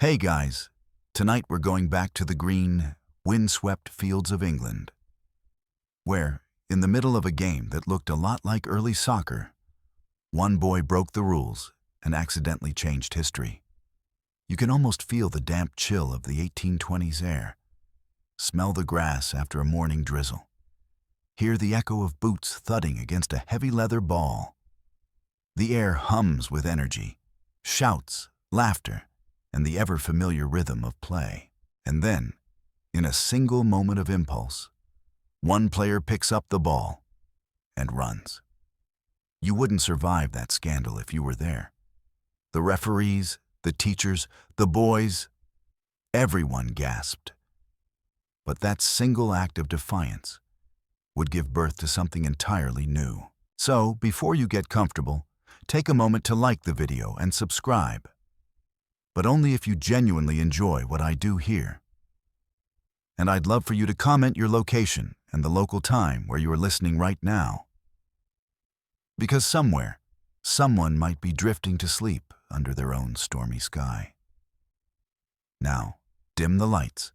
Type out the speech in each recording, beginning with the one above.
Hey guys, tonight we're going back to the green, windswept fields of England, where, in the middle of a game that looked a lot like early soccer, one boy broke the rules and accidentally changed history. You can almost feel the damp chill of the 1820s air, smell the grass after a morning drizzle, hear the echo of boots thudding against a heavy leather ball. The air hums with energy, shouts, laughter, and the ever-familiar rhythm of play. And then, in a single moment of impulse, one player picks up the ball and runs. You wouldn't survive that scandal if you were there. The referees, the teachers, the boys, everyone gasped. But that single act of defiance would give birth to something entirely new. So, before you get comfortable, take a moment to like the video and subscribe. But only if you genuinely enjoy what I do here. And I'd love for you to comment your location and the local time where you are listening right now. Because somewhere, someone might be drifting to sleep under their own stormy sky. Now, dim the lights.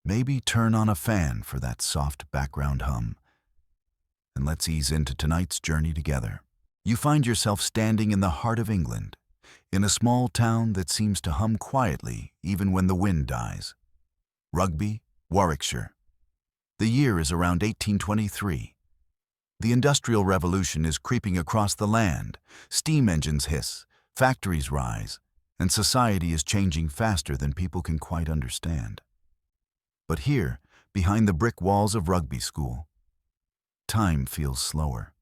Maybe turn on a fan for that soft background hum. And let's ease into tonight's journey together. You find yourself standing in the heart of England, in a small town that seems to hum quietly even when the wind dies. Rugby, Warwickshire. The year is around 1823. The Industrial Revolution is creeping across the land. Steam engines hiss, factories rise, and society is changing faster than people can quite understand. But here, behind the brick walls of Rugby School, time feels slower.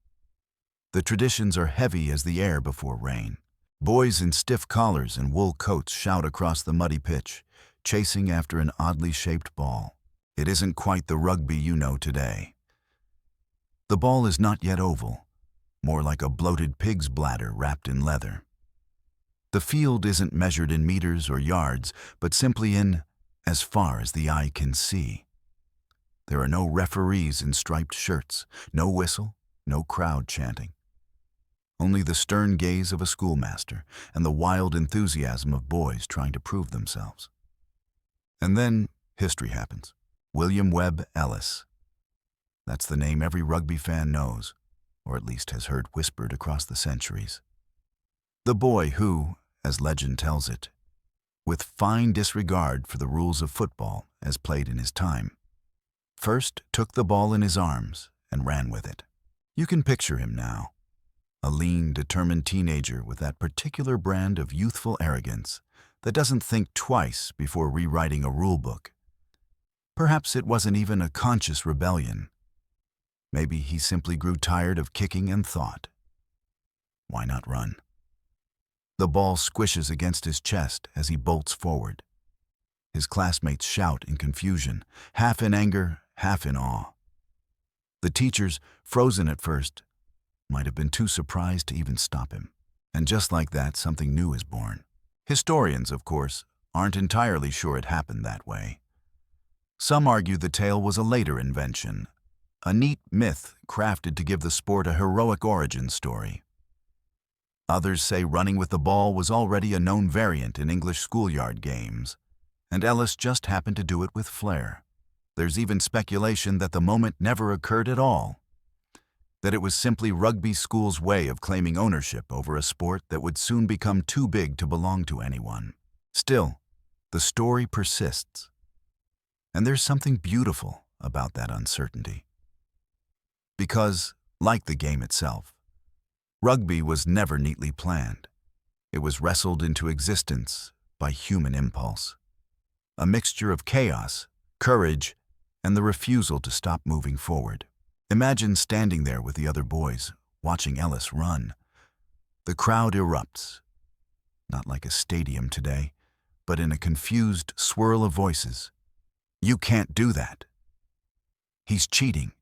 The traditions are heavy as the air before rain. Boys in stiff collars and wool coats shout across the muddy pitch, chasing after an oddly shaped ball. It isn't quite the rugby you know today. The ball is not yet oval, more like a bloated pig's bladder wrapped in leather. The field isn't measured in meters or yards, but simply in as far as the eye can see. There are no referees in striped shirts, no whistle, no crowd chanting. Only the stern gaze of a schoolmaster and the wild enthusiasm of boys trying to prove themselves. And then history happens. William Webb Ellis. That's the name every rugby fan knows, or at least has heard whispered across the centuries. The boy who, as legend tells it, with fine disregard for the rules of football as played in his time, first took the ball in his arms and ran with it. You can picture him now. A lean, determined teenager with that particular brand of youthful arrogance that doesn't think twice before rewriting a rule book. Perhaps it wasn't even a conscious rebellion. Maybe he simply grew tired of kicking and thought, why not run? The ball squishes against his chest as he bolts forward. His classmates shout in confusion, half in anger, half in awe. The teachers, frozen at first, might have been too surprised to even stop him. And just like that, something new is born. Historians, of course, aren't entirely sure it happened that way. Some argue the tale was a later invention, a neat myth crafted to give the sport a heroic origin story. Others say running with the ball was already a known variant in English schoolyard games, and Ellis just happened to do it with flair. There's even speculation that the moment never occurred at all, that it was simply Rugby School's way of claiming ownership over a sport that would soon become too big to belong to anyone. Still, the story persists. And there's something beautiful about that uncertainty. Because, like the game itself, rugby was never neatly planned. It was wrestled into existence by human impulse. A mixture of chaos, courage, and the refusal to stop moving forward. Imagine standing there with the other boys, watching Ellis run. The crowd erupts, not like a stadium today, but in a confused swirl of voices. You can't do that. He's cheating.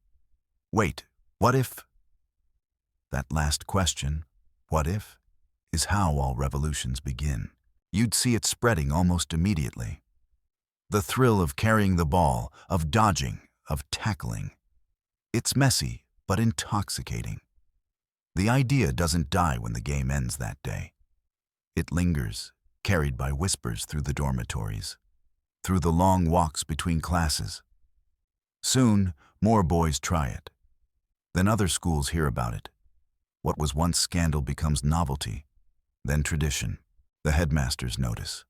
Wait, what if? That last question, what if, is how all revolutions begin. You'd see it spreading almost immediately. The thrill of carrying the ball, of dodging, of tackling. It's messy, but intoxicating. The idea doesn't die when the game ends that day. It lingers, carried by whispers through the dormitories, through the long walks between classes. Soon, more boys try it. Then other schools hear about it. What was once scandal becomes novelty, then tradition. The headmasters notice.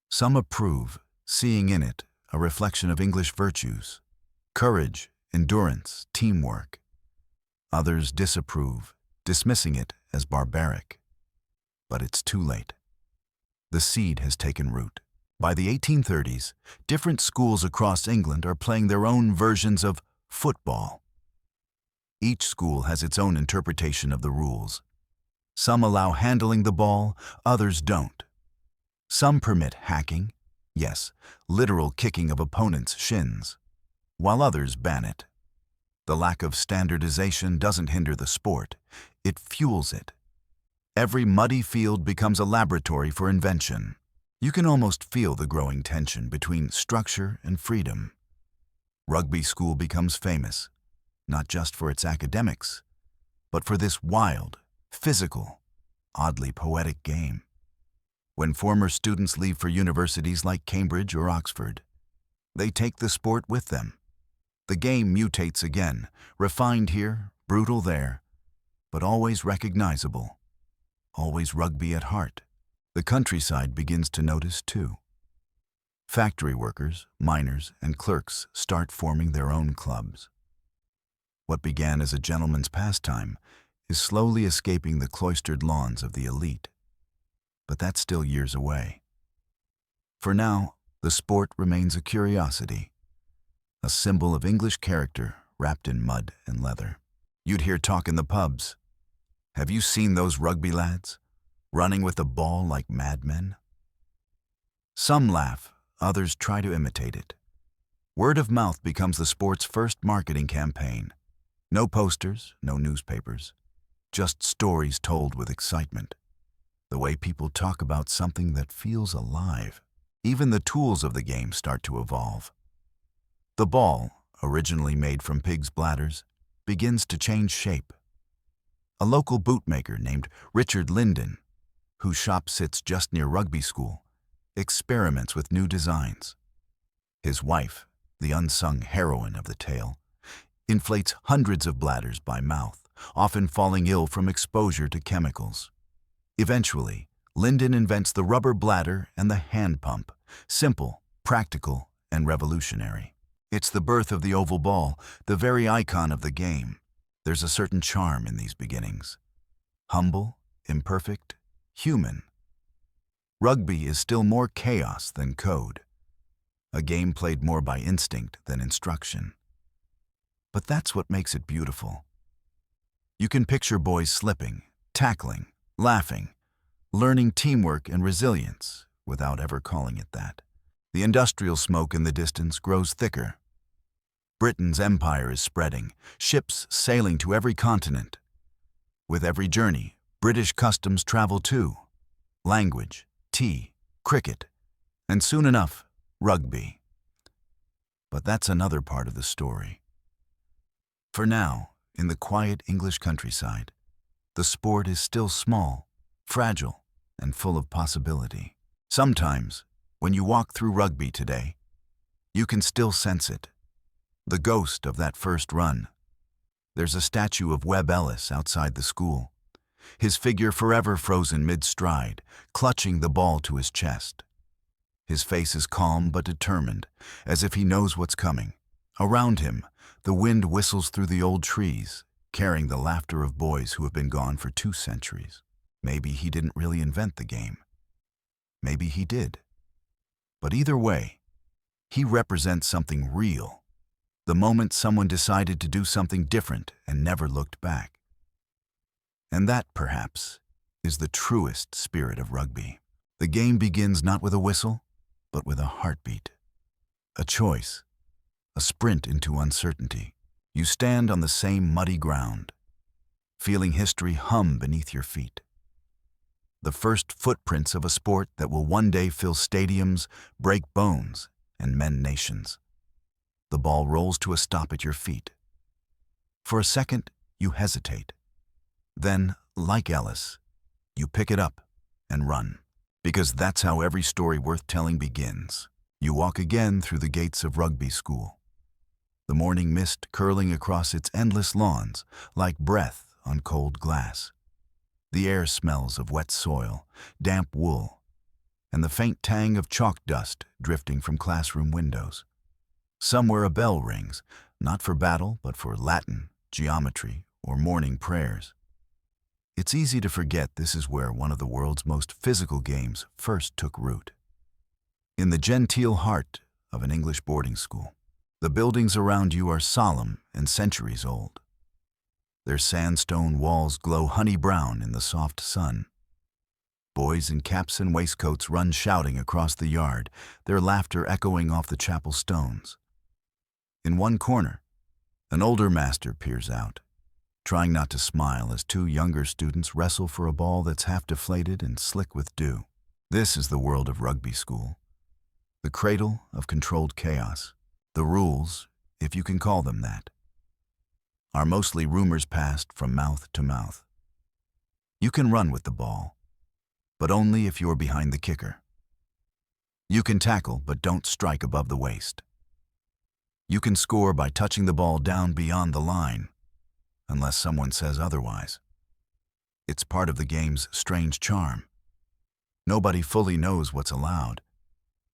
Some approve, seeing in it a reflection of English virtues, courage, endurance, teamwork. Others disapprove, dismissing it as barbaric. But it's too late. The seed has taken root. By the 1830s, different schools across England are playing their own versions of football. Each school has its own interpretation of the rules. Some allow handling the ball, others don't. Some permit hacking, yes, literal kicking of opponents' shins, while others ban it. The lack of standardization doesn't hinder the sport, it fuels it. Every muddy field becomes a laboratory for invention. You can almost feel the growing tension between structure and freedom. Rugby school becomes famous, not just for its academics, but for this wild, physical, oddly poetic game. When former students leave for universities like Cambridge or Oxford, they take the sport with them. The game mutates again, refined here, brutal there, but always recognizable, always rugby at heart. The countryside begins to notice too. Factory workers, miners, and clerks start forming their own clubs. What began as a gentleman's pastime is slowly escaping the cloistered lawns of the elite. But that's still years away. For now, the sport remains a curiosity, a symbol of English character wrapped in mud and leather. You'd hear talk in the pubs. Have you seen those rugby lads, running with the ball like madmen? Some laugh, others try to imitate it. Word of mouth becomes the sport's first marketing campaign. No posters, no newspapers, just stories told with excitement. The way people talk about something that feels alive. Even the tools of the game start to evolve. The ball, originally made from pigs' bladders, begins to change shape. A local bootmaker named Richard Linden, whose shop sits just near rugby school, experiments with new designs. His wife, the unsung heroine of the tale, inflates hundreds of bladders by mouth, often falling ill from exposure to chemicals. Eventually, Linden invents the rubber bladder and the hand pump, simple, practical, and revolutionary. It's the birth of the oval ball, the very icon of the game. There's a certain charm in these beginnings. Humble, imperfect, human. Rugby is still more chaos than code, a game played more by instinct than instruction. But that's what makes it beautiful. You can picture boys slipping, tackling, laughing, learning teamwork and resilience without ever calling it that. The industrial smoke in the distance grows thicker. Britain's empire is spreading, ships sailing to every continent. With every journey, British customs travel too. Language, tea, cricket, and soon enough, rugby. But that's another part of the story. For now, in the quiet English countryside, the sport is still small, fragile, and full of possibility. Sometimes, when you walk through rugby today, you can still sense it. The ghost of that first run. There's a statue of Webb Ellis outside the school, his figure forever frozen mid-stride, clutching the ball to his chest. His face is calm but determined, as if he knows what's coming. Around him, the wind whistles through the old trees, carrying the laughter of boys who have been gone for 2 centuries. Maybe he didn't really invent the game. Maybe he did. But either way, he represents something real. The moment someone decided to do something different and never looked back. And that, perhaps, is the truest spirit of rugby. The game begins not with a whistle, but with a heartbeat. A choice. A sprint into uncertainty. You stand on the same muddy ground, feeling history hum beneath your feet. The first footprints of a sport that will one day fill stadiums, break bones, and mend nations. The ball rolls to a stop at your feet. For a second, you hesitate. Then, like Ellis, you pick it up and run. Because that's how every story worth telling begins. You walk again through the gates of Rugby school, the morning mist curling across its endless lawns like breath on cold glass. The air smells of wet soil, damp wool, and the faint tang of chalk dust drifting from classroom windows. Somewhere a bell rings, not for battle, but for Latin, geometry, or morning prayers. It's easy to forget this is where one of the world's most physical games first took root. In the genteel heart of an English boarding school, the buildings around you are solemn and centuries old. Their sandstone walls glow honey brown in the soft sun. Boys in caps and waistcoats run shouting across the yard, their laughter echoing off the chapel stones. In one corner, an older master peers out, trying not to smile as two younger students wrestle for a ball that's half deflated and slick with dew. This is the world of Rugby school, the cradle of controlled chaos. The rules, if you can call them that, are mostly rumors passed from mouth to mouth. You can run with the ball, but only if you're behind the kicker. You can tackle, but don't strike above the waist. You can score by touching the ball down beyond the line, unless someone says otherwise. It's part of the game's strange charm. Nobody fully knows what's allowed,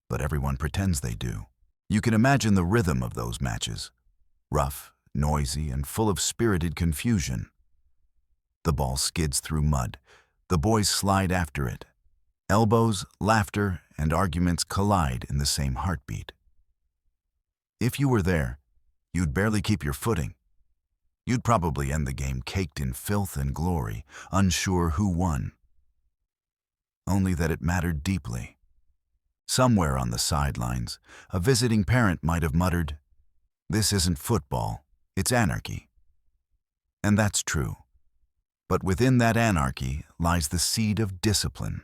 but everyone pretends they do. You can imagine the rhythm of those matches, rough, noisy, and full of spirited confusion. The ball skids through mud. The boys slide after it. Elbows, laughter, and arguments collide in the same heartbeat. If you were there, you'd barely keep your footing. You'd probably end the game caked in filth and glory, unsure who won. Only that it mattered deeply. Somewhere on the sidelines, a visiting parent might have muttered, "This isn't football, it's anarchy." And that's true. But within that anarchy lies the seed of discipline.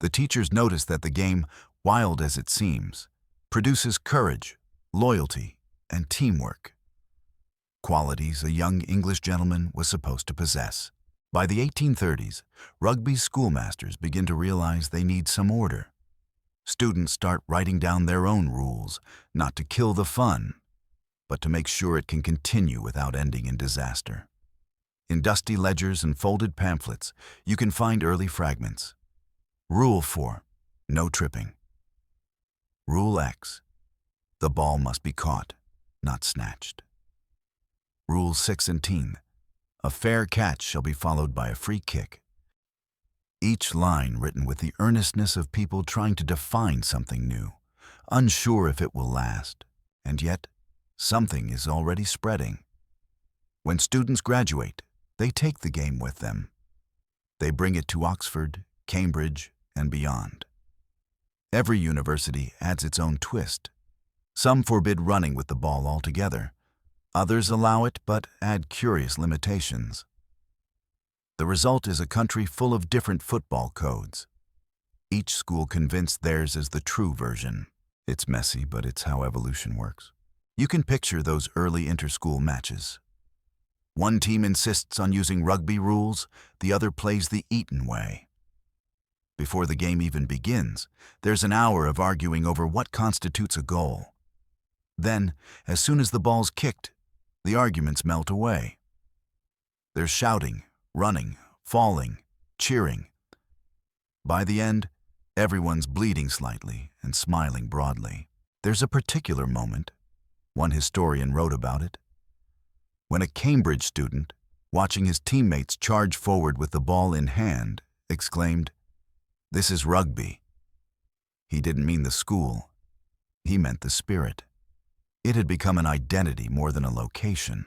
The teachers notice that the game, wild as it seems, produces courage, loyalty, and teamwork. Qualities a young English gentleman was supposed to possess. By the 1830s, Rugby schoolmasters begin to realize they need some order. Students start writing down their own rules, not to kill the fun, but to make sure it can continue without ending in disaster. In dusty ledgers and folded pamphlets, you can find early fragments. Rule 4, no tripping. Rule X, the ball must be caught, not snatched. Rule 16, a fair catch shall be followed by a free kick. Each line written with the earnestness of people trying to define something new, unsure if it will last, and yet something is already spreading. When students graduate, they take the game with them. They bring it to Oxford, Cambridge, and beyond. Every university adds its own twist. Some forbid running with the ball altogether. Others allow it but add curious limitations. The result is a country full of different football codes. Each school convinced theirs is the true version. It's messy, but it's how evolution works. You can picture those early inter-school matches. One team insists on using rugby rules, the other plays the Eton way. Before the game even begins, there's an hour of arguing over what constitutes a goal. Then, as soon as the ball's kicked, the arguments melt away. There's shouting, running, falling, cheering. By the end, everyone's bleeding slightly and smiling broadly. There's a particular moment, one historian wrote about it, when a Cambridge student, watching his teammates charge forward with the ball in hand, exclaimed, "This is rugby." He didn't mean the school. He meant the spirit. It had become an identity more than a location.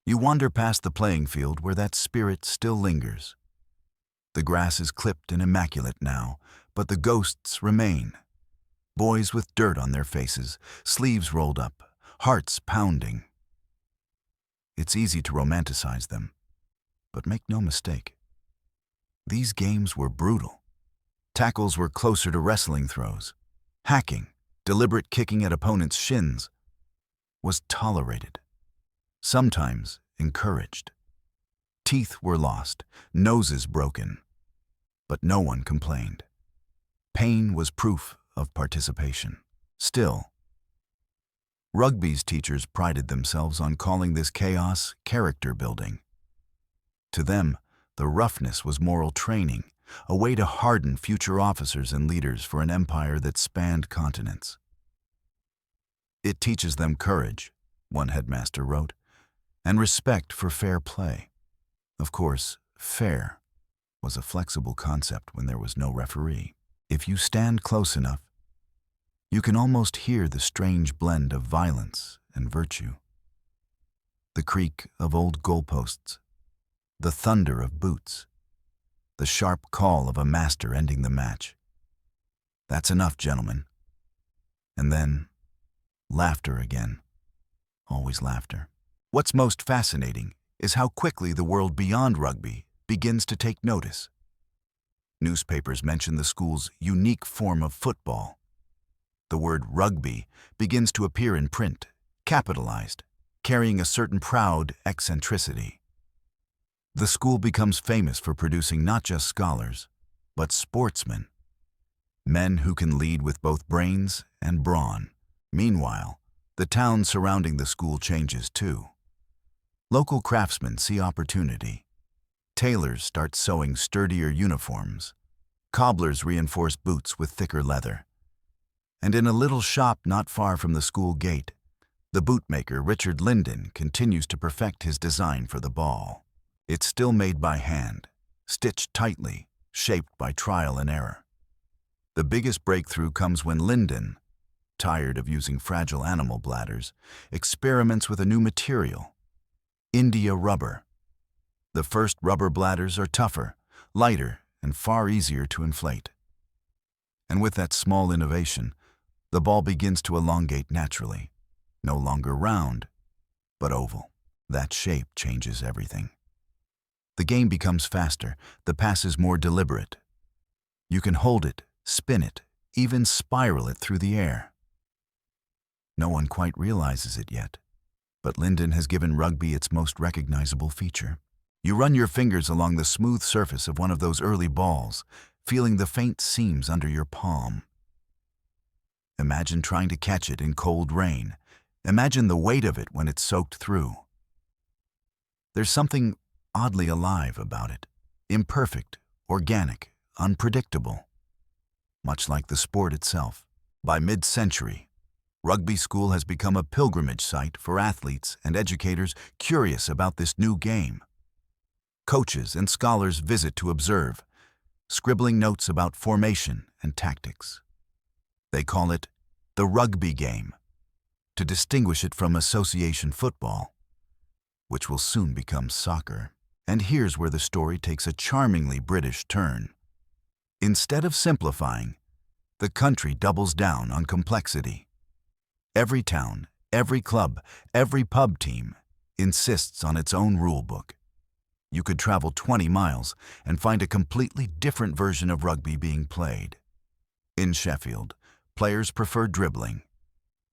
You wander past the playing field where that spirit still lingers. The grass is clipped and immaculate now, but the ghosts remain. Boys with dirt on their faces, sleeves rolled up, hearts pounding. It's easy to romanticize them, but make no mistake. These games were brutal. Tackles were closer to wrestling throws. Hacking, deliberate kicking at opponents' shins, was tolerated, sometimes encouraged. Teeth were lost, noses broken, but no one complained. Pain was proof of participation. Still, rugby's teachers prided themselves on calling this chaos character building. To them, the roughness was moral training, a way to harden future officers and leaders for an empire that spanned continents. It teaches them courage, one headmaster wrote, and respect for fair play. Of course, fair was a flexible concept when there was no referee. If you stand close enough, you can almost hear the strange blend of violence and virtue. The creak of old goalposts, the thunder of boots, the sharp call of a master ending the match. That's enough, gentlemen. And then, laughter again. Always laughter. What's most fascinating is how quickly the world beyond rugby begins to take notice. Newspapers mention the school's unique form of football. The word rugby begins to appear in print, capitalized, carrying a certain proud eccentricity. The school becomes famous for producing not just scholars, but sportsmen, men who can lead with both brains and brawn. Meanwhile, the town surrounding the school changes too. Local craftsmen see opportunity. Tailors start sewing sturdier uniforms. Cobblers reinforce boots with thicker leather. And in a little shop not far from the school gate, the bootmaker Richard Linden continues to perfect his design for the ball. It's still made by hand, stitched tightly, shaped by trial and error. The biggest breakthrough comes when Linden, tired of using fragile animal bladders, experiments with a new material, India rubber. The first rubber bladders are tougher, lighter, and far easier to inflate. And with that small innovation, the ball begins to elongate naturally, no longer round, but oval. That shape changes everything. The game becomes faster, the passes more deliberate. You can hold it, spin it, even spiral it through the air. No one quite realizes it yet, but Linden has given rugby its most recognizable feature. You run your fingers along the smooth surface of one of those early balls, feeling the faint seams under your palm. Imagine trying to catch it in cold rain. Imagine the weight of it when it's soaked through. There's something oddly alive about it, imperfect, organic, unpredictable. Much like the sport itself. By mid-century, rugby school has become a pilgrimage site for athletes and educators curious about this new game. Coaches and scholars visit to observe, scribbling notes about formation and tactics. They call it the rugby game, to distinguish it from association football, which will soon become soccer. And here's where the story takes a charmingly British turn. Instead of simplifying, the country doubles down on complexity. Every town, every club, every pub team insists on its own rule book. You could travel 20 miles and find a completely different version of rugby being played. In Sheffield, players prefer dribbling.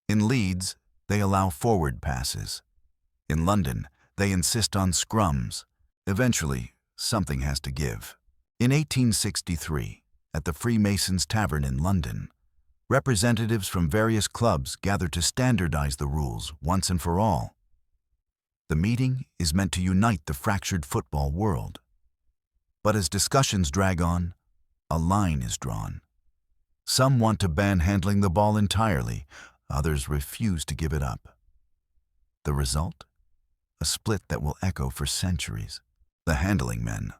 In Leeds, they allow forward passes. In London, they insist on scrums. Eventually, something has to give. In 1863, at the Freemasons' Tavern in London, representatives from various clubs gathered to standardize the rules once and for all. The meeting is meant to unite the fractured football world. But as discussions drag on, a line is drawn. Some want to ban handling the ball entirely, others refuse to give it up. The result? A split that will echo for centuries. The handling men,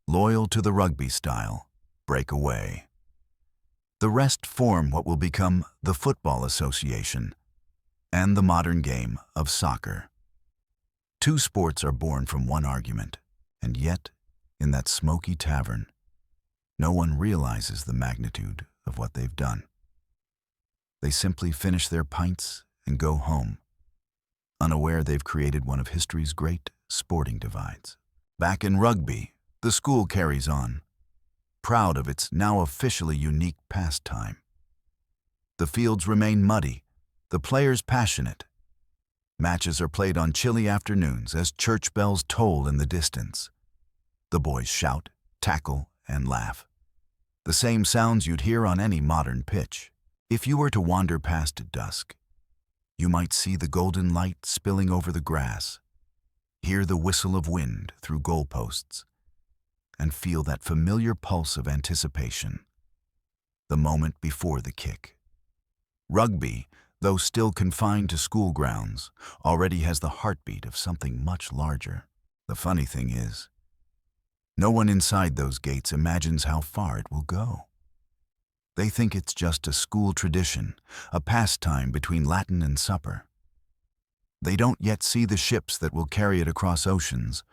loyal to the rugby style, break away. The rest form what will become the Football Association and the modern game of soccer. Two sports are born from one argument, and yet, in that smoky tavern, no one realizes the magnitude of what they've done. They simply finish their pints and go home, unaware they've created one of history's great sporting divides. Back in rugby, the school carries on, proud of its now officially unique pastime. The fields remain muddy, the players passionate. Matches are played on chilly afternoons as church bells toll in the distance. The boys shout, tackle, and laugh. the same sounds you'd hear on any modern pitch. If you were to wander past at dusk, you might see the golden light spilling over the grass, hear the whistle of wind through goalposts, and feel that familiar pulse of anticipation, the moment before the kick. Rugby, though still confined to school grounds, already has the heartbeat of something much larger. The funny thing is, no one inside those gates imagines how far it will go. They think it's just a school tradition, a pastime between Latin and supper. They don't yet see the ships that will carry it across oceans,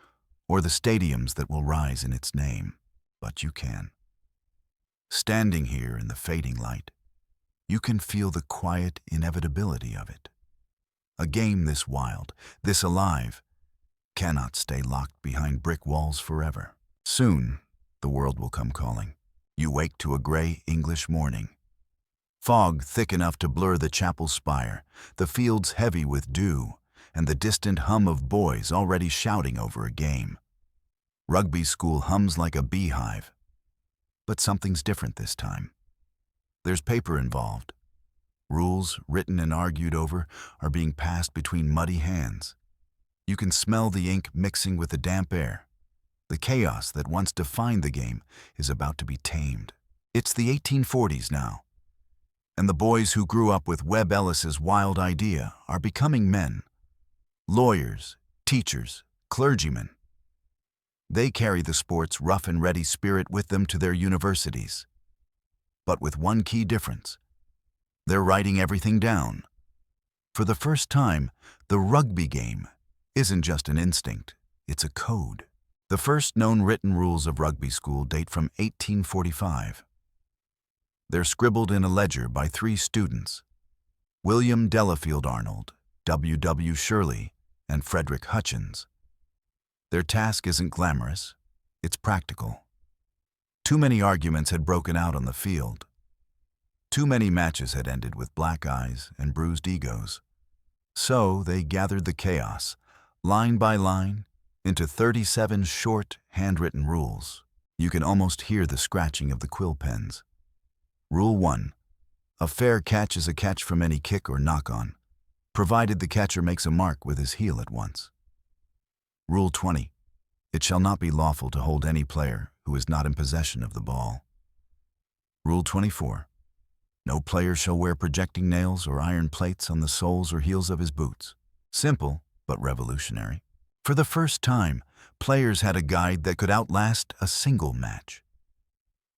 or the stadiums that will rise in its name. But you can. Standing here in the fading light, you can feel the quiet inevitability of it. A game this wild, this alive, cannot stay locked behind brick walls forever. Soon, the world will come calling. You wake to a gray English morning. Fog thick enough to blur the chapel spire, the fields heavy with dew, and the distant hum of boys already shouting over a game. Rugby school hums like a beehive. But something's different this time. There's paper involved. Rules, written and argued over, are being passed between muddy hands. You can smell the ink mixing with the damp air. The chaos that once defined the game is about to be tamed. It's the 1840s now, and the boys who grew up with Webb Ellis's wild idea are becoming men. Lawyers, teachers, clergymen. They carry the sport's rough and ready spirit with them to their universities. But with one key difference. They're writing everything down. For the first time, the rugby game isn't just an instinct, it's a code. The first known written rules of rugby school date from 1845. They're scribbled in a ledger by 3 students, William Delafield Arnold, W. Shirley, and Frederick Hutchins. Their task isn't glamorous, it's practical. Too many arguments had broken out on the field. Too many matches had ended with black eyes and bruised egos. So they gathered the chaos, line by line, into 37 short, handwritten rules. You can almost hear the scratching of the quill pens. Rule 1. A fair catch is a catch from any kick or knock-on, provided the catcher makes a mark with his heel at once. Rule 20. It shall not be lawful to hold any player who is not in possession of the ball. Rule 24. No player shall wear projecting nails or iron plates on the soles or heels of his boots. Simple, but revolutionary. For the first time, players had a guide that could outlast a single match.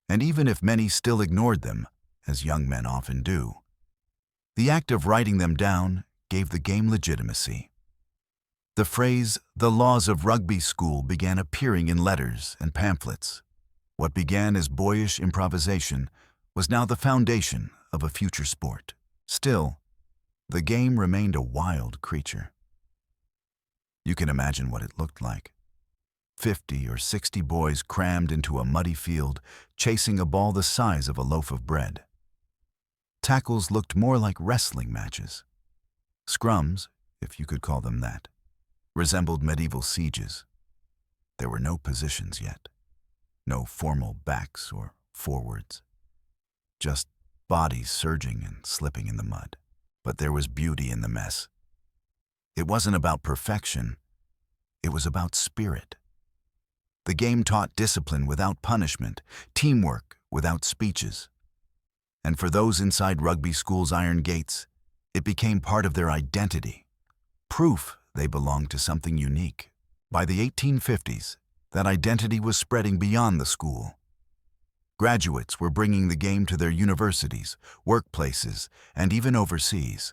And even if many still ignored them, as young men often do, the act of writing them down gave the game legitimacy. The phrase, "the laws of rugby school," began appearing in letters and pamphlets. What began as boyish improvisation was now the foundation of a future sport. Still, the game remained a wild creature. You can imagine what it looked like. 50 or 60 boys crammed into a muddy field, chasing a ball the size of a loaf of bread. Tackles looked more like wrestling matches. Scrums, if you could call them that, resembled medieval sieges. There were no positions yet, no formal backs or forwards, just bodies surging and slipping in the mud. But there was beauty in the mess. It wasn't about perfection, it was about spirit. The game taught discipline without punishment, teamwork without speeches. And for those inside rugby school's iron gates, it became part of their identity, proof they belonged to something unique. By the 1850s, that identity was spreading beyond the school. Graduates were bringing the game to their universities, workplaces, and even overseas.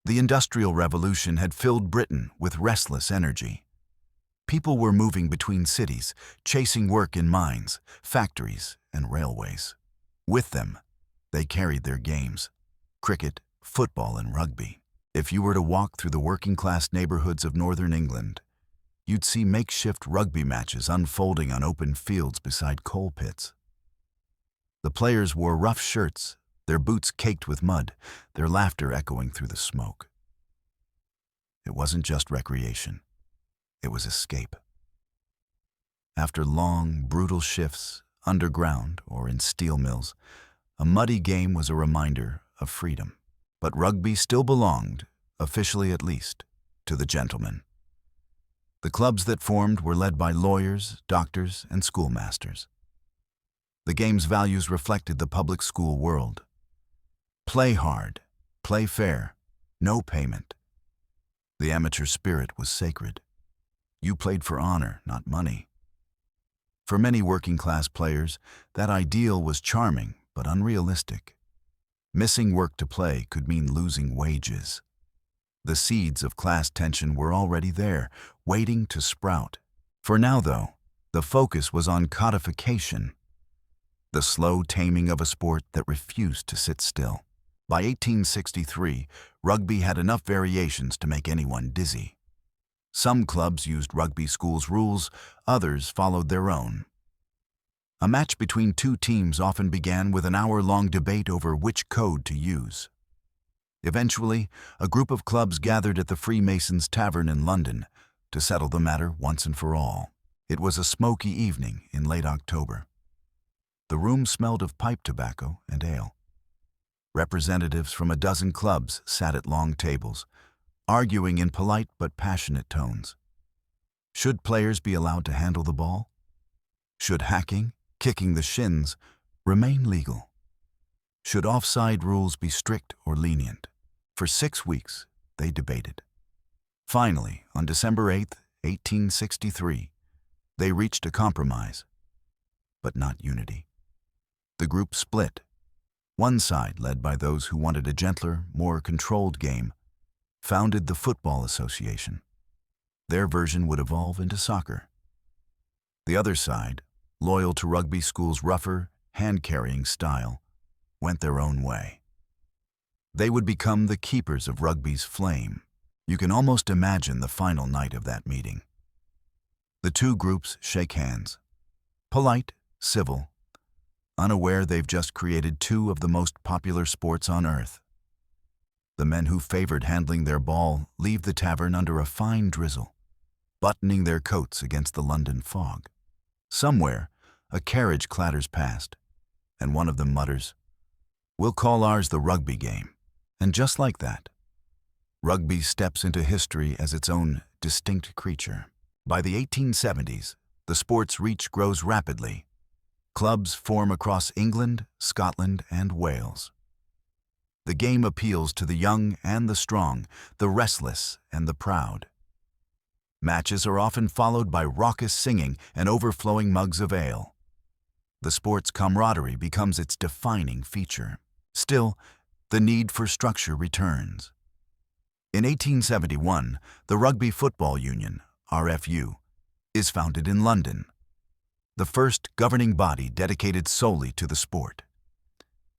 The Industrial Revolution had filled Britain with restless energy. People were moving between cities, chasing work in mines, factories, and railways. With them, they carried their games: cricket, football, and rugby. If you were to walk through the working-class neighborhoods of northern England, you'd see makeshift rugby matches unfolding on open fields beside coal pits. The players wore rough shirts, their boots caked with mud, their laughter echoing through the smoke. It wasn't just recreation, it was escape. After long, brutal shifts, underground or in steel mills, a muddy game was a reminder of freedom. But rugby still belonged, officially at least, to the gentlemen. The clubs that formed were led by lawyers, doctors, and schoolmasters. The game's values reflected the public school world. Play hard, play fair, no payment. The amateur spirit was sacred. You played for honor, not money. For many working-class players, that ideal was charming but unrealistic. Missing work to play could mean losing wages. The seeds of class tension were already there, waiting to sprout. For now, though, the focus was on codification, the slow taming of a sport that refused to sit still. By 1863, rugby had enough variations to make anyone dizzy. Some clubs used rugby school's rules, others followed their own. A match between two teams often began with an hour-long debate over which code to use. Eventually, a group of clubs gathered at the Freemasons' Tavern in London to settle the matter once and for all. It was a smoky evening in late October. The room smelled of pipe tobacco and ale. Representatives from a dozen clubs sat at long tables, arguing in polite but passionate tones. Should players be allowed to handle the ball? Should hacking, kicking the shins, remain legal? Should offside rules be strict or lenient? For 6 weeks, they debated. Finally, on December 8, 1863, they reached a compromise, but not unity. The group split. One side, led by those who wanted a gentler, more controlled game, founded the Football Association. Their version would evolve into soccer. The other side, loyal to rugby school's rougher, hand-carrying style, went their own way. They would become the keepers of rugby's flame. You can almost imagine the final night of that meeting. The two groups shake hands. Polite, civil, unaware they've just created two of the most popular sports on earth. The men who favored handling their ball leave the tavern under a fine drizzle, buttoning their coats against the London fog. Somewhere, a carriage clatters past, and one of them mutters, "We'll call ours the rugby game." And just like that, rugby steps into history as its own distinct creature. By the 1870s, the sport's reach grows rapidly. Clubs form across England, Scotland, and Wales. The game appeals to the young and the strong, the restless and the proud. Matches are often followed by raucous singing and overflowing mugs of ale. The sport's camaraderie becomes its defining feature. Still, the need for structure returns. In 1871, the Rugby Football Union, RFU, is founded in London, the first governing body dedicated solely to the sport.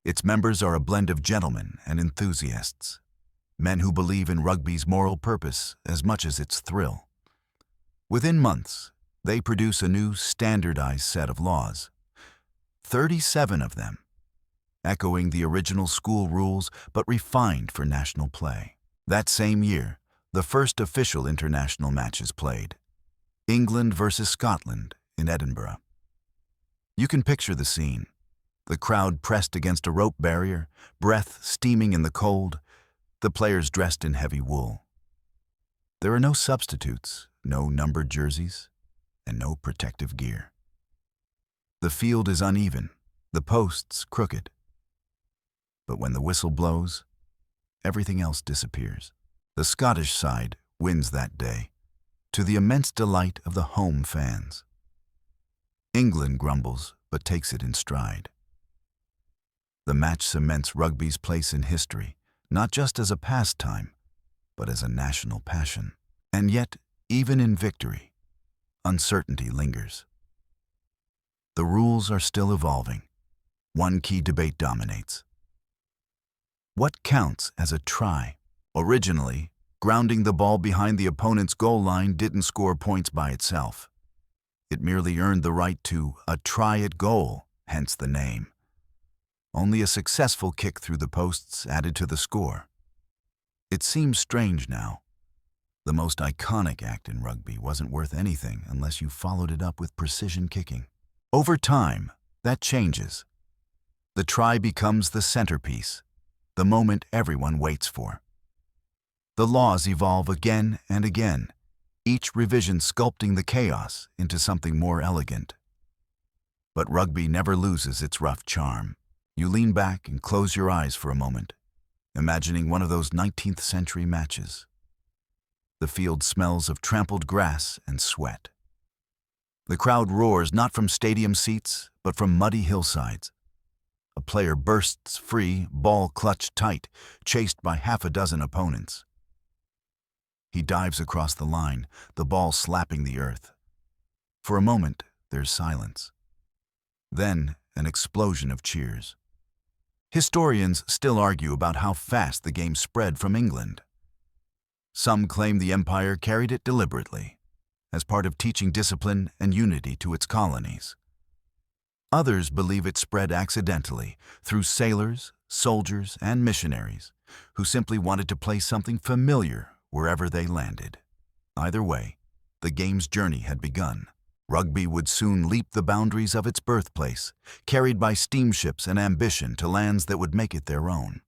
Its members are a blend of gentlemen and enthusiasts, men who believe in rugby's moral purpose as much as its thrill. Within months, they produce a new standardized set of laws, 37 of them, echoing the original school rules but refined for national play. That same year, the first official international match is played, England versus Scotland in Edinburgh. You can picture the scene. The crowd pressed against a rope barrier, breath steaming in the cold, the players dressed in heavy wool. There are no substitutes, no numbered jerseys, and no protective gear. The field is uneven, the posts crooked. But when the whistle blows, everything else disappears. The Scottish side wins that day, to the immense delight of the home fans. England grumbles, but takes it in stride. The match cements rugby's place in history, not just as a pastime, but as a national passion. And yet, even in victory, uncertainty lingers. The rules are still evolving. One key debate dominates. What counts as a try? Originally, grounding the ball behind the opponent's goal line didn't score points by itself. It merely earned the right to a try at goal, hence the name. Only a successful kick through the posts added to the score. It seems strange now. The most iconic act in rugby wasn't worth anything unless you followed it up with precision kicking. Over time, That changes. The try becomes the centerpiece, the moment everyone waits for. The laws evolve again and again, each revision sculpting the chaos into something more elegant. But rugby never loses its rough charm. You lean back and close your eyes for a moment, imagining one of those 19th century matches. The field smells of trampled grass and sweat. The crowd roars not from stadium seats, but from muddy hillsides. A player bursts free, ball clutched tight, chased by half a dozen opponents. He dives across the line, the ball slapping the earth. For a moment, there's silence. Then, an explosion of cheers. Historians still argue about how fast the game spread from England. Some claim the empire carried it deliberately, as part of teaching discipline and unity to its colonies. Others believe it spread accidentally through sailors, soldiers, and missionaries who simply wanted to play something familiar wherever they landed. Either way, the game's journey had begun. Rugby would soon leap the boundaries of its birthplace, carried by steamships and ambition to lands that would make it their own.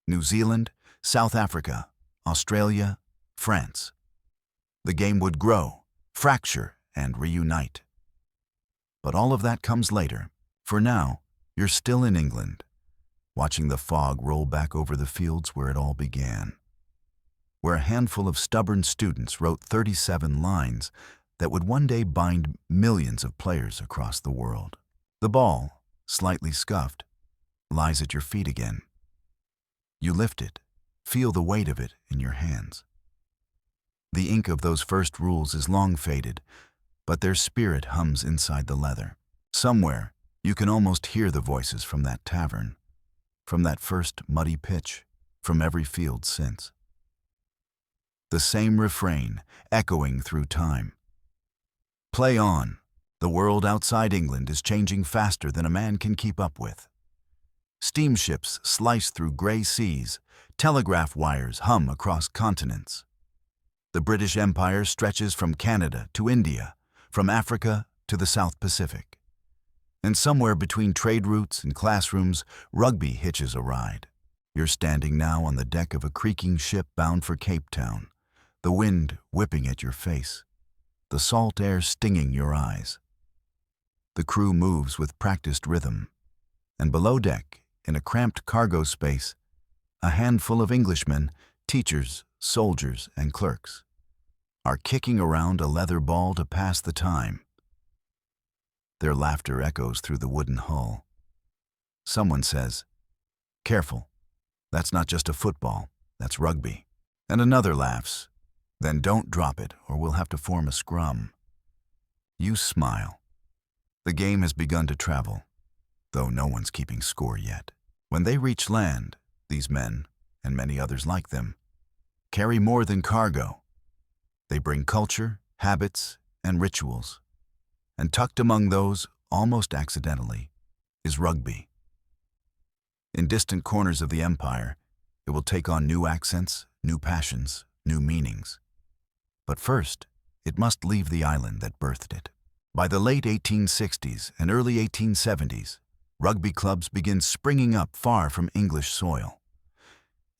New Zealand, South Africa, Australia, France. The game would grow, fracture, and reunite. But all of that comes later. For now, you're still in England, watching the fog roll back over the fields where it all began, where a handful of stubborn students wrote 37 lines that would one day bind millions of players across the world. The ball, slightly scuffed, lies at your feet again. You lift it, feel the weight of it in your hands. The ink of those first rules is long faded, but their spirit hums inside the leather. Somewhere, you can almost hear the voices from that tavern, from that first muddy pitch, from every field since. The same refrain, echoing through time. Play on. The world outside England is changing faster than a man can keep up with. Steamships slice through gray seas, telegraph wires hum across continents. The British Empire stretches from Canada to India, from Africa to the South Pacific. And somewhere between trade routes and classrooms, rugby hitches a ride. You're standing now on the deck of a creaking ship bound for Cape Town, the wind whipping at your face, the salt air stinging your eyes. The crew moves with practiced rhythm, and below deck, in a cramped cargo space, a handful of Englishmen, teachers, soldiers, and clerks, are kicking around a leather ball to pass the time. Their laughter echoes through the wooden hull. Someone says, "Careful, that's not just a football, that's rugby." And another laughs, "Then don't drop it or we'll have to form a scrum." You smile. The game has begun to travel, though no one's keeping score yet. When they reach land, these men, and many others like them, carry more than cargo. They bring culture, habits, and rituals. And tucked among those, almost accidentally, is rugby. In distant corners of the empire, it will take on new accents, new passions, new meanings. But first, it must leave the island that birthed it. By the late 1860s and early 1870s, rugby clubs begin springing up far from English soil.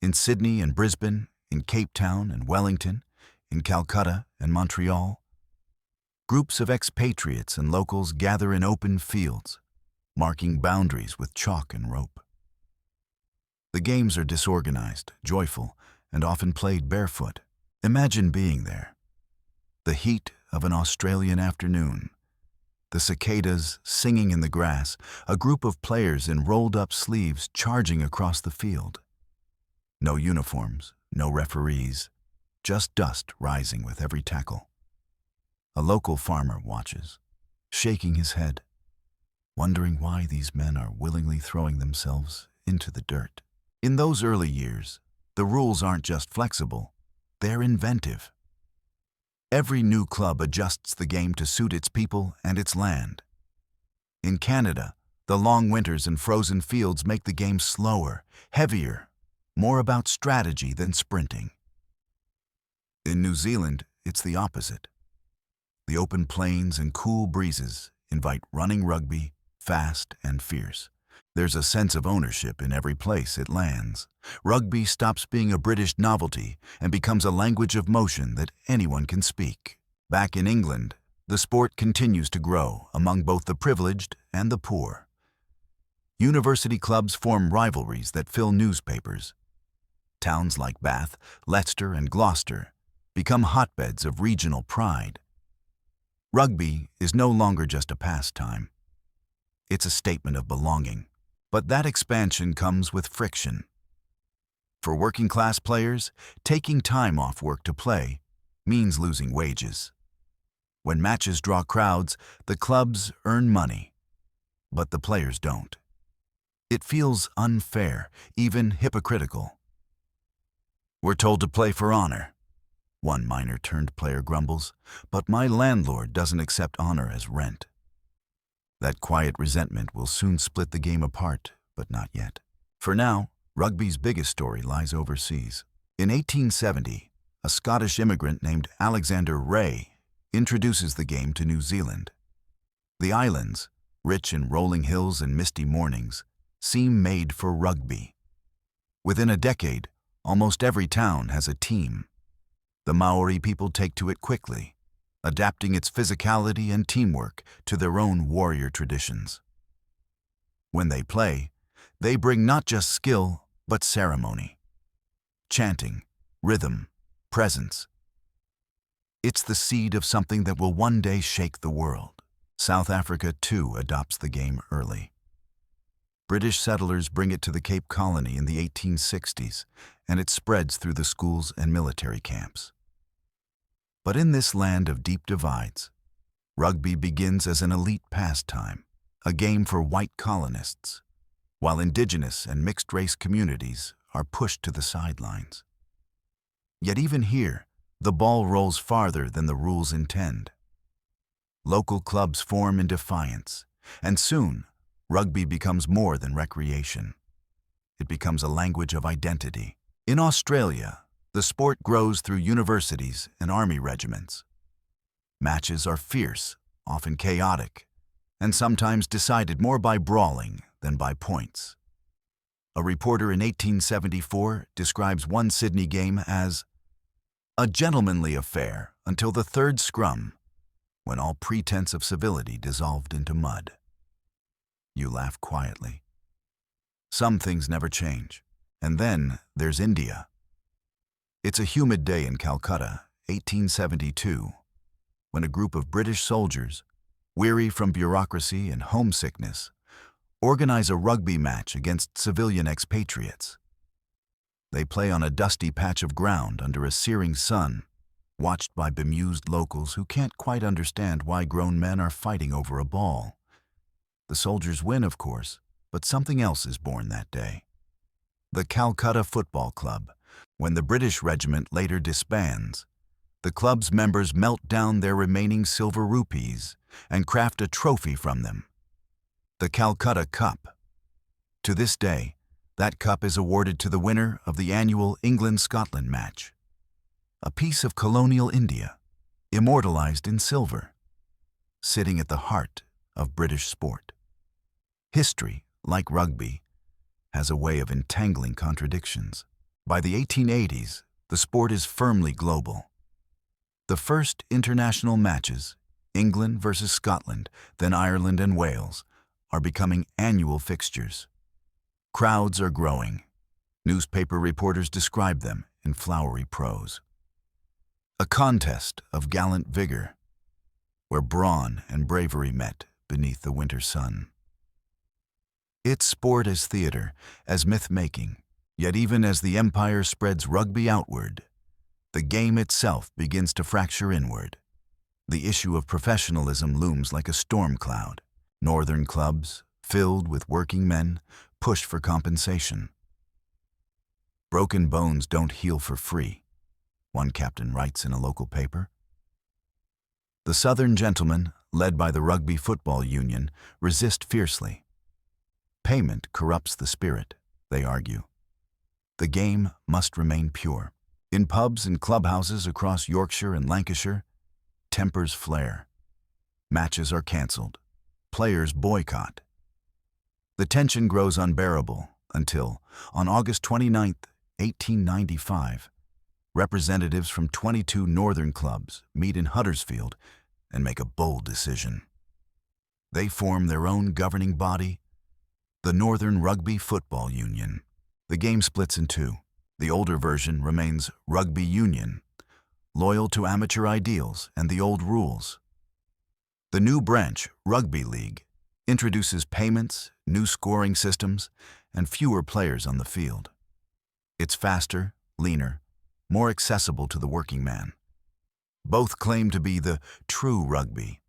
In Sydney and Brisbane, in Cape Town and Wellington, in Calcutta and Montreal, groups of expatriates and locals gather in open fields, marking boundaries with chalk and rope. The games are disorganized, joyful, and often played barefoot. Imagine being there. The heat of an Australian afternoon, the cicadas singing in the grass, a group of players in rolled-up sleeves charging across the field. No uniforms, no referees, just dust rising with every tackle. A local farmer watches, shaking his head, wondering why these men are willingly throwing themselves into the dirt. In those early years, the rules aren't just flexible, they're inventive. Every new club adjusts the game to suit its people and its land. In Canada, the long winters and frozen fields make the game slower, heavier, more about strategy than sprinting. In New Zealand, it's the opposite. The open plains and cool breezes invite running rugby, fast and fierce. There's a sense of ownership in every place it lands. Rugby stops being a British novelty and becomes a language of motion that anyone can speak. Back in England, the sport continues to grow among both the privileged and the poor. University clubs form rivalries that fill newspapers. Towns like Bath, Leicester, and Gloucester become hotbeds of regional pride. Rugby is no longer just a pastime. It's a statement of belonging. But that expansion comes with friction. For working-class players, taking time off work to play means losing wages. When matches draw crowds, the clubs earn money, but the players don't. It feels unfair, even hypocritical. "We're told to play for honor," one minor-turned player grumbles, "but my landlord doesn't accept honor as rent." That quiet resentment will soon split the game apart, but not yet. For now, rugby's biggest story lies overseas. In 1870, a Scottish immigrant named Alexander Ray introduces the game to New Zealand. The islands, rich in rolling hills and misty mornings, seem made for rugby. Within a decade, almost every town has a team. The Maori people take to it quickly, adapting its physicality and teamwork to their own warrior traditions. When they play, they bring not just skill, but ceremony. Chanting, rhythm, presence. It's the seed of something that will one day shake the world. South Africa, too, adopts the game early. British settlers bring it to the Cape Colony in the 1860s, and it spreads through the schools and military camps. But in this land of deep divides, rugby begins as an elite pastime, a game for white colonists, while indigenous and mixed-race communities are pushed to the sidelines. Yet even here, the ball rolls farther than the rules intend. Local clubs form in defiance, and soon, rugby becomes more than recreation. It becomes a language of identity. In Australia, the sport grows through universities and army regiments. Matches are fierce, often chaotic, and sometimes decided more by brawling than by points. A reporter in 1874 describes one Sydney game as a gentlemanly affair until the third scrum, when all pretense of civility dissolved into mud. You laugh quietly. Some things never change. And then there's India. It's a humid day in Calcutta, 1872, when a group of British soldiers, weary from bureaucracy and homesickness, organize a rugby match against civilian expatriates. They play on a dusty patch of ground under a searing sun, watched by bemused locals who can't quite understand why grown men are fighting over a ball. The soldiers win, of course, but something else is born that day. The Calcutta Football Club. When the British regiment later disbands, the club's members melt down their remaining silver rupees and craft a trophy from them, the Calcutta Cup. To this day, that cup is awarded to the winner of the annual England-Scotland match, a piece of colonial India, immortalized in silver, sitting at the heart of British sport. History, like rugby, has a way of entangling contradictions. By the 1880s, the sport is firmly global. The first international matches, England versus Scotland, then Ireland and Wales, are becoming annual fixtures. Crowds are growing. Newspaper reporters describe them in flowery prose. A contest of gallant vigor, where brawn and bravery met beneath the winter sun. It's sport as theater, as myth-making, yet even as the empire spreads rugby outward, the game itself begins to fracture inward. The issue of professionalism looms like a storm cloud. Northern clubs, filled with working men, push for compensation. "Broken bones don't heal for free," one captain writes in a local paper. The Southern gentlemen, led by the Rugby Football Union, resist fiercely. Payment corrupts the spirit, they argue. The game must remain pure. In pubs and clubhouses across Yorkshire and Lancashire, tempers flare. Matches are cancelled. Players boycott. The tension grows unbearable until, on August 29, 1895, representatives from 22 northern clubs meet in Huddersfield and make a bold decision. They form their own governing body, the Northern Rugby Football Union. The game splits in two. The older version remains Rugby Union, loyal to amateur ideals and the old rules. The new branch, Rugby League, introduces payments, new scoring systems, and fewer players on the field. It's faster, leaner, more accessible to the working man. Both claim to be the true rugby.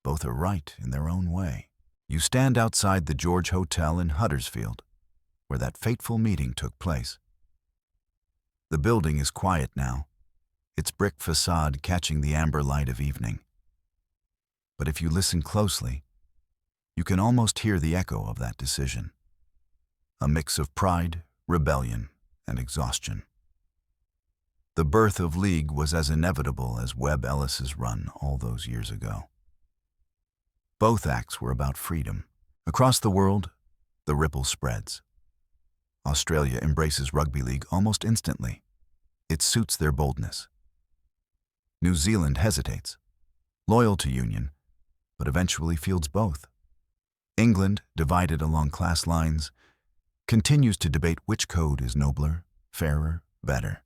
Both are right in their own way. You stand outside the George Hotel in Huddersfield, where that fateful meeting took place. The building is quiet now, its brick facade catching the amber light of evening. But if you listen closely, you can almost hear the echo of that decision. A mix of pride, rebellion, and exhaustion. The birth of League was as inevitable as Webb Ellis's run all those years ago. Both acts were about freedom. Across the world, the ripple spreads. Australia embraces Rugby League almost instantly. It suits their boldness. New Zealand hesitates, loyal to Union, but eventually fields both. England, divided along class lines, continues to debate which code is nobler, fairer, better.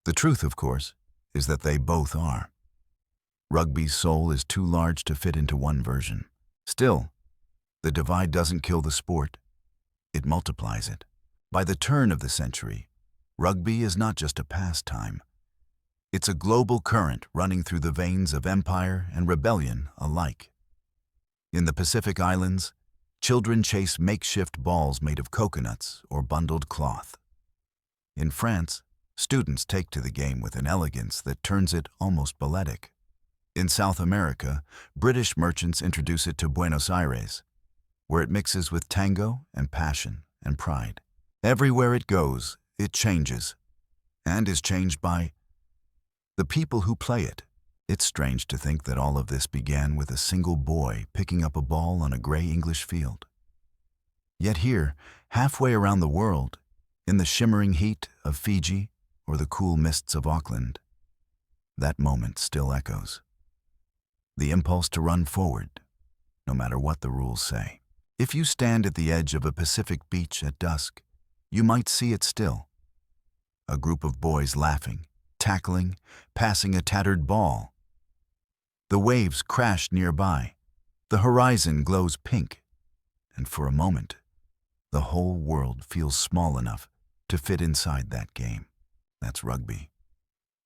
The truth, of course, is that they both are. Rugby's soul is too large to fit into one version. Still, the divide doesn't kill the sport, it multiplies it. By the turn of the century, rugby is not just a pastime. It's a global current running through the veins of empire and rebellion alike. In the Pacific Islands, children chase makeshift balls made of coconuts or bundled cloth. In France, students take to the game with an elegance that turns it almost balletic. In South America, British merchants introduce it to Buenos Aires, where it mixes with tango and passion and pride. Everywhere it goes, it changes, and is changed by the people who play it. It's strange to think that all of this began with a single boy picking up a ball on a gray English field. Yet here, halfway around the world, in the shimmering heat of Fiji or the cool mists of Auckland, that moment still echoes. The impulse to run forward, no matter what the rules say. If you stand at the edge of a Pacific beach at dusk, you might see it still. A group of boys laughing, tackling, passing a tattered ball. The waves crash nearby, the horizon glows pink, and for a moment, the whole world feels small enough to fit inside that game. That's rugby.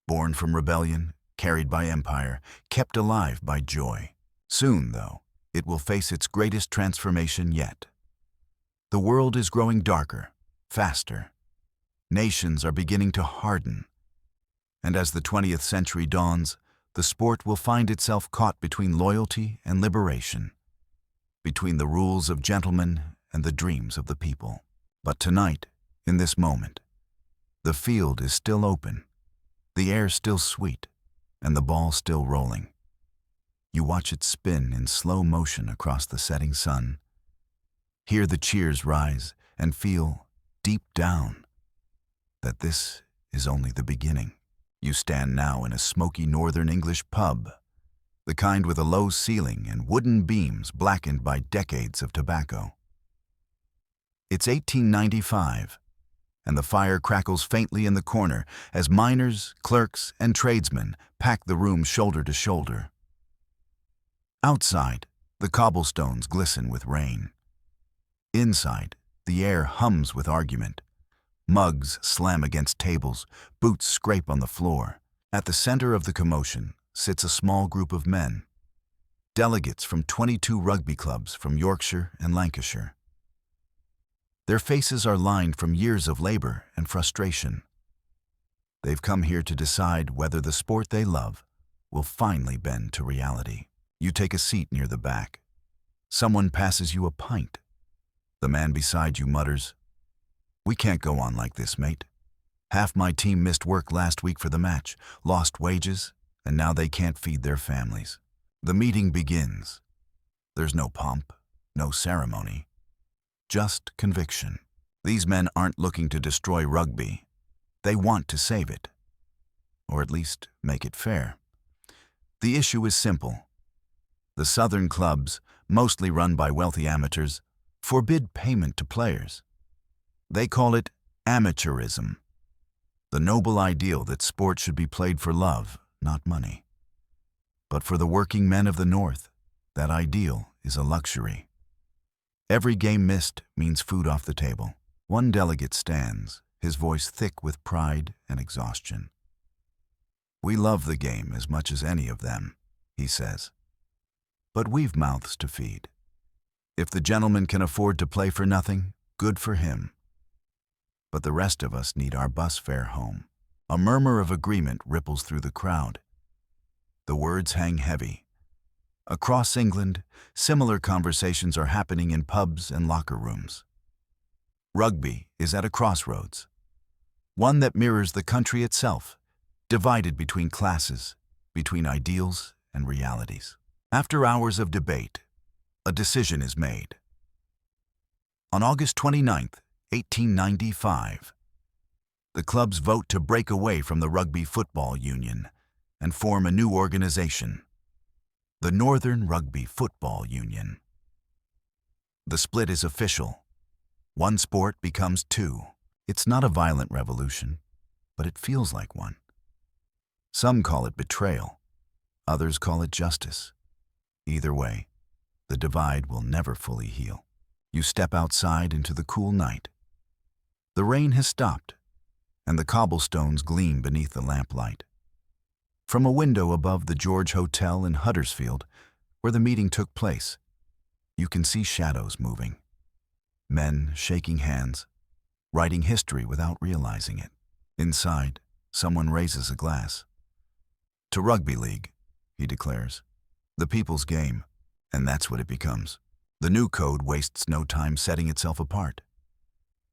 Born from rebellion, carried by empire, kept alive by joy. Soon, though, it will face its greatest transformation yet. The world is growing darker, faster. Nations are beginning to harden. And as the 20th century dawns, the sport will find itself caught between loyalty and liberation, between the rules of gentlemen and the dreams of the people. But tonight, in this moment, the field is still open, the air still sweet, and the ball still rolling. You watch it spin in slow motion across the setting sun, hear the cheers rise, and feel, deep down, that this is only the beginning. You stand now in a smoky northern English pub, the kind with a low ceiling and wooden beams blackened by decades of tobacco. It's 1895, and the fire crackles faintly in the corner as miners, clerks, and tradesmen pack the room shoulder to shoulder. Outside, the cobblestones glisten with rain. Inside, the air hums with argument. Mugs slam against tables, boots scrape on the floor. At the center of the commotion sits a small group of men, delegates from 22 rugby clubs from Yorkshire and Lancashire. Their faces are lined from years of labor and frustration. They've come here to decide whether the sport they love will finally bend to reality. You take a seat near the back. Someone passes you a pint. The man beside you mutters, "We can't go on like this, mate. Half my team missed work last week for the match, lost wages, and now they can't feed their families." The meeting begins. There's no pomp, no ceremony, just conviction. These men aren't looking to destroy rugby. They want to save it, or at least make it fair. The issue is simple. The Southern clubs, mostly run by wealthy amateurs, forbid payment to players. They call it amateurism, the noble ideal that sport should be played for love, not money. But for the working men of the North, that ideal is a luxury. Every game missed means food off the table. One delegate stands, his voice thick with pride and exhaustion. "We love the game as much as any of them," he says. "But we've mouths to feed. If the gentleman can afford to play for nothing, good for him. But the rest of us need our bus fare home." A murmur of agreement ripples through the crowd. The words hang heavy. Across England, similar conversations are happening in pubs and locker rooms. Rugby is at a crossroads, one that mirrors the country itself, divided between classes, between ideals and realities. After hours of debate, a decision is made. On August 29th, 1895, the clubs vote to break away from the Rugby Football Union and form a new organization, the Northern Rugby Football Union. The split is official. One sport becomes two. It's not a violent revolution, but it feels like one. Some call it betrayal. Others call it justice. Either way, the divide will never fully heal. You step outside into the cool night. The rain has stopped, and the cobblestones gleam beneath the lamplight. From a window above the George Hotel in Huddersfield, where the meeting took place, you can see shadows moving. Men shaking hands, writing history without realizing it. Inside, someone raises a glass. "To rugby league," he declares. "The people's game," and that's what it becomes. The new code wastes no time setting itself apart.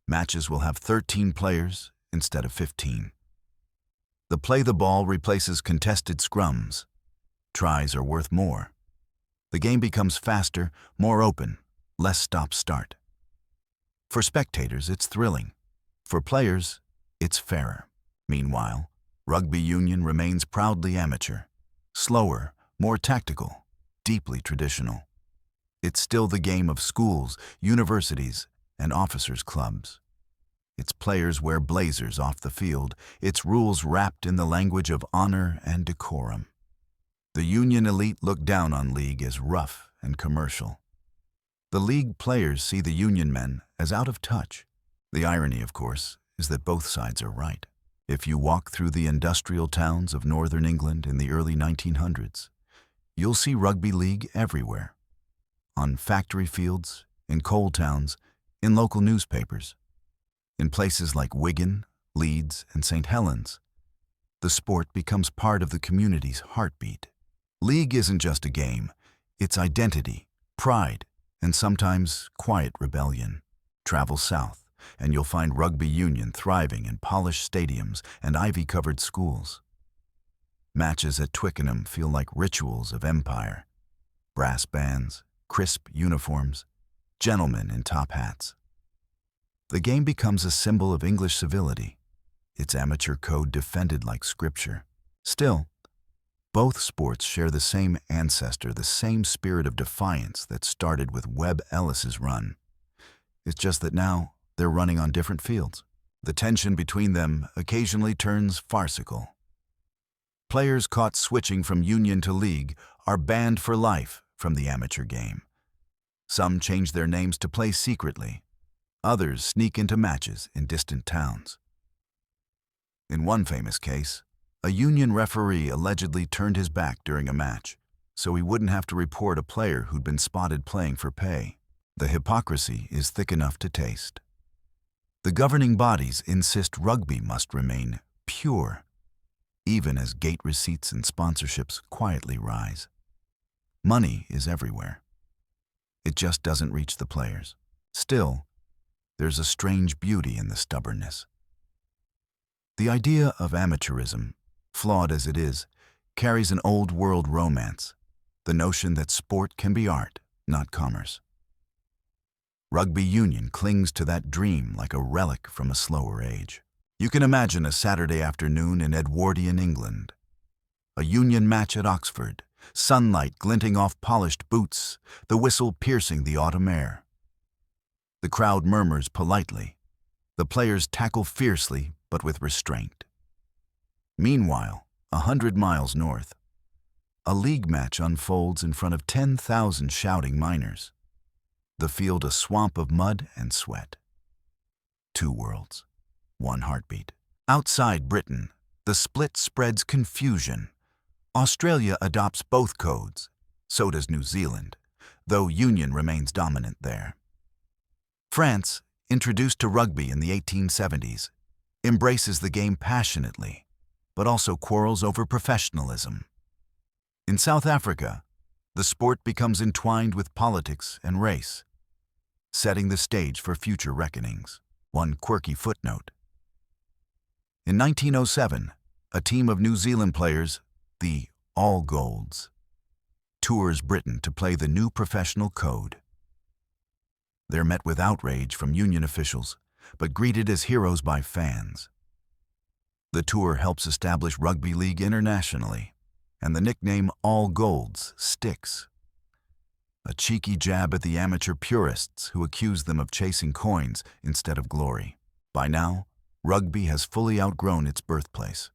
Matches will have 13 players instead of 15. The play the ball replaces contested scrums. Tries are worth more. The game becomes faster, more open, less stop-start. For spectators, it's thrilling. For players, it's fairer. Meanwhile, rugby union remains proudly amateur, slower, more tactical, deeply traditional. It's still the game of schools, universities, and officers' clubs. Its players wear blazers off the field, its rules wrapped in the language of honor and decorum. The union elite look down on league as rough and commercial. The league players see the union men as out of touch. The irony, of course, is that both sides are right. If you walk through the industrial towns of northern England in the early 1900s, you'll see rugby league everywhere. On factory fields, in coal towns, in local newspapers. In places like Wigan, Leeds, and St. Helens, the sport becomes part of the community's heartbeat. League isn't just a game, it's identity, pride, and sometimes quiet rebellion. Travel south, and you'll find rugby union thriving in polished stadiums and ivy-covered schools. Matches at Twickenham feel like rituals of empire. Brass bands, crisp uniforms, gentlemen in top hats. The game becomes a symbol of English civility, its amateur code defended like scripture. Still, both sports share the same ancestor, the same spirit of defiance that started with Webb Ellis's run. It's just that now they're running on different fields. The tension between them occasionally turns farcical. Players caught switching from union to league are banned for life from the amateur game. Some change their names to play secretly. Others sneak into matches in distant towns. In one famous case, a union referee allegedly turned his back during a match, so he wouldn't have to report a player who'd been spotted playing for pay. The hypocrisy is thick enough to taste. The governing bodies insist rugby must remain pure, even as gate receipts and sponsorships quietly rise. Money is everywhere. It just doesn't reach the players. Still, there's a strange beauty in the stubbornness. The idea of amateurism, flawed as it is, carries an old-world romance, the notion that sport can be art, not commerce. Rugby union clings to that dream like a relic from a slower age. You can imagine a Saturday afternoon in Edwardian England. A union match at Oxford, sunlight glinting off polished boots, the whistle piercing the autumn air. The crowd murmurs politely. The players tackle fiercely, but with restraint. Meanwhile, 100 miles north, a league match unfolds in front of 10,000 shouting miners. The field a swamp of mud and sweat. Two worlds, one heartbeat. Outside Britain, the split spreads confusion. Australia adopts both codes, so does New Zealand, though union remains dominant there. France, introduced to rugby in the 1870s, embraces the game passionately, but also quarrels over professionalism. In South Africa, the sport becomes entwined with politics and race, setting the stage for future reckonings. One quirky footnote. In 1907, a team of New Zealand players, the All Golds, tours Britain to play the new professional code. They're met with outrage from union officials, but greeted as heroes by fans. The tour helps establish rugby league internationally, and the nickname All Golds sticks. A cheeky jab at the amateur purists who accuse them of chasing coins instead of glory. By now, rugby has fully outgrown its birthplace.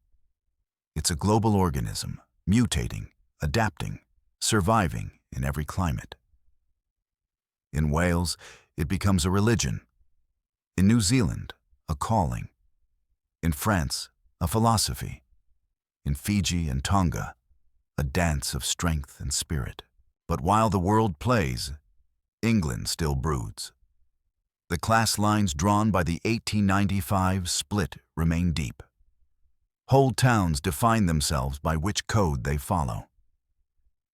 It's a global organism, mutating, adapting, surviving in every climate. In Wales, it becomes a religion. In New Zealand, a calling. In France, a philosophy. In Fiji and Tonga, a dance of strength and spirit. But while the world plays, England still broods. The class lines drawn by the 1895 split remain deep. Whole towns define themselves by which code they follow.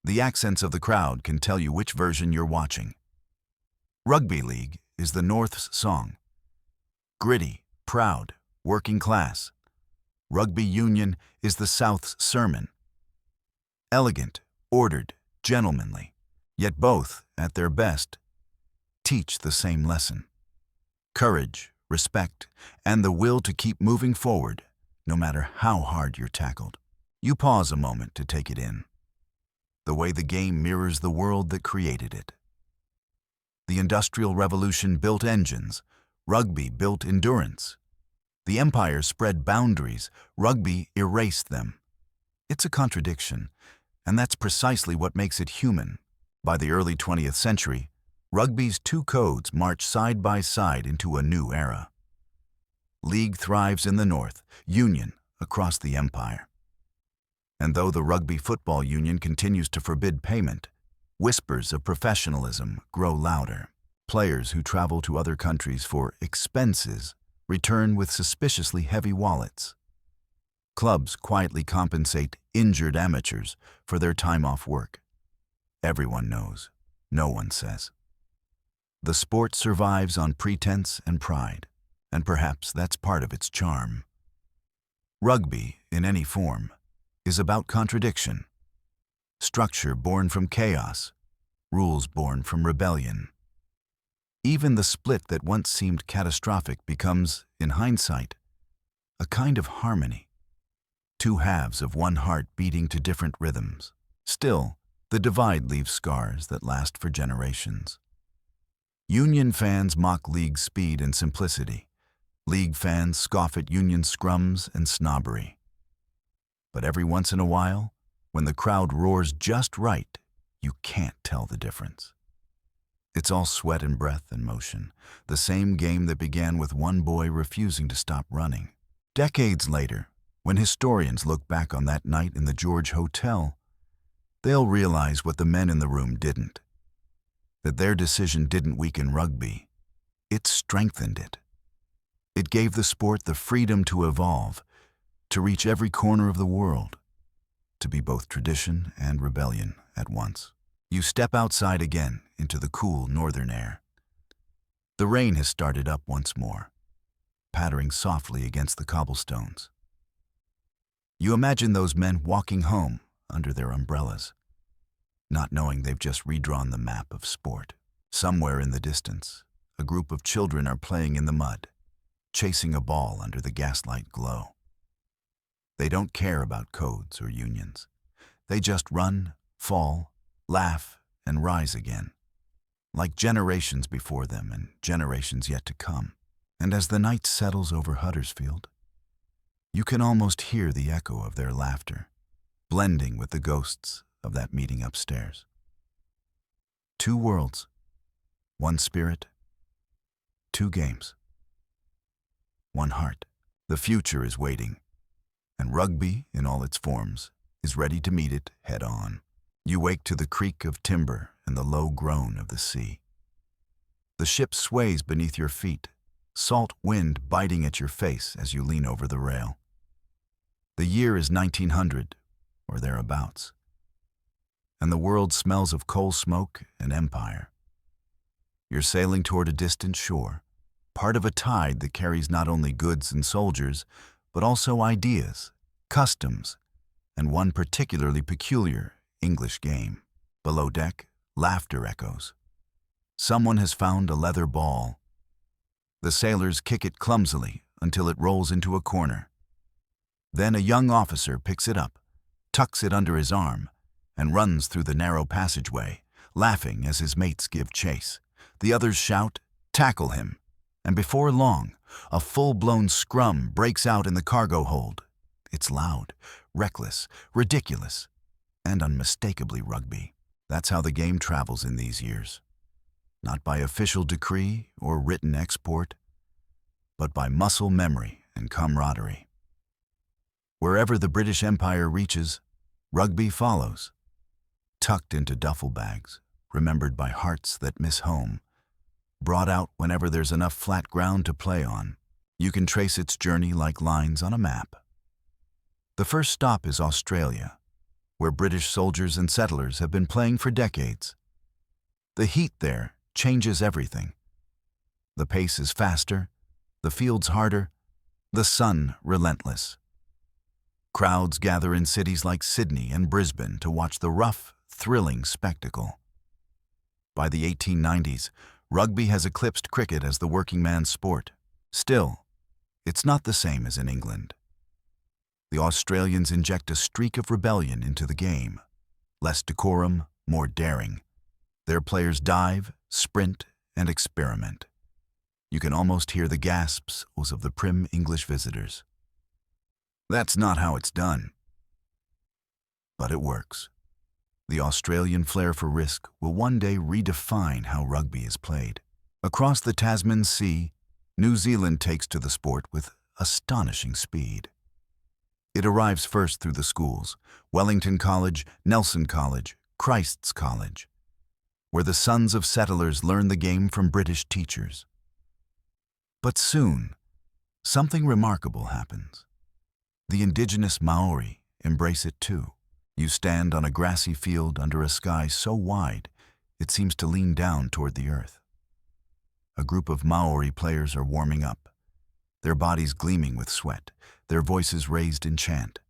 The accents of the crowd can tell you which version you're watching. Rugby league is the North's song. Gritty, proud, working class. Rugby union is the South's sermon. Elegant, ordered, gentlemanly, yet both, at their best, teach the same lesson. Courage, respect, and the will to keep moving forward, no matter how hard you're tackled. You pause a moment to take it in. The way the game mirrors the world that created it. The Industrial Revolution built engines, rugby built endurance. The empire spread boundaries, rugby erased them. It's a contradiction, and that's precisely what makes it human. By the early 20th century, rugby's two codes march side by side into a new era. League thrives in the north, union across the empire. And though the Rugby Football Union continues to forbid payment, whispers of professionalism grow louder. Players who travel to other countries for expenses return with suspiciously heavy wallets. Clubs quietly compensate injured amateurs for their time off work. Everyone knows, no one says. The sport survives on pretense and pride, and perhaps that's part of its charm. Rugby, in any form, is about contradiction. Structure born from chaos, rules born from rebellion. Even the split that once seemed catastrophic becomes, in hindsight, a kind of harmony. Two halves of one heart beating to different rhythms. Still, the divide leaves scars that last for generations. Union fans mock league speed and simplicity. League fans scoff at union scrums and snobbery. But every once in a while, when the crowd roars just right, you can't tell the difference. It's all sweat and breath and motion, the same game that began with one boy refusing to stop running. Decades later, when historians look back on that night in the George Hotel, they'll realize what the men in the room didn't. That their decision didn't weaken rugby, it strengthened it. It gave the sport the freedom to evolve, to reach every corner of the world, to be both tradition and rebellion at once. You step outside again into the cool northern air. The rain has started up once more, pattering softly against the cobblestones. You imagine those men walking home under their umbrellas, not knowing they've just redrawn the map of sport. Somewhere in the distance, a group of children are playing in the mud, chasing a ball under the gaslight glow. They don't care about codes or unions. They just run, fall, laugh, and rise again, like generations before them and generations yet to come. And as the night settles over Huddersfield, you can almost hear the echo of their laughter, blending with the ghosts of that meeting upstairs. Two worlds, one spirit, two games, one heart. The future is waiting, and rugby, in all its forms, is ready to meet it head-on. You wake to the creak of timber and the low groan of the sea. The ship sways beneath your feet, salt wind biting at your face as you lean over the rail. The year is 1900, or thereabouts, and the world smells of coal smoke and empire. You're sailing toward a distant shore, part of a tide that carries not only goods and soldiers, but also ideas, customs, and one particularly peculiar English game. Below deck, laughter echoes. Someone has found a leather ball. The sailors kick it clumsily until it rolls into a corner. Then a young officer picks it up, tucks it under his arm, and runs through the narrow passageway, laughing as his mates give chase. The others shout, "Tackle him!" And before long, a full-blown scrum breaks out in the cargo hold. It's loud, reckless, ridiculous, and unmistakably rugby. That's how the game travels in these years. Not by official decree or written export, but by muscle memory and camaraderie. Wherever the British Empire reaches, rugby follows, tucked into duffel bags, remembered by hearts that miss home, brought out whenever there's enough flat ground to play on. You can trace its journey like lines on a map. The first stop is Australia, where British soldiers and settlers have been playing for decades. The heat there changes everything. The pace is faster, the field's harder, the sun relentless. Crowds gather in cities like Sydney and Brisbane to watch the rough, thrilling spectacle. By the 1890s, rugby has eclipsed cricket as the working man's sport. Still, it's not the same as in England. The Australians inject a streak of rebellion into the game. Less decorum, more daring. Their players dive, sprint, and experiment. You can almost hear the gasps of the prim English visitors. That's not how it's done. But it works. The Australian flair for risk will one day redefine how rugby is played. Across the Tasman Sea, New Zealand takes to the sport with astonishing speed. It arrives first through the schools, Wellington College, Nelson College, Christ's College, where the sons of settlers learn the game from British teachers. But soon, something remarkable happens. The indigenous Maori embrace it too. You stand on a grassy field under a sky so wide it seems to lean down toward the earth. A group of Maori players are warming up, their bodies gleaming with sweat, their voices raised in chant.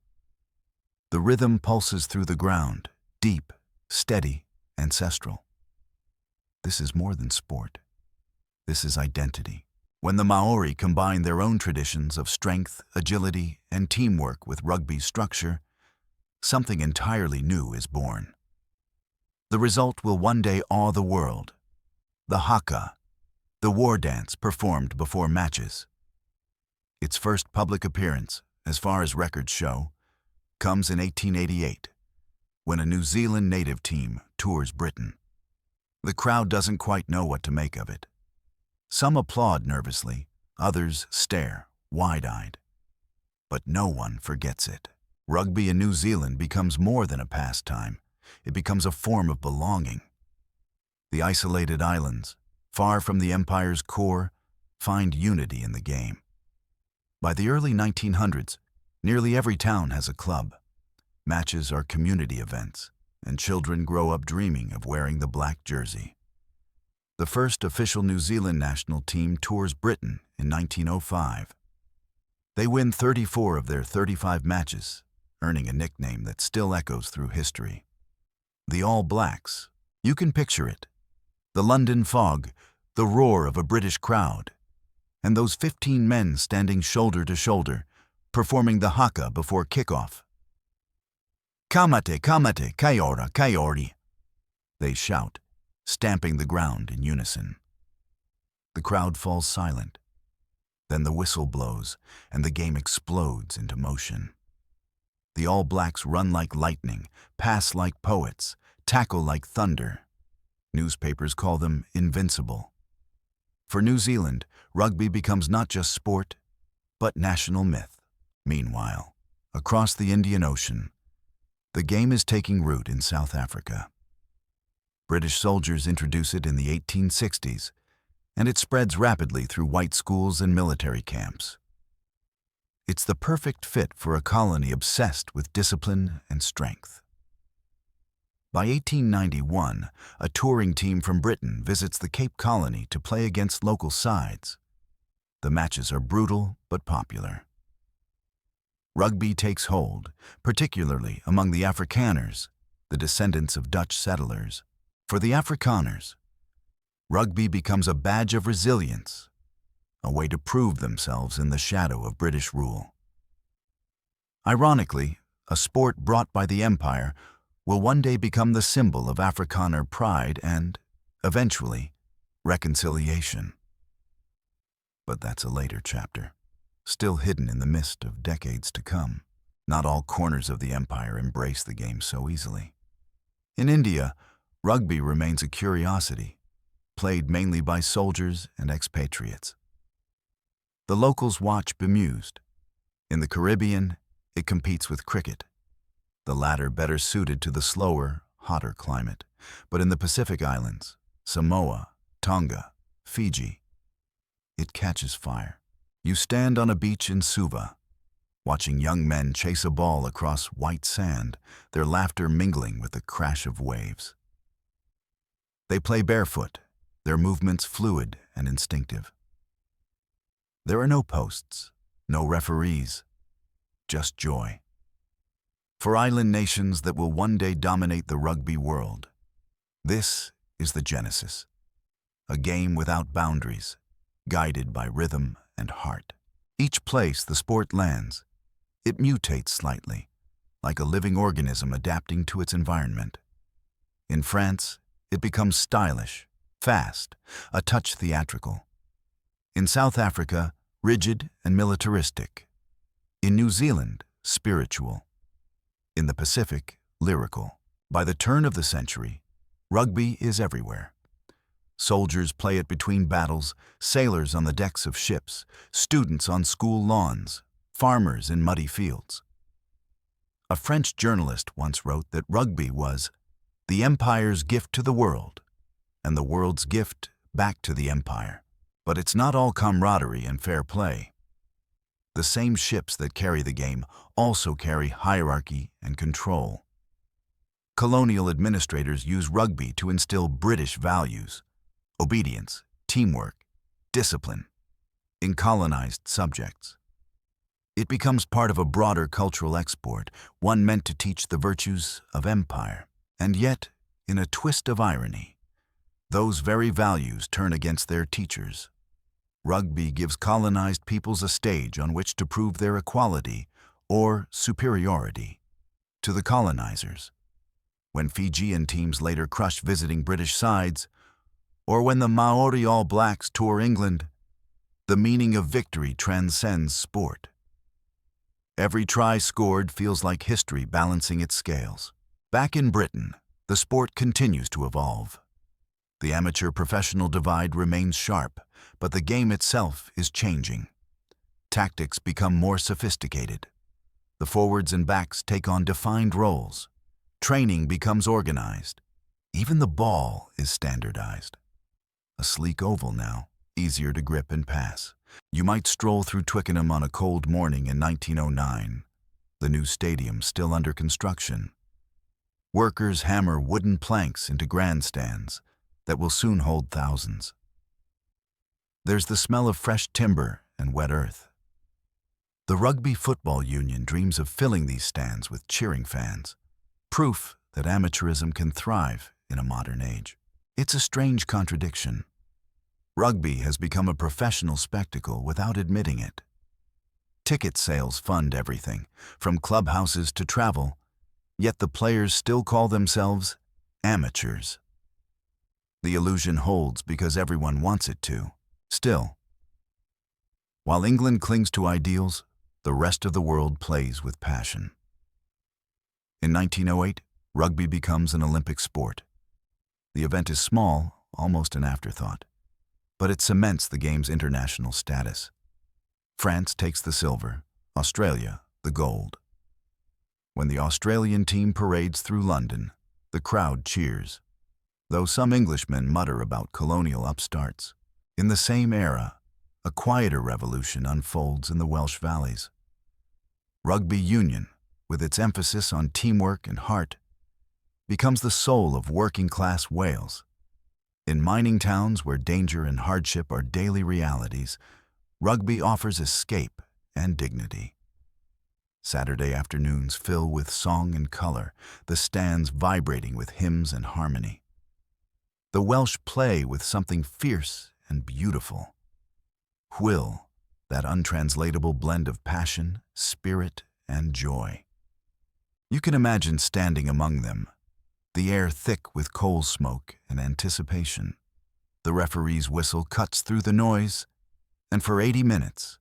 The rhythm pulses through the ground, deep, steady, ancestral. This is more than sport. This is identity. When the Maori combine their own traditions of strength, agility, and teamwork with rugby's structure, something entirely new is born. The result will one day awe the world. The haka, the war dance performed before matches. Its first public appearance, as far as records show, comes in 1888, when a New Zealand native team tours Britain. The crowd doesn't quite know what to make of it. Some applaud nervously, others stare, wide-eyed. But no one forgets it. Rugby in New Zealand becomes more than a pastime. It becomes a form of belonging. The isolated islands, far from the empire's core, find unity in the game. By the early 1900s, nearly every town has a club. Matches are community events, and children grow up dreaming of wearing the black jersey. The first official New Zealand national team tours Britain in 1905. They win 34 of their 35 matches, earning a nickname that still echoes through history. The All Blacks. You can picture it. The London fog, the roar of a British crowd, and those 15 men standing shoulder to shoulder, performing the haka before kickoff. Kamate, kamate, kaiora, kaiori, they shout, stamping the ground in unison. The crowd falls silent. Then the whistle blows, and the game explodes into motion. The All Blacks run like lightning, pass like poets, tackle like thunder. Newspapers call them invincible. For New Zealand, rugby becomes not just sport, but national myth. Meanwhile, across the Indian Ocean, the game is taking root in South Africa. British soldiers introduce it in the 1860s, and it spreads rapidly through white schools and military camps. It's the perfect fit for a colony obsessed with discipline and strength. By 1891, a touring team from Britain visits the Cape Colony to play against local sides. The matches are brutal but popular. Rugby takes hold, particularly among the Afrikaners, the descendants of Dutch settlers. For the Afrikaners, rugby becomes a badge of resilience, a way to prove themselves in the shadow of British rule. Ironically, a sport brought by the Empire will one day become the symbol of Afrikaner pride and, eventually, reconciliation. But that's a later chapter, still hidden in the mist of decades to come. Not all corners of the Empire embrace the game so easily. In India, rugby remains a curiosity, played mainly by soldiers and expatriates. The locals watch bemused. In the Caribbean, it competes with cricket, the latter better suited to the slower, hotter climate. But in the Pacific Islands, Samoa, Tonga, Fiji, it catches fire. You stand on a beach in Suva, watching young men chase a ball across white sand, their laughter mingling with the crash of waves. They play barefoot, their movements fluid and instinctive. There are no posts, no referees, just joy. For island nations that will one day dominate the rugby world, this is the genesis. A game without boundaries, guided by rhythm and heart. Each place the sport lands, it mutates slightly, like a living organism adapting to its environment. In France, it becomes stylish, fast, a touch theatrical. In South Africa, rigid and militaristic. In New Zealand, spiritual. In the Pacific, lyrical. By the turn of the century, rugby is everywhere. Soldiers play it between battles, sailors on the decks of ships, students on school lawns, farmers in muddy fields. A French journalist once wrote that rugby was the empire's gift to the world, and the world's gift back to the empire. But it's not all camaraderie and fair play. The same ships that carry the game also carry hierarchy and control. Colonial administrators use rugby to instill British values, obedience, teamwork, discipline, in colonized subjects. It becomes part of a broader cultural export, one meant to teach the virtues of empire. And yet, in a twist of irony, those very values turn against their teachers. Rugby gives colonized peoples a stage on which to prove their equality or superiority to the colonizers. When Fijian teams later crush visiting British sides, or when the Maori All Blacks tour England, the meaning of victory transcends sport. Every try scored feels like history balancing its scales. Back in Britain, the sport continues to evolve. The amateur-professional divide remains sharp, but the game itself is changing. Tactics become more sophisticated. The forwards and backs take on defined roles. Training becomes organized. Even the ball is standardized. A sleek oval now, easier to grip and pass. You might stroll through Twickenham on a cold morning in 1909, the new stadium still under construction. Workers hammer wooden planks into grandstands that will soon hold thousands. There's the smell of fresh timber and wet earth. The Rugby Football Union dreams of filling these stands with cheering fans, proof that amateurism can thrive in a modern age. It's a strange contradiction. Rugby has become a professional spectacle without admitting it. Ticket sales fund everything, from clubhouses to travel, yet the players still call themselves amateurs. The illusion holds because everyone wants it to. Still, while England clings to ideals, the rest of the world plays with passion. In 1908, rugby becomes an Olympic sport. The event is small, almost an afterthought, but it cements the game's international status. France takes the silver, Australia the gold. When the Australian team parades through London, the crowd cheers, though some Englishmen mutter about colonial upstarts. In the same era, a quieter revolution unfolds in the Welsh valleys. Rugby union, with its emphasis on teamwork and heart, becomes the soul of working-class Wales. In mining towns where danger and hardship are daily realities, rugby offers escape and dignity. Saturday afternoons fill with song and color, the stands vibrating with hymns and harmony. The Welsh play with something fierce and beautiful. Hwyl, that untranslatable blend of passion, spirit, and joy. You can imagine standing among them, the air thick with coal smoke and anticipation. The referee's whistle cuts through the noise, and for 80 minutes,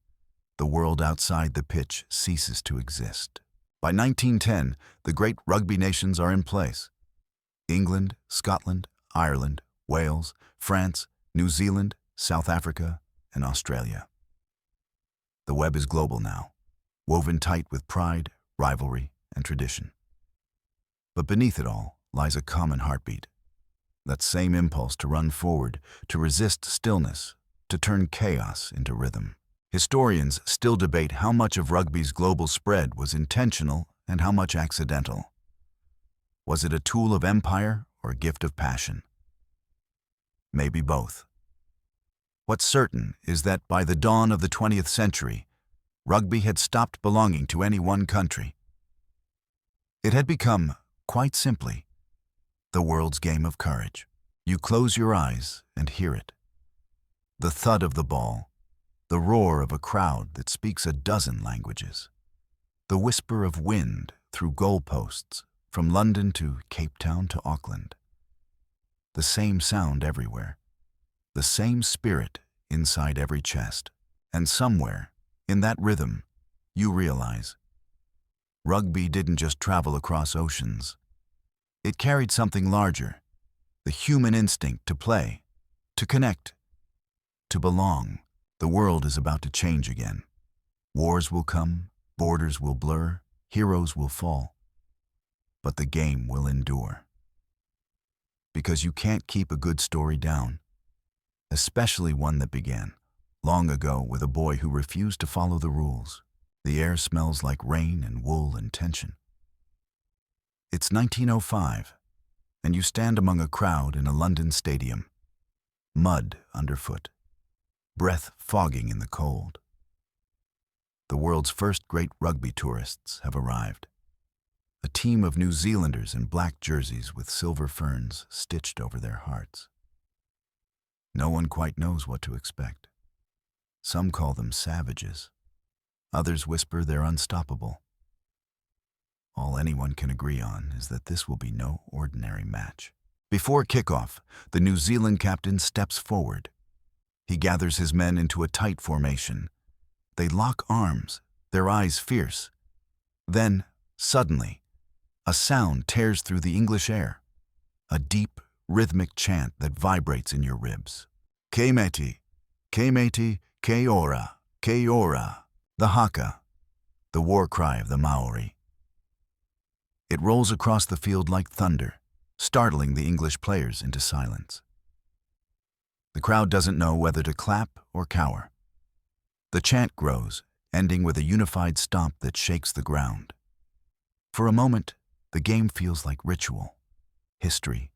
the world outside the pitch ceases to exist. By 1910, the great rugby nations are in place. England, Scotland, Ireland, Wales, France, New Zealand, South Africa, and Australia. The web is global now, woven tight with pride, rivalry, and tradition. But beneath it all lies a common heartbeat. That same impulse to run forward, to resist stillness, to turn chaos into rhythm. Historians still debate how much of rugby's global spread was intentional and how much accidental. Was it a tool of empire or a gift of passion? Maybe both. What's certain is that by the dawn of the 20th century, rugby had stopped belonging to any one country. It had become, quite simply, the world's game of courage. You close your eyes and hear it. The thud of the ball, the roar of a crowd that speaks a dozen languages, the whisper of wind through goalposts from London to Cape Town to Auckland. The same sound everywhere, the same spirit inside every chest. And somewhere, in that rhythm, you realize, rugby didn't just travel across oceans. It carried something larger, the human instinct to play, to connect, to belong. The world is about to change again. Wars will come, borders will blur, heroes will fall. But the game will endure. Because you can't keep a good story down, especially one that began long ago with a boy who refused to follow the rules. The air smells like rain and wool and tension. It's 1905, and you stand among a crowd in a London stadium, mud underfoot, breath fogging in the cold. The world's first great rugby tourists have arrived. A team of New Zealanders in black jerseys with silver ferns stitched over their hearts. No one quite knows what to expect. Some call them savages. Others whisper they're unstoppable. All anyone can agree on is that this will be no ordinary match. Before kickoff, the New Zealand captain steps forward. He gathers his men into a tight formation. They lock arms, their eyes fierce. Then, suddenly, a sound tears through the English air. A deep, rhythmic chant that vibrates in your ribs. Ke meti, ke ora, ke ora. The haka, the war cry of the Maori. It rolls across the field like thunder, startling the English players into silence. The crowd doesn't know whether to clap or cower. The chant grows, ending with a unified stomp that shakes the ground. For a moment, the game feels like ritual, history,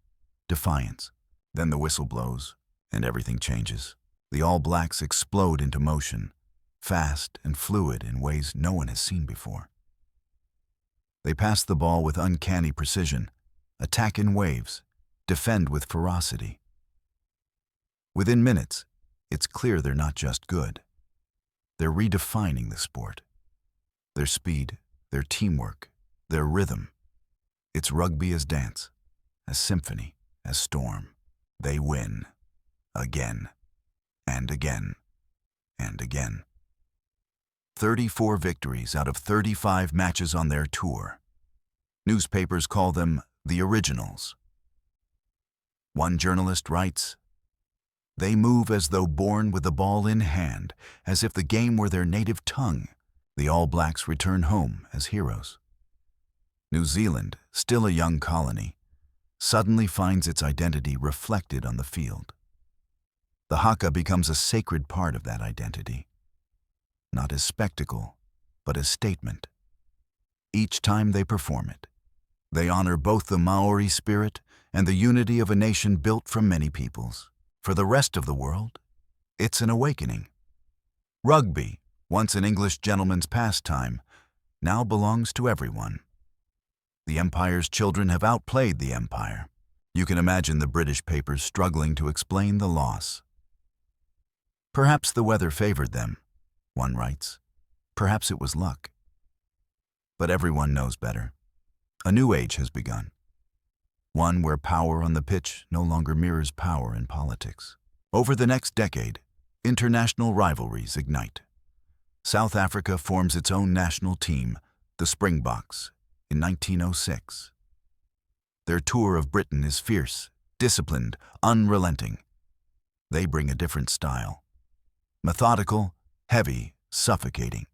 defiance. Then the whistle blows, and everything changes. The All Blacks explode into motion, fast and fluid in ways no one has seen before. They pass the ball with uncanny precision, attack in waves, defend with ferocity. Within minutes, It's clear they're not just good. They're redefining the sport. Their speed, their teamwork, their rhythm. It's rugby as dance, as symphony, as storm. They win. Again. And again. And again. 34 victories out of 35 matches on their tour. Newspapers call them the originals. One journalist writes, "They move as though born with the ball in hand, as if the game were their native tongue." The All Blacks return home as heroes. New Zealand, still a young colony, suddenly finds its identity reflected on the field. The haka becomes a sacred part of that identity, not as spectacle, but as statement. Each time they perform it, they honor both the Maori spirit and the unity of a nation built from many peoples. For the rest of the world, it's an awakening. Rugby, once an English gentleman's pastime, now belongs to everyone. The Empire's children have outplayed the Empire. You can imagine the British papers struggling to explain the loss. Perhaps the weather favored them, one writes. Perhaps it was luck. But everyone knows better. A new age has begun. One where power on the pitch no longer mirrors power in politics. Over the next decade, international rivalries ignite. South Africa forms its own national team, the Springboks, in 1906. Their tour of Britain is fierce, disciplined, unrelenting. They bring a different style. Methodical, heavy, suffocating.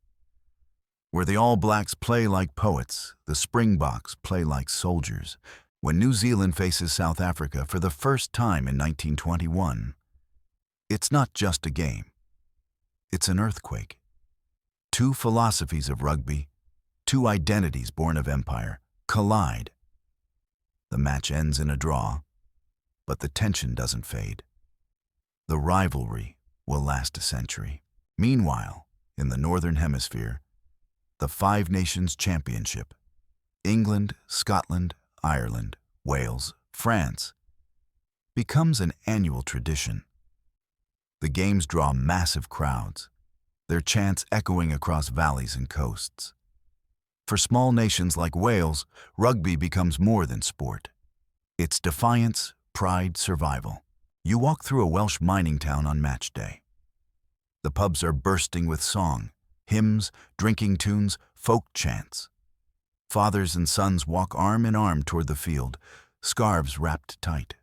Where the All Blacks play like poets, the Springboks play like soldiers. When New Zealand faces South Africa for the first time in 1921, it's not just a game. It's an earthquake. Two philosophies of rugby, two identities born of empire, collide. The match ends in a draw, but the tension doesn't fade. The rivalry will last a century. Meanwhile, in the Northern Hemisphere, the Five Nations Championship, England, Scotland, Ireland, Wales, France, becomes an annual tradition. The games draw massive crowds, their chants echoing across valleys and coasts. For small nations like Wales, rugby becomes more than sport. It's defiance, pride, survival. You walk through a Welsh mining town on match day. The pubs are bursting with song, hymns, drinking tunes, folk chants. Fathers and sons walk arm in arm toward the field, scarves wrapped tight.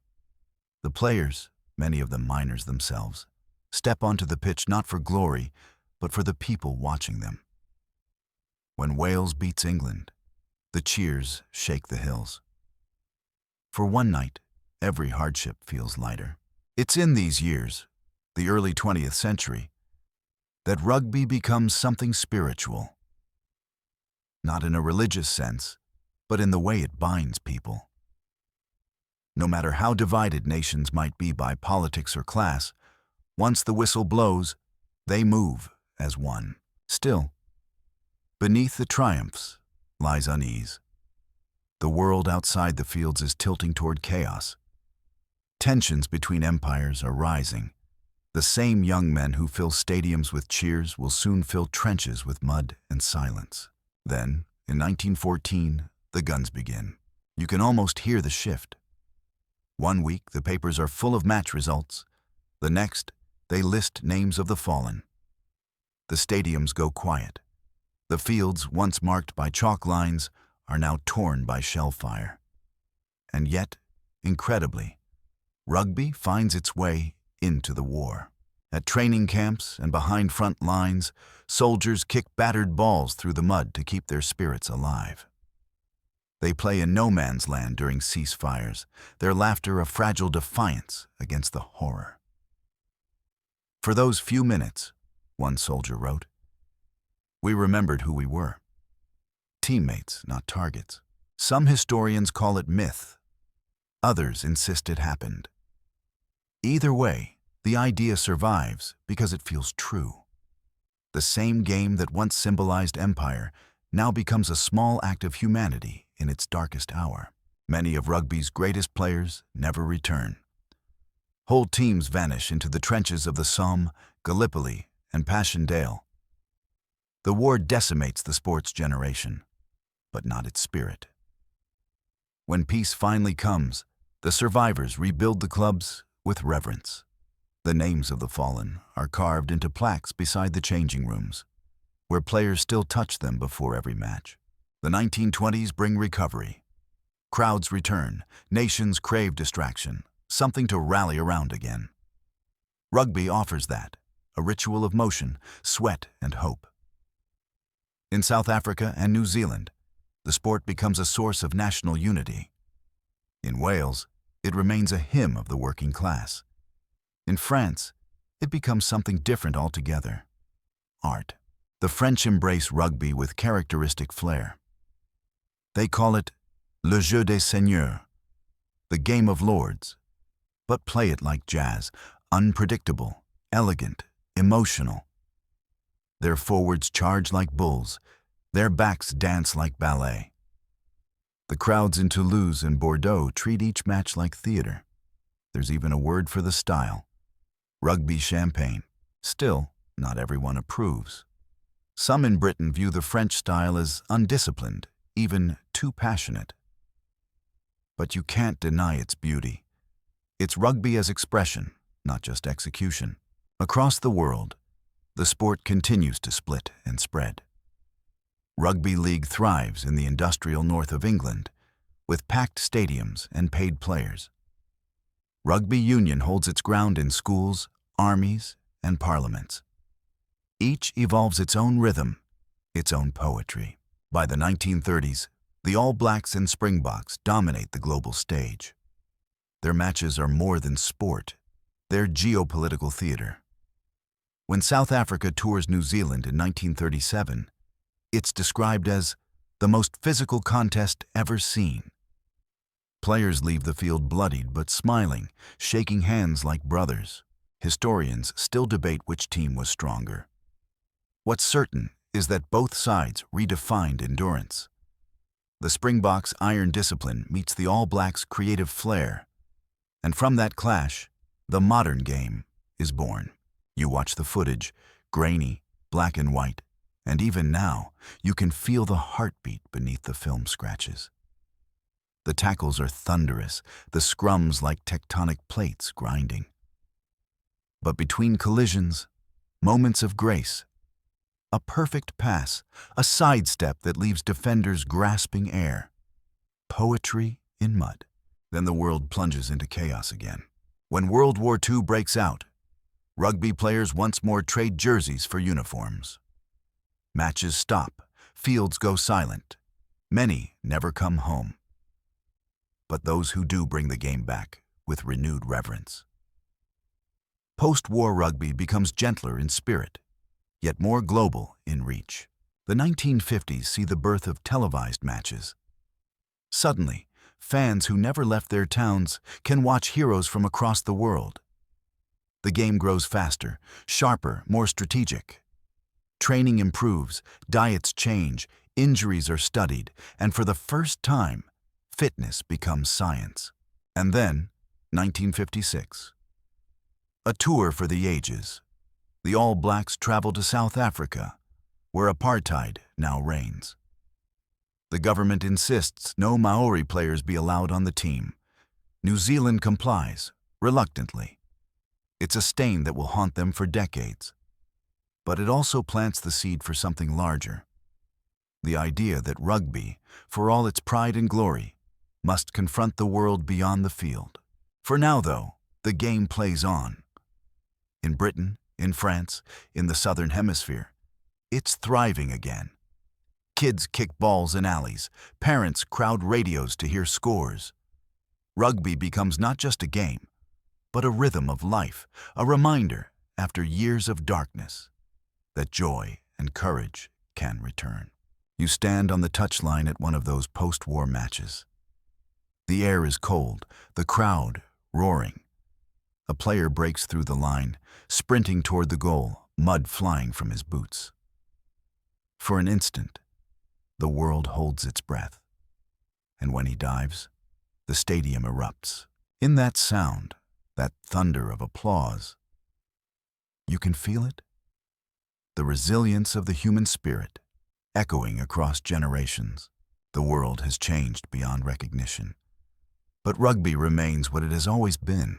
The players, many of them miners themselves, step onto the pitch not for glory, but for the people watching them. When Wales beats England, the cheers shake the hills. For one night, every hardship feels lighter. It's in these years, the early 20th century, that rugby becomes something spiritual. Not in a religious sense, but in the way it binds people. No matter how divided nations might be by politics or class, once the whistle blows, they move as one. Still, beneath the triumphs lies unease. The world outside the fields is tilting toward chaos. Tensions between empires are rising. The same young men who fill stadiums with cheers will soon fill trenches with mud and silence. Then, in 1914, the guns begin. You can almost hear the shift. One week, the papers are full of match results. The next, they list names of the fallen. The stadiums go quiet. The fields, once marked by chalk lines, are now torn by shell fire. And yet, incredibly, rugby finds its way into the war. At training camps and behind front lines, soldiers kick battered balls through the mud to keep their spirits alive. They play in no man's land during ceasefires, their laughter a fragile defiance against the horror. For those few minutes, one soldier wrote, we remembered who we were. Teammates, not targets. Some historians call it myth. Others insist it happened. Either way, the idea survives because it feels true. The same game that once symbolized empire now becomes a small act of humanity in its darkest hour. Many of rugby's greatest players never return. Whole teams vanish into the trenches of the Somme, Gallipoli, and Passchendaele. The war decimates the sport's generation, but not its spirit. When peace finally comes, the survivors rebuild the clubs with reverence. The names of the fallen are carved into plaques beside the changing rooms, where players still touch them before every match. The 1920s bring recovery. Crowds return, nations crave distraction, something to rally around again. Rugby offers that, a ritual of motion, sweat, and hope. In South Africa and New Zealand, the sport becomes a source of national unity. In Wales, it remains a hymn of the working class. In France, it becomes something different altogether: art. The French embrace rugby with characteristic flair. They call it le jeu des seigneurs, the game of lords, but play it like jazz, unpredictable, elegant, emotional. Their forwards charge like bulls, their backs dance like ballet. The crowds in Toulouse and Bordeaux treat each match like theater. There's even a word for the style: rugby champagne. Still, not everyone approves. Some in Britain view the French style as undisciplined, even too passionate. But you can't deny its beauty. It's rugby as expression, not just execution. Across the world, the sport continues to split and spread. Rugby league thrives in the industrial north of England, with packed stadiums and paid players. Rugby union holds its ground in schools, armies, and parliaments. Each evolves its own rhythm, its own poetry. By the 1930s, the All Blacks and Springboks dominate the global stage. Their matches are more than sport, they're geopolitical theater. When South Africa tours New Zealand in 1937, it's described as the most physical contest ever seen. Players leave the field bloodied but smiling, shaking hands like brothers. Historians still debate which team was stronger. What's certain is that both sides redefined endurance. The Springboks' iron discipline meets the All Blacks' creative flair, and from that clash, the modern game is born. You watch the footage, grainy, black and white, and even now, you can feel the heartbeat beneath the film scratches. The tackles are thunderous, the scrums like tectonic plates grinding. But between collisions, moments of grace, a perfect pass, a sidestep that leaves defenders grasping air. Poetry in mud. Then the world plunges into chaos again. When World War II breaks out, rugby players once more trade jerseys for uniforms. Matches stop, fields go silent. Many never come home. But those who do bring the game back with renewed reverence. Post-war rugby becomes gentler in spirit, yet more global in reach. The 1950s see the birth of televised matches. Suddenly, fans who never left their towns can watch heroes from across the world. The game grows faster, sharper, more strategic. Training improves, diets change, injuries are studied, and for the first time, fitness becomes science. And then, 1956. A tour for the ages. The All Blacks travel to South Africa, where apartheid now reigns. The government insists no Maori players be allowed on the team. New Zealand complies, reluctantly. It's a stain that will haunt them for decades. But it also plants the seed for something larger. The idea that rugby, for all its pride and glory, must confront the world beyond the field. For now, though, the game plays on. In Britain, in France, in the Southern Hemisphere, it's thriving again. Kids kick balls in alleys, parents crowd radios to hear scores. Rugby becomes not just a game, but a rhythm of life, a reminder, after years of darkness, that joy and courage can return. You stand on the touchline at one of those post-war matches. The air is cold, the crowd roaring. A player breaks through the line, sprinting toward the goal, mud flying from his boots. For an instant, the world holds its breath. And when he dives, the stadium erupts. In that sound, that thunder of applause. You can feel it? The resilience of the human spirit, echoing across generations. The world has changed beyond recognition. But rugby remains what it has always been.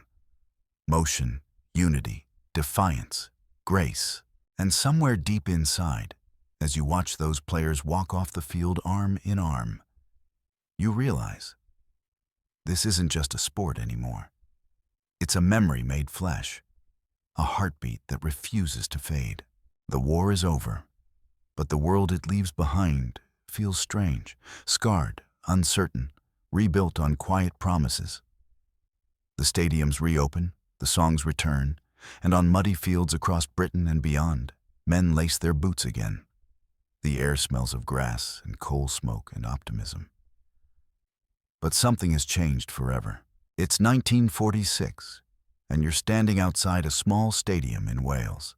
Motion, unity, defiance, grace. And somewhere deep inside, as you watch those players walk off the field arm in arm, you realize this isn't just a sport anymore. It's a memory made flesh, a heartbeat that refuses to fade. The war is over, but the world it leaves behind feels strange, scarred, uncertain, rebuilt on quiet promises. The stadiums reopen, the songs return, and on muddy fields across Britain and beyond, men lace their boots again. The air smells of grass and coal smoke and optimism. But something has changed forever. It's 1946, and you're standing outside a small stadium in Wales.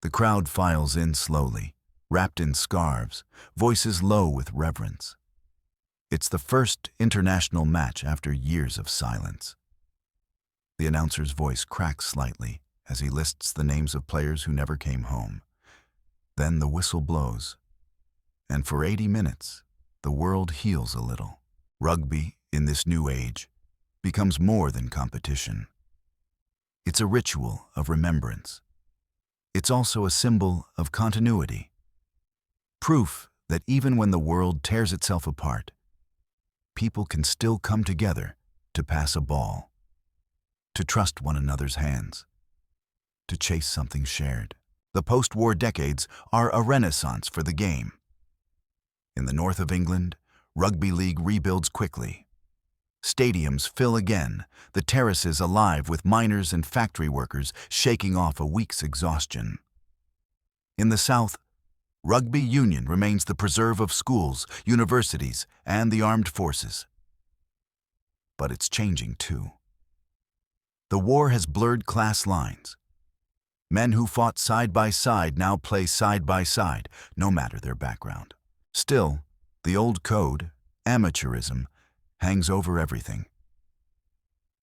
The crowd files in slowly, wrapped in scarves, voices low with reverence. It's the first international match after years of silence. The announcer's voice cracks slightly as he lists the names of players who never came home. Then the whistle blows, and for 80 minutes, the world heals a little. Rugby, in this new age, becomes more than competition. It's a ritual of remembrance. It's also a symbol of continuity. Proof that even when the world tears itself apart, people can still come together to pass a ball, to trust one another's hands, to chase something shared. The post-war decades are a renaissance for the game. In the north of England, rugby league rebuilds quickly. Stadiums fill again, the terraces alive with miners and factory workers shaking off a week's exhaustion. In the south, rugby union remains the preserve of schools, universities, and the armed forces. But it's changing too. The war has blurred class lines. Men who fought side by side now play side by side, no matter their background. Still, the old code, amateurism, hangs over everything.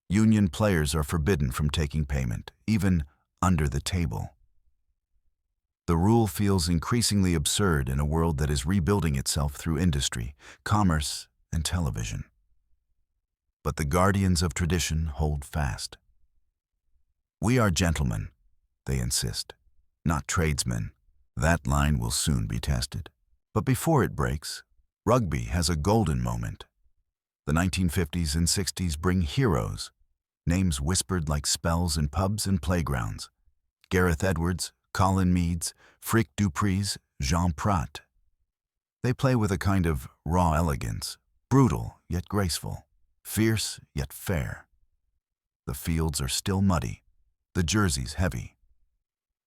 Union players are forbidden from taking payment, even under the table. The rule feels increasingly absurd in a world that is rebuilding itself through industry, commerce, and television. But the guardians of tradition hold fast. We are gentlemen, they insist, not tradesmen. That line will soon be tested. But before it breaks, rugby has a golden moment. The 1950s and 60s bring heroes, names whispered like spells in pubs and playgrounds. Gareth Edwards, Colin Meads, Frick Dupreez, Jean Prat. They play with a kind of raw elegance, brutal yet graceful, fierce yet fair. The fields are still muddy, the jerseys heavy.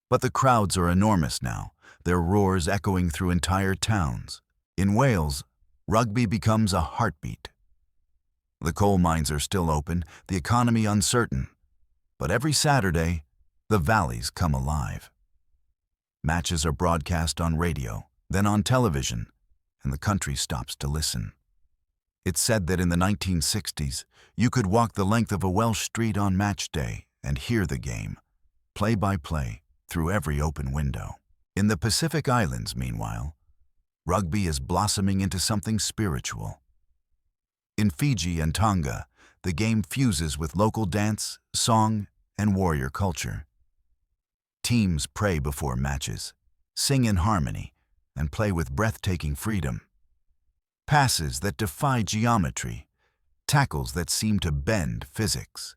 But the crowds are enormous now, their roars echoing through entire towns. In Wales, rugby becomes a heartbeat. The coal mines are still open, the economy uncertain. But every Saturday, the valleys come alive. Matches are broadcast on radio, then on television, and the country stops to listen. It's said that in the 1960s, you could walk the length of a Welsh street on match day and hear the game, play by play, through every open window. In the Pacific Islands, meanwhile, rugby is blossoming into something spiritual. In Fiji and Tonga, the game fuses with local dance, song, and warrior culture. Teams pray before matches, sing in harmony, and play with breathtaking freedom. Passes that defy geometry, tackles that seem to bend physics.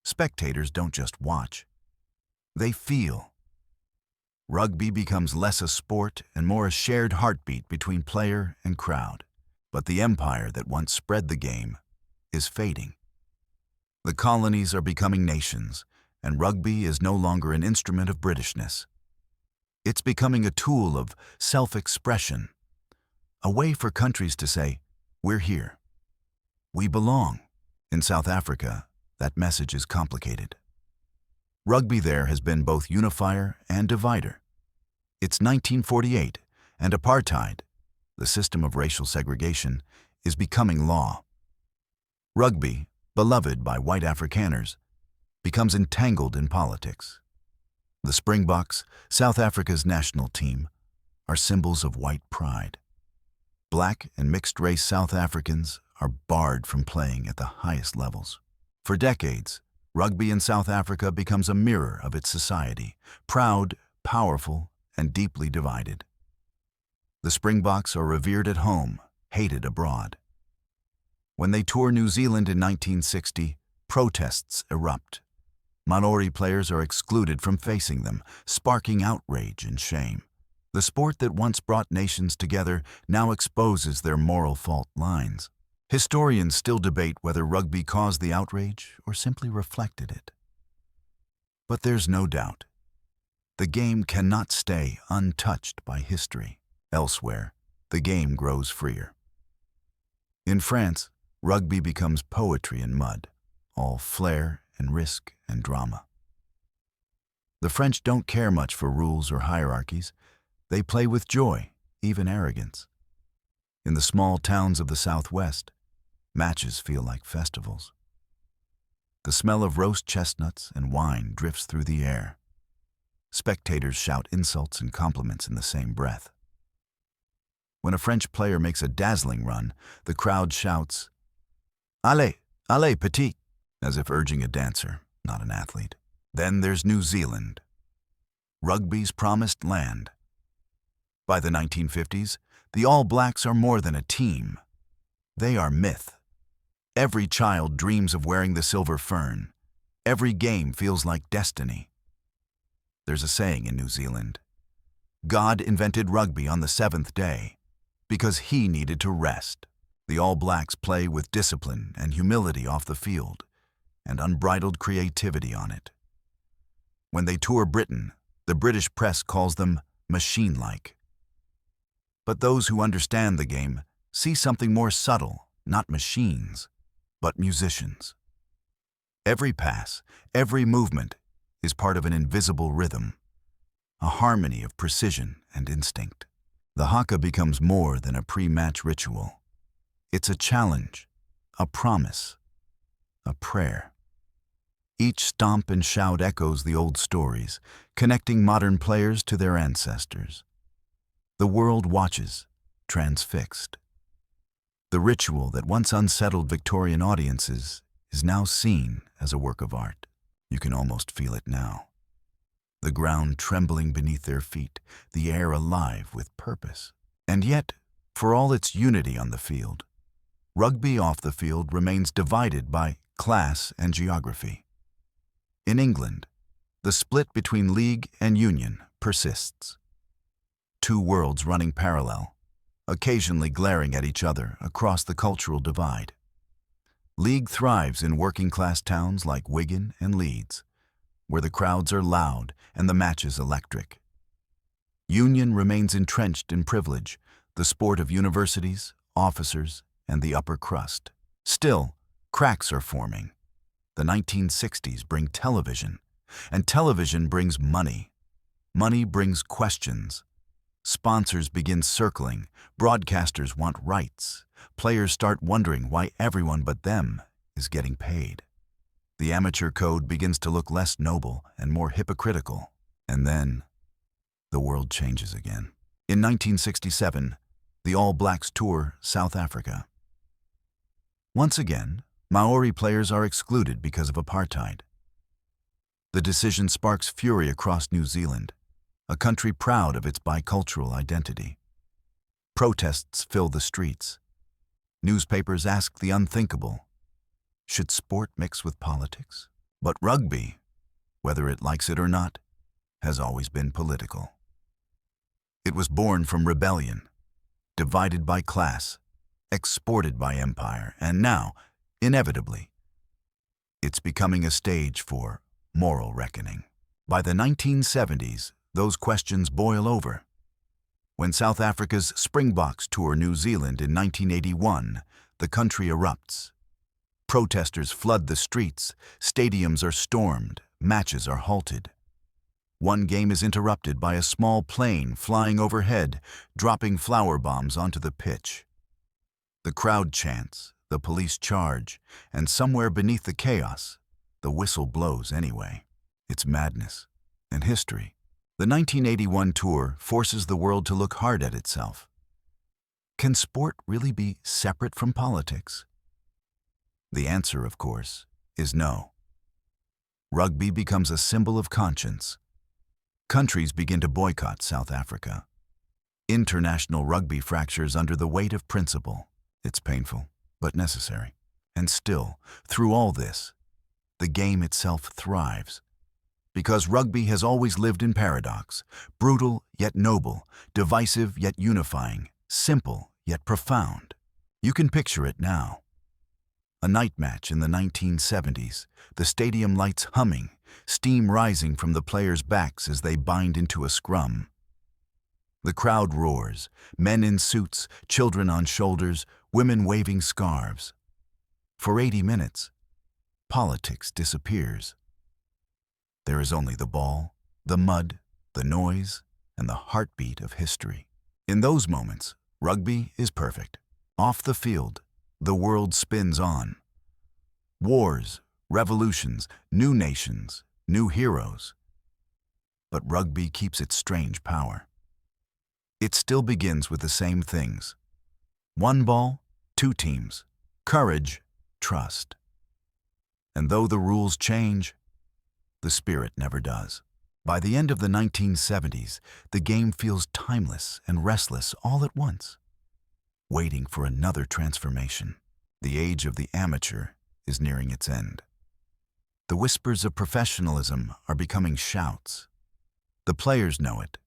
Spectators don't just watch, they feel. Rugby becomes less a sport and more a shared heartbeat between player and crowd. But the empire that once spread the game is fading. The colonies are becoming nations, and rugby is no longer an instrument of Britishness. It's becoming a tool of self-expression, a way for countries to say, "We're here. We belong." In South Africa, that message is complicated. Rugby there has been both unifier and divider. It's 1948, and apartheid, the system of racial segregation, is becoming law. Rugby, beloved by white Afrikaners, becomes entangled in politics. The Springboks, South Africa's national team, are symbols of white pride. Black and mixed-race South Africans are barred from playing at the highest levels. For decades, rugby in South Africa becomes a mirror of its society, proud, powerful, and deeply divided. The Springboks are revered at home, hated abroad. When they tour New Zealand in 1960, protests erupt. Maori players are excluded from facing them, sparking outrage and shame. The sport that once brought nations together now exposes their moral fault lines. Historians still debate whether rugby caused the outrage or simply reflected it. But there's no doubt. The game cannot stay untouched by history. Elsewhere, the game grows freer. In France, rugby becomes poetry in mud, all flair and risk and drama. The French don't care much for rules or hierarchies. They play with joy, even arrogance. In the small towns of the Southwest, matches feel like festivals. The smell of roast chestnuts and wine drifts through the air. Spectators shout insults and compliments in the same breath. When a French player makes a dazzling run, the crowd shouts, "Allez, allez, petit," as if urging a dancer, not an athlete. Then there's New Zealand, rugby's promised land. By the 1950s, the All Blacks are more than a team. They are myth. Every child dreams of wearing the silver fern. Every game feels like destiny. There's a saying in New Zealand: God invented rugby on the seventh day because he needed to rest. The All Blacks play with discipline and humility off the field, and unbridled creativity on it. When they tour Britain, the British press calls them machine-like. But those who understand the game see something more subtle, not machines, but musicians. Every pass, every movement is part of an invisible rhythm, a harmony of precision and instinct. The haka becomes more than a pre-match ritual. It's a challenge, a promise, a prayer. Each stomp and shout echoes the old stories, connecting modern players to their ancestors. The world watches, transfixed. The ritual that once unsettled Victorian audiences is now seen as a work of art. You can almost feel it now. The ground trembling beneath their feet, the air alive with purpose. And yet, for all its unity on the field, rugby off the field remains divided by class and geography. In England, the split between league and union persists. Two worlds running parallel, occasionally glaring at each other across the cultural divide. League thrives in working-class towns like Wigan and Leeds, where the crowds are loud and the matches electric. Union remains entrenched in privilege, the sport of universities, officers, and the upper crust. Still, cracks are forming. The 1960s bring television, and television brings money. Money brings questions. Sponsors begin circling, broadcasters want rights, players start wondering why everyone but them is getting paid. The amateur code begins to look less noble and more hypocritical. And then, the world changes again. In 1967, the All Blacks tour South Africa. Once again, Maori players are excluded because of apartheid. The decision sparks fury across New Zealand, a country proud of its bicultural identity. Protests fill the streets. Newspapers ask the unthinkable: should sport mix with politics? But rugby, whether it likes it or not, has always been political. It was born from rebellion, divided by class, exported by empire, and now, inevitably, it's becoming a stage for moral reckoning. By the 1970s, those questions boil over. When South Africa's Springboks tour New Zealand in 1981, the country erupts. Protesters flood the streets, stadiums are stormed, matches are halted. One game is interrupted by a small plane flying overhead, dropping flower bombs onto the pitch. The crowd chants, The police charge, and somewhere beneath the chaos, the whistle blows anyway. It's madness and history. The 1981 tour forces the world to look hard at itself. Can sport really be separate from politics? The answer, of course, is no. Rugby becomes a symbol of conscience. Countries begin to boycott South Africa. International rugby fractures under the weight of principle. It's painful, but necessary. And still, through all this, the game itself thrives. Because rugby has always lived in paradox, brutal yet noble, divisive yet unifying, simple yet profound. You can picture it now. A night match in the 1970s, the stadium lights humming, steam rising from the players' backs as they bind into a scrum. The crowd roars, men in suits, children on shoulders, women waving scarves. For 80 minutes, politics disappears. There is only the ball, the mud, the noise, and the heartbeat of history. In those moments, rugby is perfect. Off the field, the world spins on. Wars, revolutions, new nations, new heroes. But rugby keeps its strange power. It still begins with the same things. One ball, two teams, courage, trust. And though the rules change, the spirit never does. By the end of the 1970s, the game feels timeless and restless all at once, waiting for another transformation. The age of the amateur is nearing its end. The whispers of professionalism are becoming shouts. The players know it.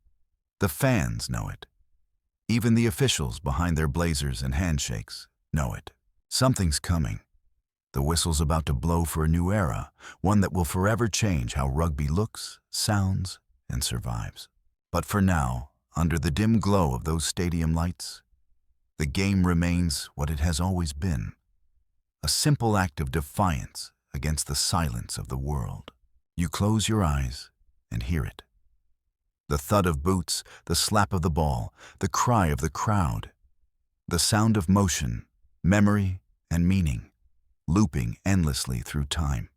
The fans know it. Even the officials behind their blazers and handshakes know it. Something's coming. The whistle's about to blow for a new era, one that will forever change how rugby looks, sounds, and survives. But for now, under the dim glow of those stadium lights, the game remains what it has always been, a simple act of defiance against the silence of the world. You close your eyes and hear it. The thud of boots, the slap of the ball, the cry of the crowd, the sound of motion, memory, and meaning, looping endlessly through time.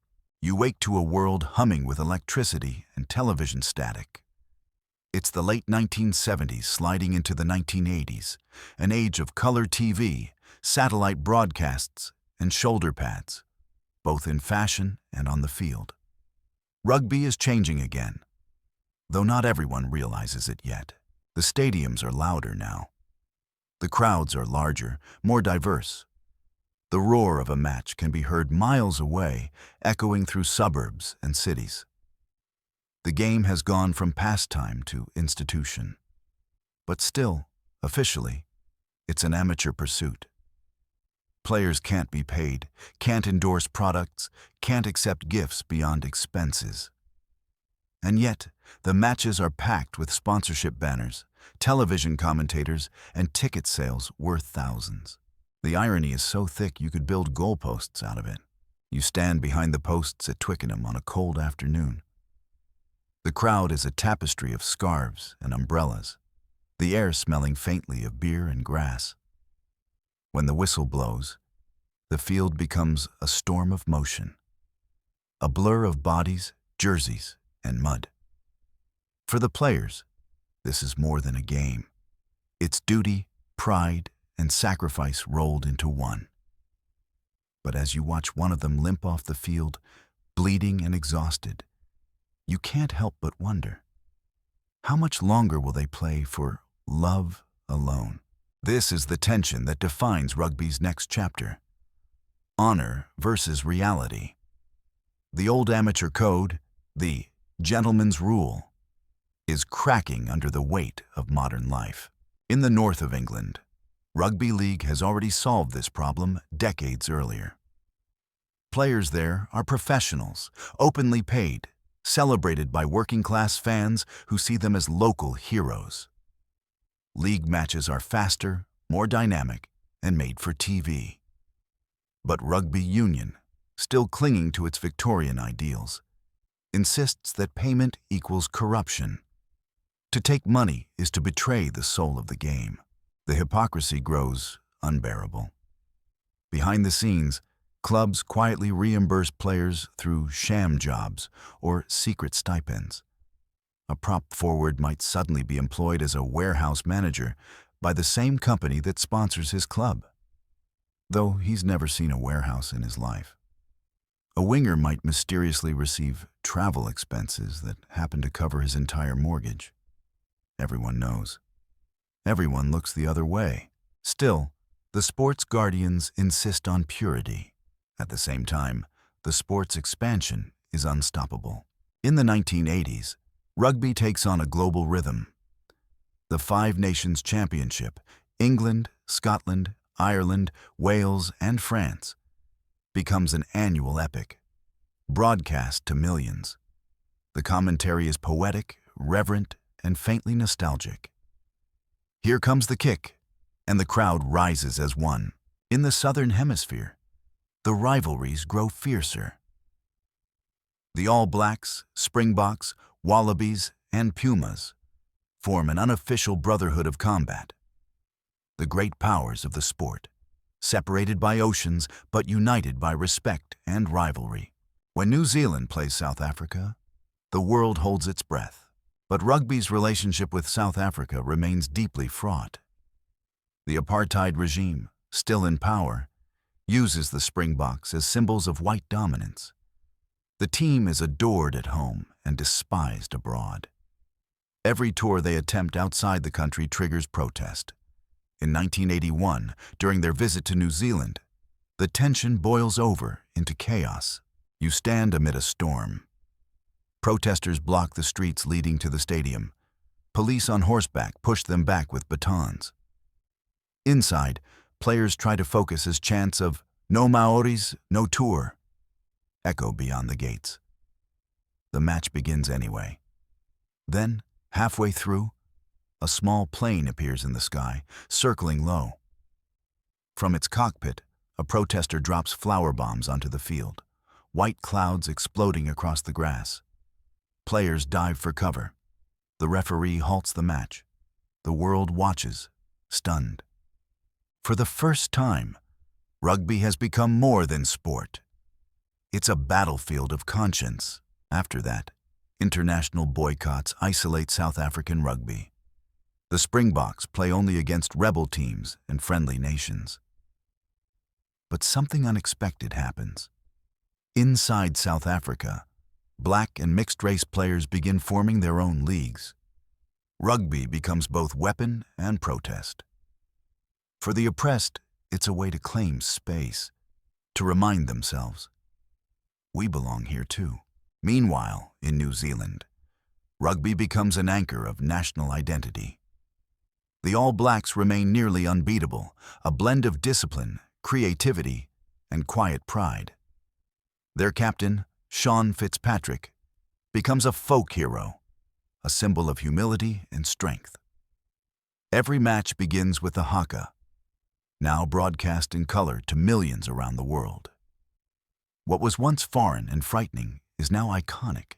You wake to a world humming with electricity and television static. It's the late 1970s sliding into the 1980s, an age of color TV, satellite broadcasts, and shoulder pads, both in fashion and on the field. Rugby is changing again, though not everyone realizes it yet. The stadiums are louder now. The crowds are larger, more diverse. The roar of a match can be heard miles away, echoing through suburbs and cities. The game has gone from pastime to institution. But still, officially, it's an amateur pursuit. Players can't be paid, can't endorse products, can't accept gifts beyond expenses. And yet, the matches are packed with sponsorship banners, television commentators, and ticket sales worth thousands. The irony is so thick you could build goalposts out of it. You stand behind the posts at Twickenham on a cold afternoon. The crowd is a tapestry of scarves and umbrellas, the air smelling faintly of beer and grass. When the whistle blows, the field becomes a storm of motion, a blur of bodies, jerseys, and mud. For the players, this is more than a game. It's duty, pride, and sacrifice rolled into one. But as you watch one of them limp off the field, bleeding and exhausted, you can't help but wonder, how much longer will they play for love alone? This is the tension that defines rugby's next chapter. Honor versus reality. The old amateur code, the gentleman's rule, is cracking under the weight of modern life. In the north of England, Rugby League has already solved this problem decades earlier. Players there are professionals, openly paid, celebrated by working-class fans who see them as local heroes. League matches are faster, more dynamic, and made for TV. But rugby union, still clinging to its Victorian ideals, insists that payment equals corruption. To take money is to betray the soul of the game. The hypocrisy grows unbearable. Behind the scenes, clubs quietly reimburse players through sham jobs or secret stipends. A prop forward might suddenly be employed as a warehouse manager by the same company that sponsors his club, though he's never seen a warehouse in his life. A winger might mysteriously receive travel expenses that happen to cover his entire mortgage. Everyone knows. Everyone looks the other way. Still, the sports guardians insist on purity. At the same time, the sport's expansion is unstoppable. In the 1980s, rugby takes on a global rhythm. The Five Nations Championship, England, Scotland, Ireland, Wales, and France, becomes an annual epic, broadcast to millions. The commentary is poetic, reverent, and faintly nostalgic. Here comes the kick, and the crowd rises as one. In the Southern Hemisphere, the rivalries grow fiercer. The All Blacks, Springboks, Wallabies, and Pumas form an unofficial brotherhood of combat. The great powers of the sport, separated by oceans but united by respect and rivalry. When New Zealand plays South Africa, the world holds its breath. But rugby's relationship with South Africa remains deeply fraught. The apartheid regime, still in power, uses the Springboks as symbols of white dominance. The team is adored at home and despised abroad. Every tour they attempt outside the country triggers protest. In 1981, during their visit to New Zealand, the tension boils over into chaos. You stand amid a storm. Protesters block the streets leading to the stadium. Police on horseback push them back with batons. Inside, players try to focus as chants of "No Maoris, no tour" echo beyond the gates. The match begins anyway. Then, halfway through, a small plane appears in the sky, circling low. From its cockpit, a protester drops flower bombs onto the field, white clouds exploding across the grass. Players dive for cover. The referee halts the match. The world watches, stunned. For the first time, rugby has become more than sport. It's a battlefield of conscience. After that, international boycotts isolate South African rugby. The Springboks play only against rebel teams and friendly nations. But something unexpected happens. Inside South Africa, black and mixed-race players begin forming their own leagues. Rugby becomes both weapon and protest. For the oppressed, it's a way to claim space, to remind themselves, we belong here too. Meanwhile, in New Zealand, rugby becomes an anchor of national identity. The All Blacks remain nearly unbeatable, a blend of discipline, creativity, and quiet pride. Their captain, Sean Fitzpatrick, becomes a folk hero, a symbol of humility and strength. Every match begins with the haka, now broadcast in color to millions around the world. What was once foreign and frightening is now iconic,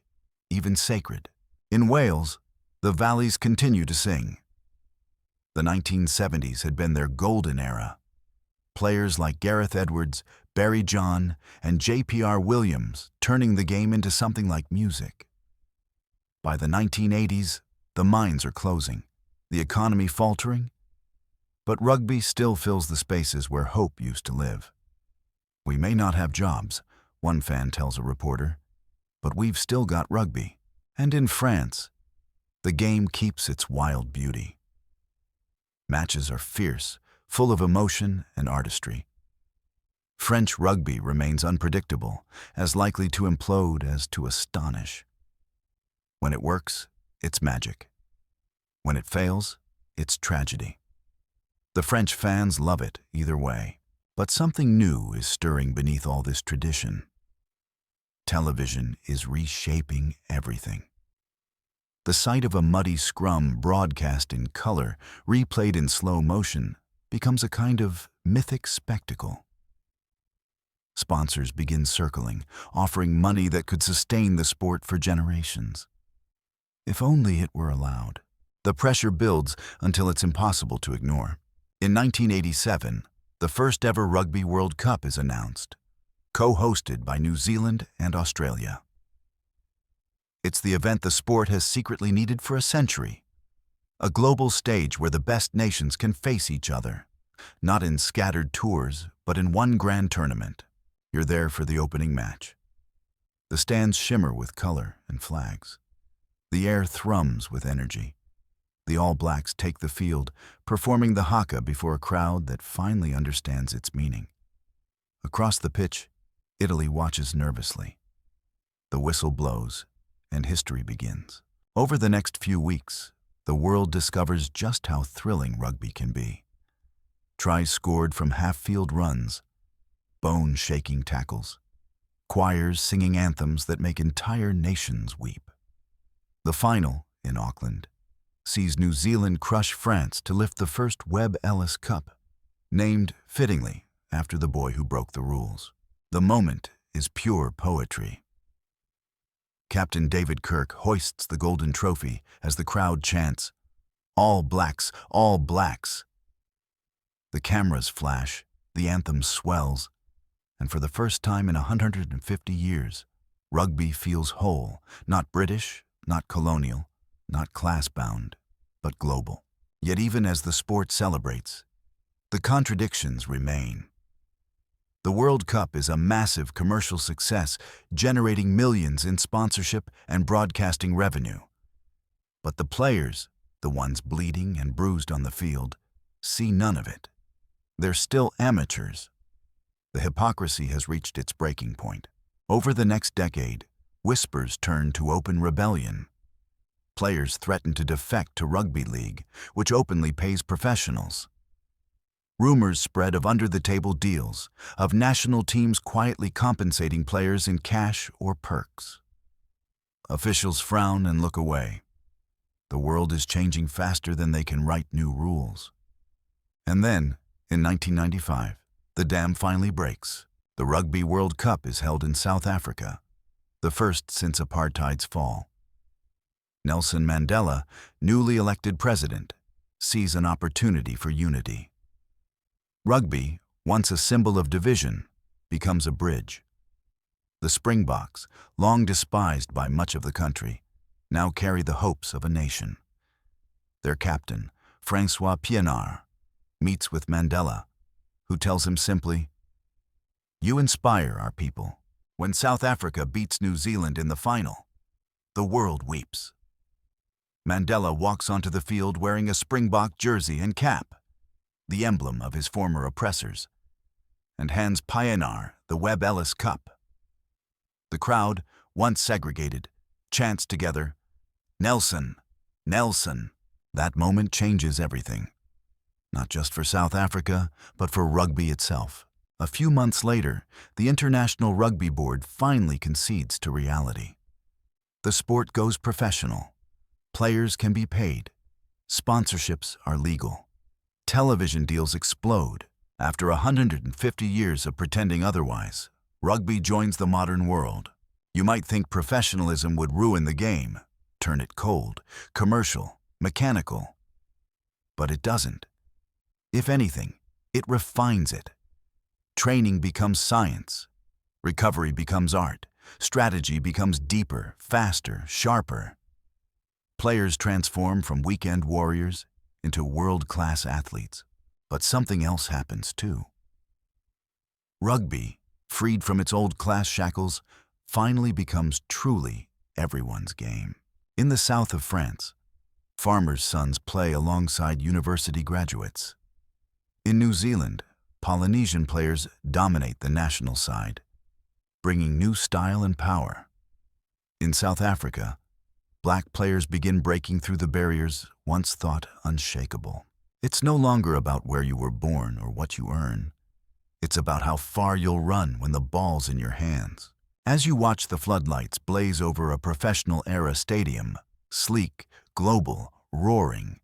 even sacred. In Wales, the Valleys continue to sing. The 1970s had been their golden era. Players like Gareth Edwards, Barry John, and J.P.R. Williams turning the game into something like music. By the 1980s, the mines are closing, the economy faltering, but rugby still fills the spaces where hope used to live. We may not have jobs, one fan tells a reporter, but we've still got rugby. And in France, the game keeps its wild beauty. Matches are fierce, full of emotion and artistry. French rugby remains unpredictable, as likely to implode as to astonish. When it works, it's magic. When it fails, it's tragedy. The French fans love it either way. But something new is stirring beneath all this tradition. Television is reshaping everything. The sight of a muddy scrum broadcast in color, replayed in slow motion, becomes a kind of mythic spectacle. Sponsors begin circling, offering money that could sustain the sport for generations. If only it were allowed. The pressure builds until it's impossible to ignore. In 1987, The first ever Rugby World Cup is announced, co-hosted by New Zealand and Australia. It's the event the sport has secretly needed for a century. A global stage where the best nations can face each other, not in scattered tours, but in one grand tournament. You're there for the opening match. The stands shimmer with color and flags. The air thrums with energy. The All Blacks take the field, performing the haka before a crowd that finally understands its meaning. Across the pitch, Italy watches nervously. The whistle blows, and history begins. Over the next few weeks, the world discovers just how thrilling rugby can be. Tries scored from half-field runs, bone-shaking tackles, choirs singing anthems that make entire nations weep. The final, in Auckland, sees New Zealand crush France to lift the first Webb Ellis Cup, named, fittingly, after the boy who broke the rules. The moment is pure poetry. Captain David Kirk hoists the golden trophy as the crowd chants, "All Blacks, all Blacks." The cameras flash, the anthem swells, and for the first time in 150 years, rugby feels whole, not British, not colonial, not class-bound, but global. Yet even as the sport celebrates, the contradictions remain. The World Cup is a massive commercial success, generating millions in sponsorship and broadcasting revenue. But the players, the ones bleeding and bruised on the field, see none of it. They're still amateurs. The hypocrisy has reached its breaking point. Over the next decade, whispers turn to open rebellion. Players threaten to defect to rugby league, which openly pays professionals. Rumors spread of under-the-table deals, of national teams quietly compensating players in cash or perks. Officials frown and look away. The world is changing faster than they can write new rules. And then, in 1995, the dam finally breaks. The Rugby World Cup is held in South Africa, the first since apartheid's fall. Nelson Mandela, newly elected president, sees an opportunity for unity. Rugby, once a symbol of division, becomes a bridge. The Springboks, long despised by much of the country, now carry the hopes of a nation. Their captain, Francois Pienaar, meets with Mandela, who tells him simply, "You inspire our people." When South Africa beats New Zealand in the final, the world weeps. Mandela walks onto the field wearing a Springbok jersey and cap, the emblem of his former oppressors, and hands Pienaar the Webb Ellis Cup. The crowd, once segregated, chants together, "Nelson, Nelson." That moment changes everything, not just for South Africa, but for rugby itself. A few months later, the International Rugby Board finally concedes to reality. The sport goes professional. Players can be paid. Sponsorships are legal. Television deals explode. After 150 years of pretending otherwise, rugby joins the modern world. You might think professionalism would ruin the game, turn it cold, commercial, mechanical. But it doesn't. If anything, it refines it. Training becomes science. Recovery becomes art. Strategy becomes deeper, faster, sharper. Players transform from weekend warriors into world-class athletes. But something else happens too. Rugby, freed from its old class shackles, finally becomes truly everyone's game. In the south of France, farmers' sons play alongside university graduates. In New Zealand, Polynesian players dominate the national side, bringing new style and power. In South Africa, Black players begin breaking through the barriers once thought unshakable. It's no longer about where you were born or what you earn. It's about how far you'll run when the ball's in your hands. As you watch the floodlights blaze over a professional-era stadium, sleek, global, roaring,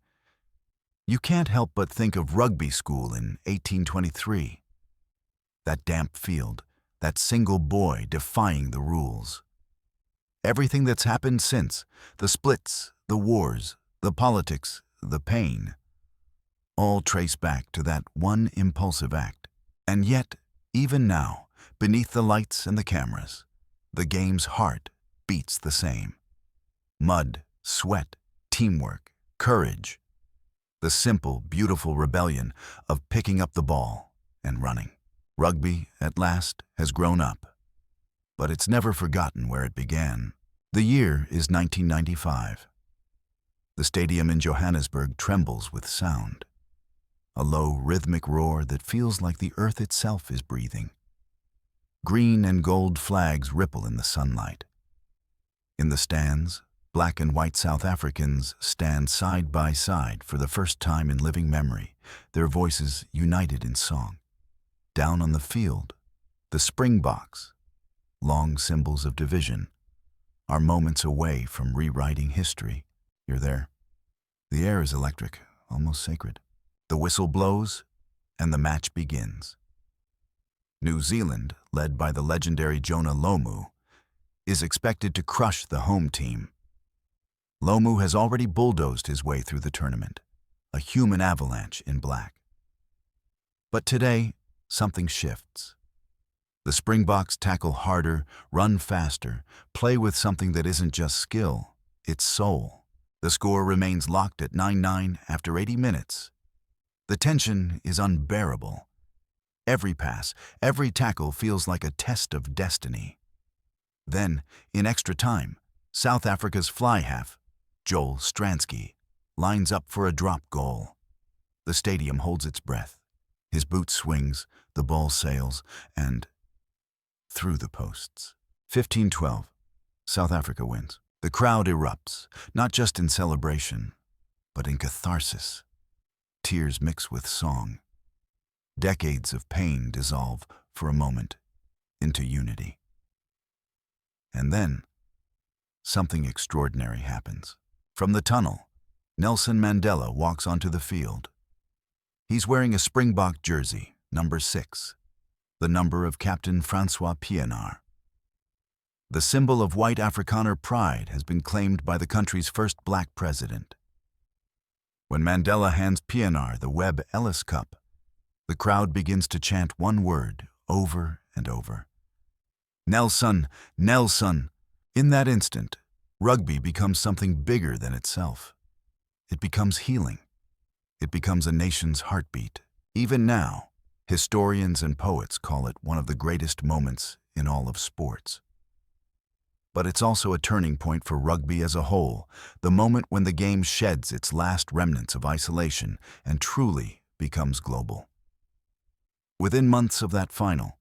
you can't help but think of rugby school in 1823. That damp field, that single boy defying the rules. Everything that's happened since, the splits, the wars, the politics, the pain, all trace back to that one impulsive act. And yet, even now, beneath the lights and the cameras, the game's heart beats the same. Mud, sweat, teamwork, courage. The simple, beautiful rebellion of picking up the ball and running. Rugby, at last, has grown up. But it's never forgotten where it began. The year is 1995. The stadium in Johannesburg trembles with sound. A low, rhythmic roar that feels like the earth itself is breathing. Green and gold flags ripple in the sunlight. In the stands, black and white South Africans stand side by side for the first time in living memory, their voices united in song. Down on the field, the Springboks, long symbols of division, are moments away from rewriting history. You're there. The air is electric, almost sacred. The whistle blows, and the match begins. New Zealand, led by the legendary Jonah Lomu, is expected to crush the home team. Lomu has already bulldozed his way through the tournament, a human avalanche in black. But today, something shifts. The Springboks tackle harder, run faster, play with something that isn't just skill, it's soul. The score remains locked at 9-9 after 80 minutes. The tension is unbearable. Every pass, every tackle feels like a test of destiny. Then, in extra time, South Africa's fly half, Joel Stransky, lines up for a drop goal. The stadium holds its breath. His boot swings, the ball sails, and through the posts. 15-12. South Africa wins. The crowd erupts, not just in celebration, but in catharsis. Tears mix with song. Decades of pain dissolve for a moment into unity. And then, something extraordinary happens. From the tunnel, Nelson Mandela walks onto the field. He's wearing a Springbok jersey, number 6, the number of Captain Francois Pienaar. The symbol of white Afrikaner pride has been claimed by the country's first black president. When Mandela hands Pienaar the Webb Ellis Cup, the crowd begins to chant one word over and over. Nelson, Nelson. In that instant, rugby becomes something bigger than itself. It becomes healing. It becomes a nation's heartbeat. Even now, historians and poets call it one of the greatest moments in all of sports. But it's also a turning point for rugby as a whole, the moment when the game sheds its last remnants of isolation and truly becomes global. Within months of that final,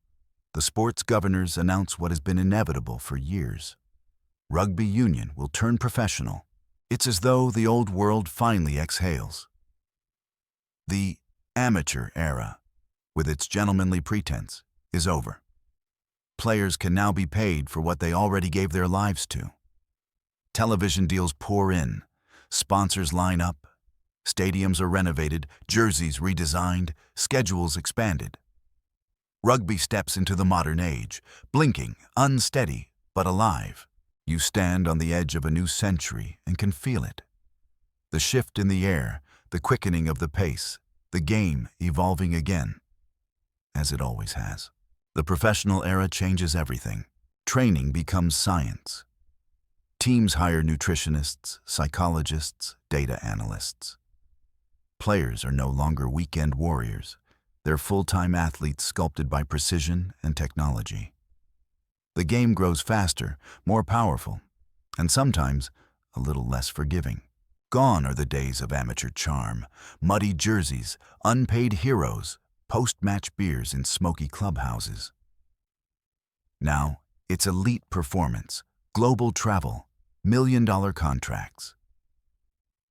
the sports governors announce what has been inevitable for years. Rugby union will turn professional. It's as though the old world finally exhales. The amateur era, with its gentlemanly pretense, is over. Players can now be paid for what they already gave their lives to. Television deals pour in, sponsors line up, stadiums are renovated, jerseys redesigned, schedules expanded. Rugby steps into the modern age, blinking, unsteady, but alive. You stand on the edge of a new century and can feel it. The shift in the air, the quickening of the pace, the game evolving again, as it always has. The professional era changes everything. Training becomes science. Teams hire nutritionists, psychologists, data analysts. Players are no longer weekend warriors. They're full-time athletes sculpted by precision and technology. The game grows faster, more powerful, and sometimes a little less forgiving. Gone are the days of amateur charm, muddy jerseys, unpaid heroes, post-match beers in smoky clubhouses. Now, it's elite performance, global travel, million-dollar contracts.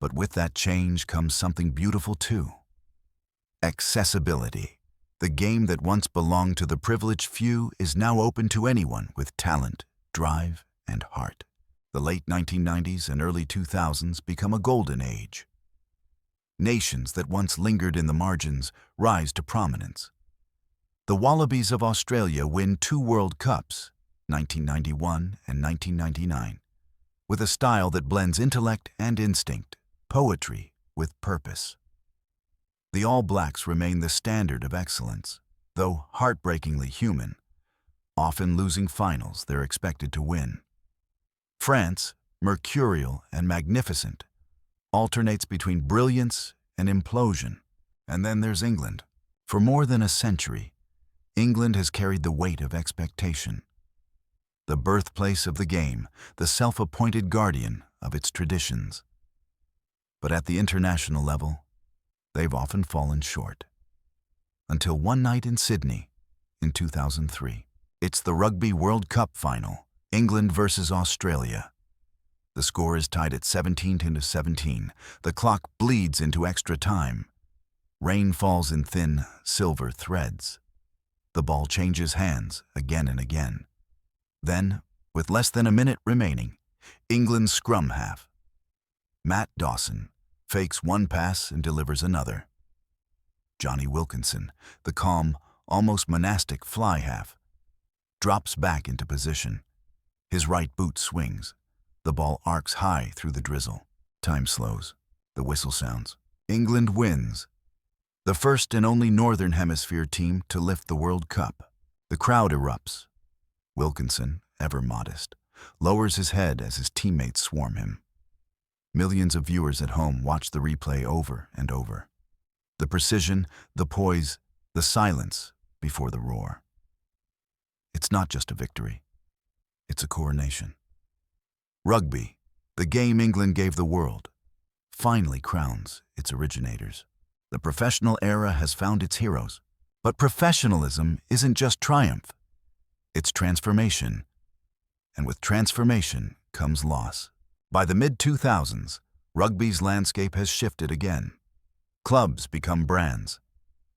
But with that change comes something beautiful too. Accessibility. The game that once belonged to the privileged few is now open to anyone with talent, drive, and heart. The late 1990s and early 2000s become a golden age. Nations that once lingered in the margins rise to prominence. The Wallabies of Australia win 2 World Cups, 1991 and 1999, with a style that blends intellect and instinct, poetry with purpose. The All Blacks remain the standard of excellence. though heartbreakingly human, often losing finals they're expected to win. France, mercurial and magnificent, alternates between brilliance and implosion. And then there's England. For more than a century, England has carried the weight of expectation. The birthplace of the game, the self-appointed guardian of its traditions. But at the international level, they've often fallen short. Until one night in Sydney in 2003. It's the Rugby World Cup final, England versus Australia. The score is tied at 17-17. The clock bleeds into extra time. Rain falls in thin, silver threads. The ball changes hands again and again. Then, with less than a minute remaining, England's scrum half, Matt Dawson, fakes one pass and delivers another. Johnny Wilkinson, the calm, almost monastic fly half, drops back into position. His right boot swings. The ball arcs high through the drizzle. Time slows. The whistle sounds. England wins. The first and only Northern Hemisphere team to lift the World Cup. The crowd erupts. Wilkinson, ever modest, lowers his head as his teammates swarm him. Millions of viewers at home watch the replay over and over. The precision, the poise, the silence before the roar. It's not just a victory. It's a coronation. Rugby, the game England gave the world, finally crowns its originators. The professional era has found its heroes. But professionalism isn't just triumph. It's transformation. And with transformation comes loss. By the mid-2000s, rugby's landscape has shifted again. Clubs become brands.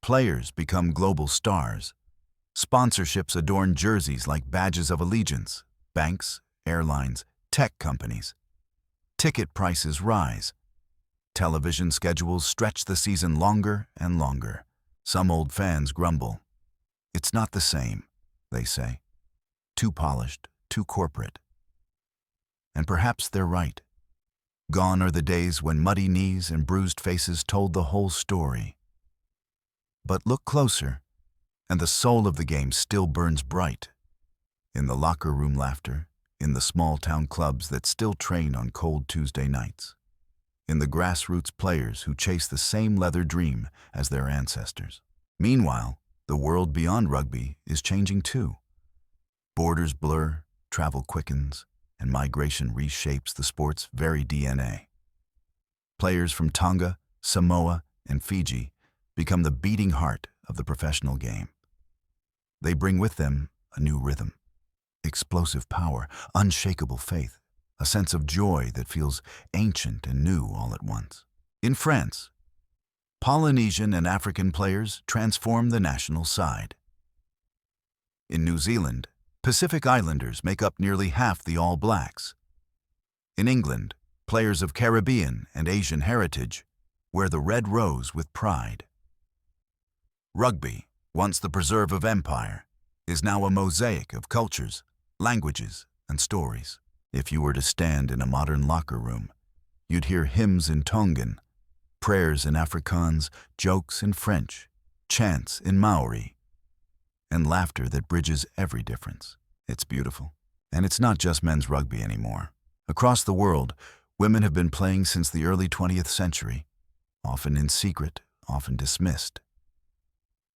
Players become global stars. Sponsorships adorn jerseys like badges of allegiance. Banks, airlines, tech companies. Ticket prices rise. Television schedules stretch the season longer and longer. Some old fans grumble. It's not the same, they say. Too polished, too corporate. And perhaps they're right. Gone are the days when muddy knees and bruised faces told the whole story. But look closer, and the soul of the game still burns bright. In the locker room laughter, in the small-town clubs that still train on cold Tuesday nights, in the grassroots players who chase the same leather dream as their ancestors. Meanwhile, the world beyond rugby is changing too. Borders blur, travel quickens, and migration reshapes the sport's very DNA. Players from Tonga, Samoa, and Fiji become the beating heart of the professional game. They bring with them a new rhythm, explosive power, unshakable faith, a sense of joy that feels ancient and new all at once. In France, Polynesian and African players transform the national side. In New Zealand, Pacific Islanders make up nearly half the All Blacks. In England, players of Caribbean and Asian heritage wear the red rose with pride. Rugby, once the preserve of empire, is now a mosaic of cultures, languages, and stories. If you were to stand in a modern locker room, you'd hear hymns in Tongan, prayers in Afrikaans, jokes in French, chants in Maori, and laughter that bridges every difference. It's beautiful. And it's not just men's rugby anymore. Across the world, women have been playing since the early 20th century, often in secret, often dismissed.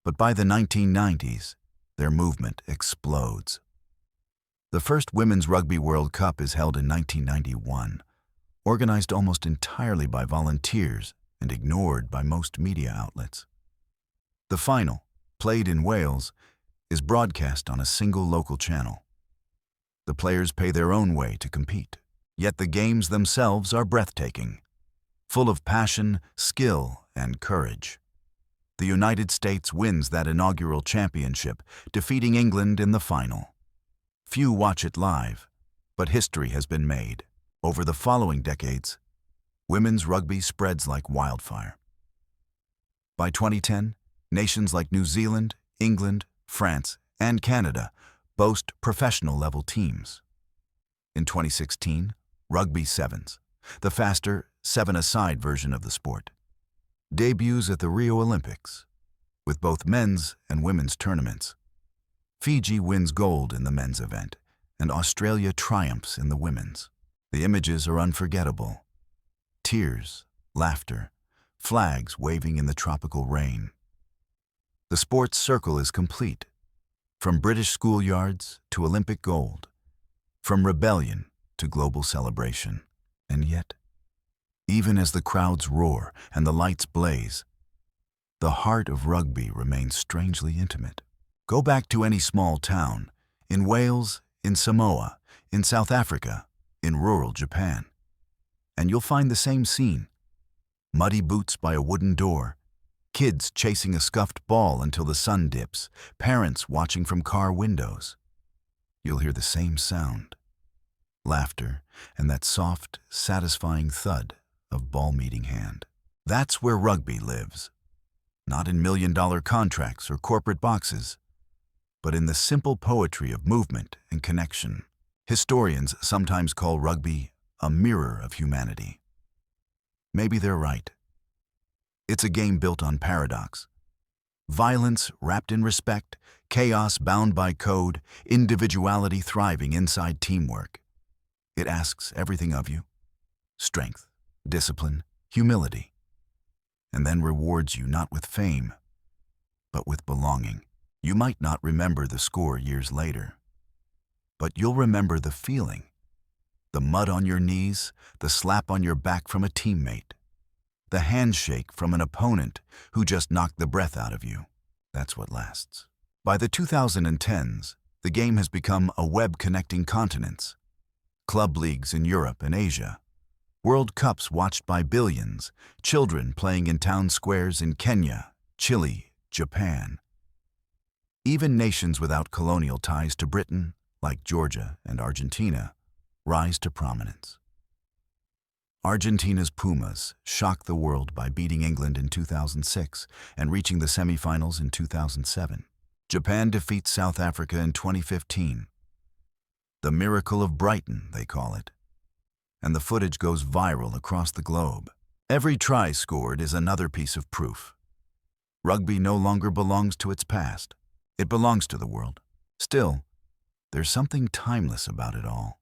But by the 1990s, their movement explodes. The first Women's Rugby World Cup is held in 1991, organized almost entirely by volunteers and ignored by most media outlets. The final, played in Wales, is broadcast on a single local channel. The players pay their own way to compete, yet the games themselves are breathtaking, full of passion, skill, and courage. The United States wins that inaugural championship, defeating England in the final. Few watch it live, but history has been made. Over the following decades, women's rugby spreads like wildfire. By 2010, nations like New Zealand, England, France, and Canada boast professional-level teams. In 2016, Rugby Sevens, the faster, seven-a-side version of the sport, debuts at the Rio Olympics. with both men's and women's tournaments. Fiji wins gold in the men's event, and Australia triumphs in the women's. The images are unforgettable. Tears, laughter, flags waving in the tropical rain. The sports circle is complete, from British schoolyards to Olympic gold, from rebellion to global celebration. And yet, even as the crowds roar and the lights blaze, the heart of rugby remains strangely intimate. Go back to any small town, in Wales, in Samoa, in South Africa, in rural Japan, and you'll find the same scene. Muddy boots by a wooden door, kids chasing a scuffed ball until the sun dips, parents watching from car windows. You'll hear the same sound, laughter, and that soft, satisfying thud of ball meeting hand. That's where rugby lives, not in million-dollar contracts or corporate boxes, but in the simple poetry of movement and connection. Historians sometimes call rugby a mirror of humanity. Maybe they're right. It's a game built on paradox. Violence wrapped in respect, chaos bound by code, individuality thriving inside teamwork. It asks everything of you: strength, discipline, humility, and then rewards you not with fame, but with belonging. You might not remember the score years later, but you'll remember the feeling. The mud on your knees, the slap on your back from a teammate, the handshake from an opponent who just knocked the breath out of you. That's what lasts. By the 2010s, the game has become a web connecting continents. Club leagues in Europe and Asia, World Cups watched by billions, children playing in town squares in Kenya, Chile, Japan. Even nations without colonial ties to Britain, like Georgia and Argentina, rise to prominence. Argentina's Pumas shocked the world by beating England in 2006 and reaching the semifinals in 2007. Japan defeats South Africa in 2015. The miracle of Brighton, they call it. And the footage goes viral across the globe. Every try scored is another piece of proof. Rugby no longer belongs to its past. It belongs to the world. Still, there's something timeless about it all.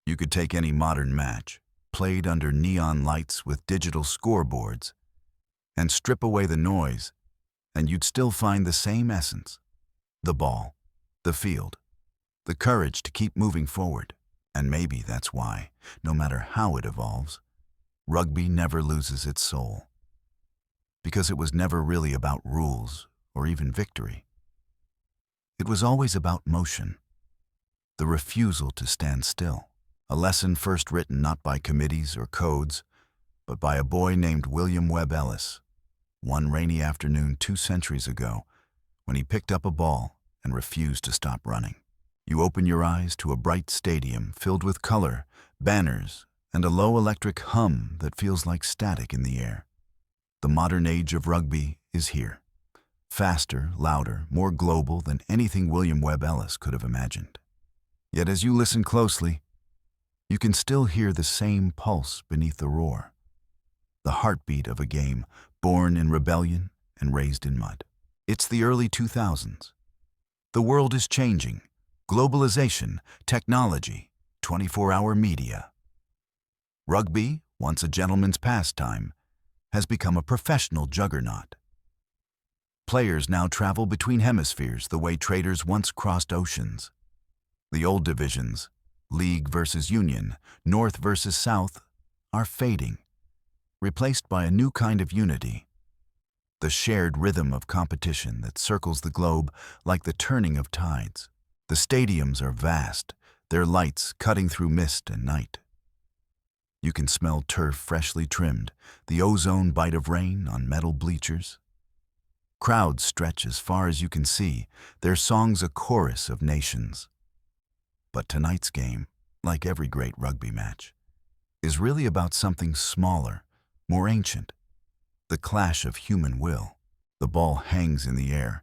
You could take any modern match, played under neon lights with digital scoreboards, and strip away the noise, and you'd still find the same essence: the ball, the field, the courage to keep moving forward. And maybe that's why, no matter how it evolves, rugby never loses its soul. Because it was never really about rules or even victory. It was always about motion, the refusal to stand still. A lesson first written not by committees or codes, but by a boy named William Webb Ellis, one rainy afternoon 2 centuries ago, when he picked up a ball and refused to stop running. You open your eyes to a bright stadium filled with color, banners, and a low electric hum that feels like static in the air. The modern age of rugby is here. Faster, louder, more global than anything William Webb Ellis could have imagined. Yet as you listen closely, you can still hear the same pulse beneath the roar. The heartbeat of a game born in rebellion and raised in mud. It's the early 2000s. The world is changing. Globalization, technology, 24-hour media. Rugby, once a gentleman's pastime, has become a professional juggernaut. Players now travel between hemispheres the way traders once crossed oceans. The old divisions, League versus Union, North versus South, are fading, replaced by a new kind of unity. The shared rhythm of competition that circles the globe like the turning of tides. The stadiums are vast, their lights cutting through mist and night. You can smell turf freshly trimmed, the ozone bite of rain on metal bleachers. Crowds stretch as far as you can see, their songs a chorus of nations. But tonight's game, like every great rugby match, is really about something smaller, more ancient. The clash of human will. The ball hangs in the air,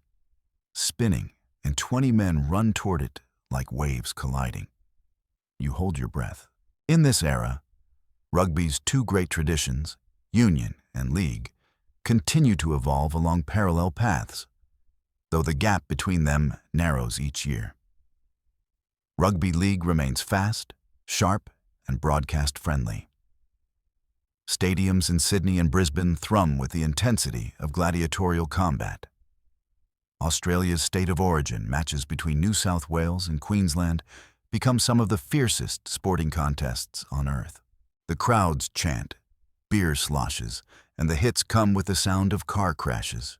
spinning, and 20 men run toward it like waves colliding. You hold your breath. In this era, rugby's two great traditions, Union and League, continue to evolve along parallel paths, though the gap between them narrows each year. Rugby league remains fast, sharp, and broadcast-friendly. Stadiums in Sydney and Brisbane thrum with the intensity of gladiatorial combat. Australia's state of origin matches between New South Wales and Queensland become some of the fiercest sporting contests on Earth. The crowds chant, beer sloshes, and the hits come with the sound of car crashes.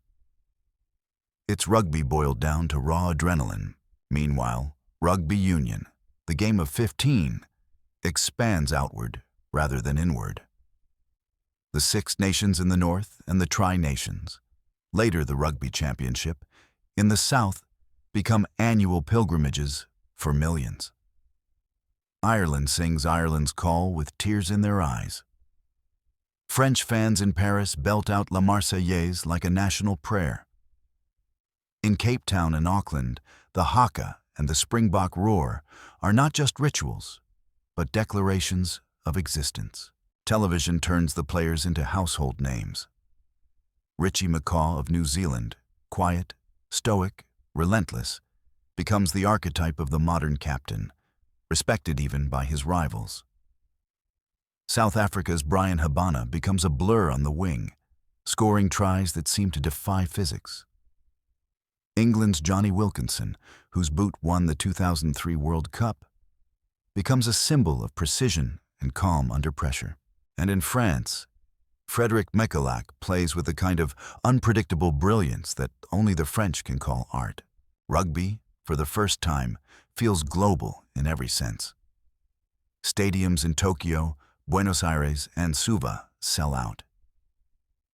It's rugby boiled down to raw adrenaline. Meanwhile, rugby union, the game of 15, expands outward rather than inward. The Six Nations in the north and the Tri-Nations, later the Rugby Championship, in the south become annual pilgrimages for millions. Ireland sings Ireland's call with tears in their eyes. French fans in Paris belt out La Marseillaise like a national prayer. In Cape Town and Auckland, the haka and the Springbok roar are not just rituals, but declarations of existence. Television turns the players into household names. Richie McCaw of New Zealand, quiet, stoic, relentless, becomes the archetype of the modern captain, respected even by his rivals. South Africa's Brian Habana becomes a blur on the wing, scoring tries that seem to defy physics. England's Johnny Wilkinson, whose boot won the 2003 World Cup, becomes a symbol of precision and calm under pressure. And in France, Frédéric Michalak plays with the kind of unpredictable brilliance that only the French can call art. Rugby, for the first time, feels global in every sense. Stadiums in Tokyo, Buenos Aires, and Suva sell out.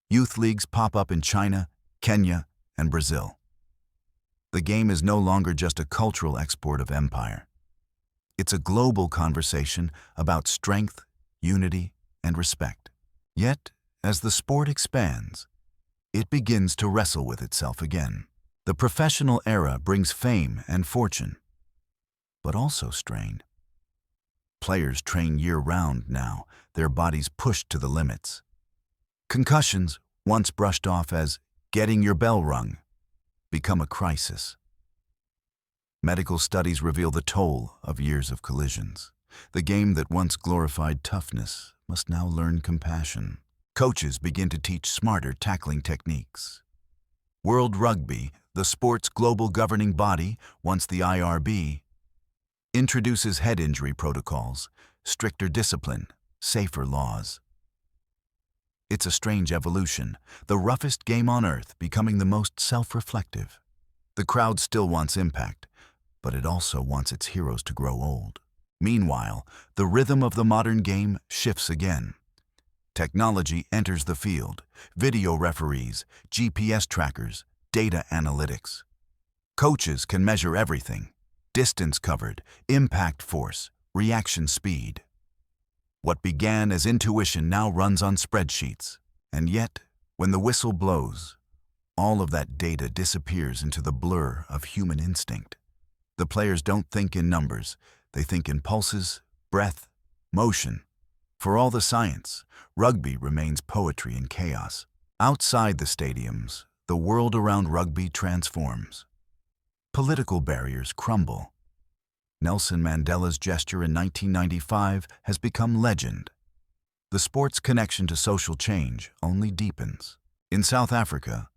Youth leagues pop up in China, Kenya, and Brazil. The game is no longer just a cultural export of empire. It's a global conversation about strength, unity, and respect. Yet, as the sport expands, it begins to wrestle with itself again. The professional era brings fame and fortune, but also strain. Players train year-round now, their bodies pushed to the limits. Concussions, once brushed off as getting your bell rung, become a crisis. Medical studies reveal the toll of years of collisions. The game that once glorified toughness must now learn compassion. Coaches begin to teach smarter tackling techniques. World Rugby, the sport's global governing body, once the IRB, introduces head injury protocols, stricter discipline, safer laws. It's a strange evolution, the roughest game on earth becoming the most self-reflective. The crowd still wants impact, but it also wants its heroes to grow old. Meanwhile, the rhythm of the modern game shifts again. Technology enters the field, video referees, GPS trackers, data analytics. Coaches can measure everything: distance covered, impact force, reaction speed. What began as intuition now runs on spreadsheets. And yet, when the whistle blows, all of that data disappears into the blur of human instinct. The players don't think in numbers, they think in pulses, breath, motion. For all the science, rugby remains poetry in chaos. Outside the stadiums, the world around rugby transforms. Political barriers crumble. Nelson Mandela's gesture in 1995 has become legend. The sport's connection to social change only deepens. In South Africa,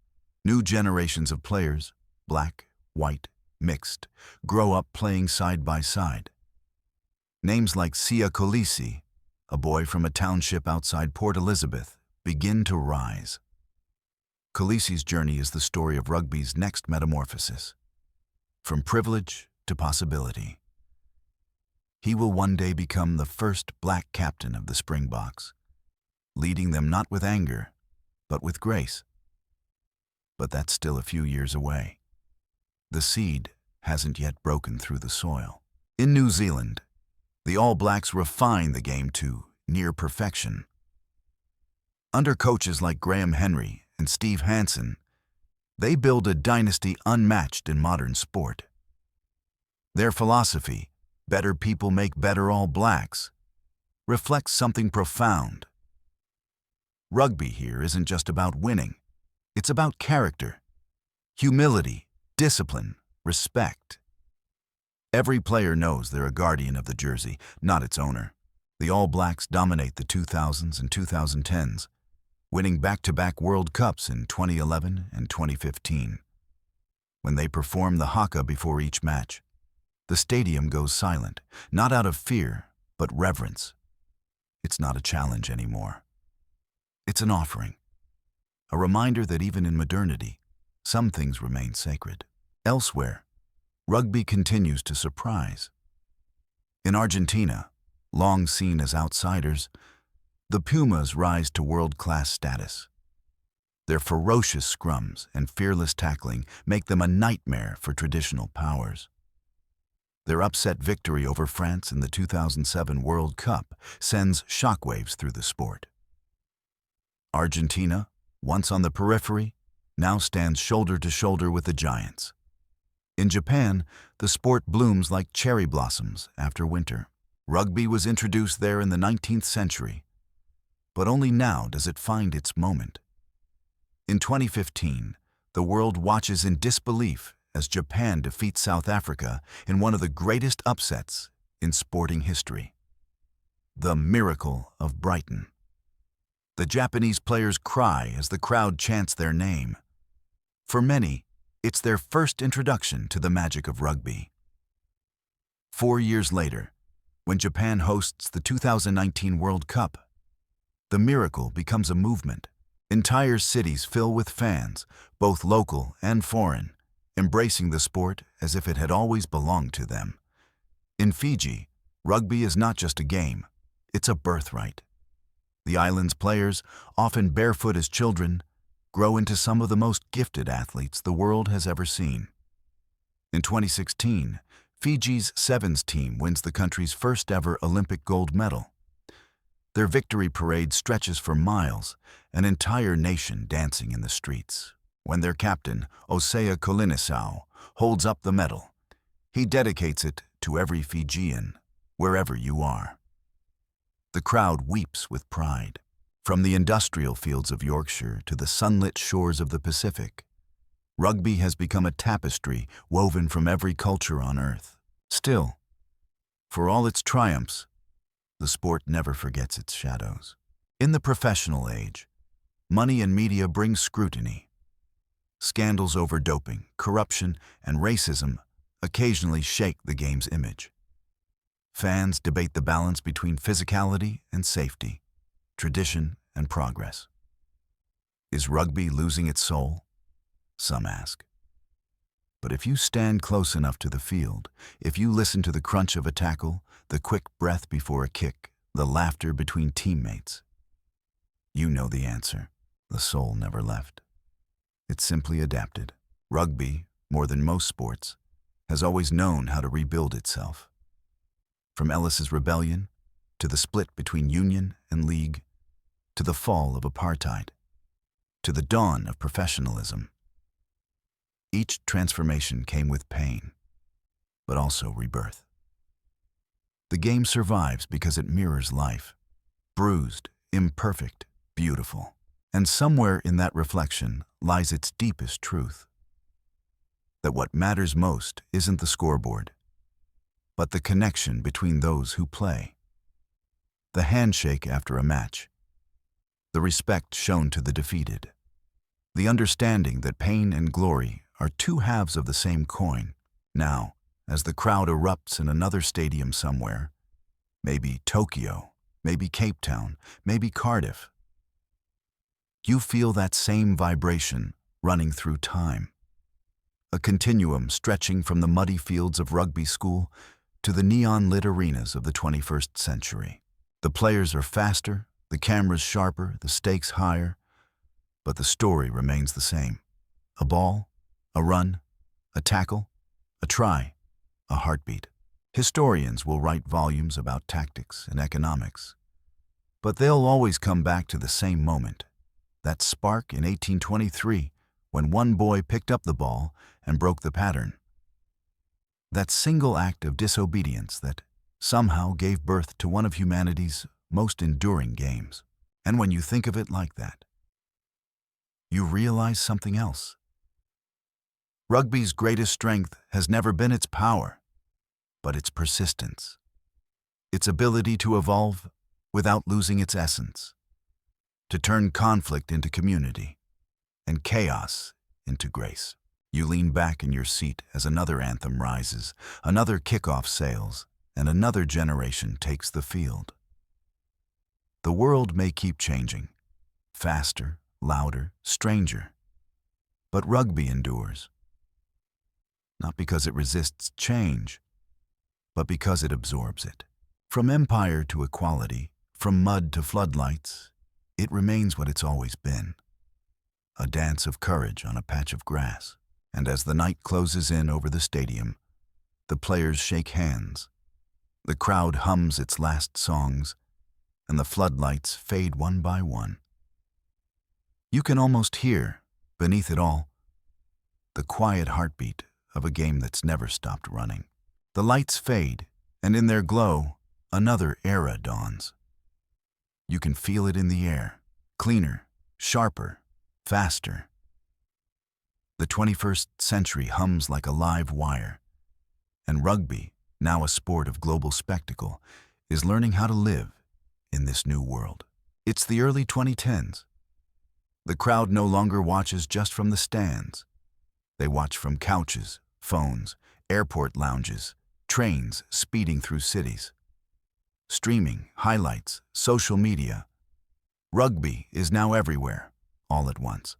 new generations of players, black, white, mixed, grow up playing side by side. Names like Siya Kolisi, a boy from a township outside Port Elizabeth, begin to rise. Kolisi's journey is the story of rugby's next metamorphosis, from privilege to possibility. He will one day become the first black captain of the Springboks, leading them not with anger, but with grace. But that's still a few years away. The seed hasn't yet broken through the soil. In New Zealand, the All Blacks refine the game to near perfection. Under coaches like Graham Henry and Steve Hansen, they build a dynasty unmatched in modern sport. Their philosophy, better people make better All Blacks, reflects something profound. Rugby here isn't just about winning, It's about character, humility, discipline, respect. Every player knows they're a guardian of the jersey, not its owner. The All Blacks dominate the 2000s and 2010s, winning back-to-back World Cups in 2011 and 2015. When they perform the haka before each match, the stadium goes silent, not out of fear, but reverence. It's not a challenge anymore. It's an offering, a reminder that even in modernity, some things remain sacred. Elsewhere, rugby continues to surprise. In Argentina, long seen as outsiders, the Pumas rise to world-class status. Their ferocious scrums and fearless tackling make them a nightmare for traditional powers. Their upset victory over France in the 2007 World Cup sends shockwaves through the sport. Argentina, once on the periphery, now stands shoulder to shoulder with the giants. In Japan, the sport blooms like cherry blossoms after winter. Rugby was introduced there in the 19th century, but only now does it find its moment. In 2015, the world watches in disbelief as Japan defeats South Africa in one of the greatest upsets in sporting history. The miracle of Brighton. The Japanese players cry as the crowd chants their name. For many, it's their first introduction to the magic of rugby. 4 years later, when Japan hosts the 2019 World Cup, the miracle becomes a movement. Entire cities fill with fans, both local and foreign, embracing the sport as if it had always belonged to them. In Fiji, rugby is not just a game, it's a birthright. The island's players, often barefoot as children, grow into some of the most gifted athletes the world has ever seen. In 2016, Fiji's Sevens team wins the country's first ever Olympic gold medal. Their victory parade stretches for miles, an entire nation dancing in the streets. When their captain, Osea Kolinisau, holds up the medal, he dedicates it to every Fijian, wherever you are. The crowd weeps with pride. From the industrial fields of Yorkshire to the sunlit shores of the Pacific, rugby has become a tapestry woven from every culture on earth. Still, for all its triumphs, the sport never forgets its shadows. In the professional age, money and media bring scrutiny. Scandals over doping, corruption, and racism occasionally shake the game's image. Fans debate the balance between physicality and safety, tradition and progress. Is rugby losing its soul? Some ask. But if you stand close enough to the field, if you listen to the crunch of a tackle, the quick breath before a kick, the laughter between teammates, you know the answer. The soul never left. It's simply adapted. Rugby, more than most sports, has always known how to rebuild itself. From Ellis's rebellion, to the split between union and league, to the fall of apartheid, to the dawn of professionalism. Each transformation came with pain, but also rebirth. The game survives because it mirrors life, bruised, imperfect, beautiful. And somewhere in that reflection lies its deepest truth. That what matters most isn't the scoreboard, but the connection between those who play. The handshake after a match, the respect shown to the defeated, the understanding that pain and glory are two halves of the same coin. Now, as the crowd erupts in another stadium somewhere, maybe Tokyo, maybe Cape Town, maybe Cardiff, you feel that same vibration running through time. A continuum stretching from the muddy fields of rugby school to the neon-lit arenas of the 21st century. The players are faster, the cameras sharper, the stakes higher, but the story remains the same. A ball, a run, a tackle, a try, a heartbeat. Historians will write volumes about tactics and economics, but they'll always come back to the same moment. That spark in 1823, when one boy picked up the ball and broke the pattern. That single act of disobedience that somehow gave birth to one of humanity's most enduring games. And when you think of it like that, you realize something else. Rugby's greatest strength has never been its power, but its persistence. Its ability to evolve without losing its essence, to turn conflict into community and chaos into grace. You lean back in your seat as another anthem rises, another kickoff sails, and another generation takes the field. The world may keep changing, faster, louder, stranger, but rugby endures. Not because it resists change, but because it absorbs it. From empire to equality, from mud to floodlights, it remains what it's always been. A dance of courage on a patch of grass. And as the night closes in over the stadium, the players shake hands. The crowd hums its last songs, and the floodlights fade one by one. You can almost hear, beneath it all, the quiet heartbeat of a game that's never stopped running. The lights fade, and in their glow, another era dawns. You can feel it in the air, cleaner, sharper, faster. The 21st century hums like a live wire, and rugby, now a sport of global spectacle, is learning how to live in this new world. It's the early 2010s. The crowd no longer watches just from the stands. They watch from couches, phones, airport lounges, trains speeding through cities. Streaming, highlights, social media. Rugby is now everywhere, all at once.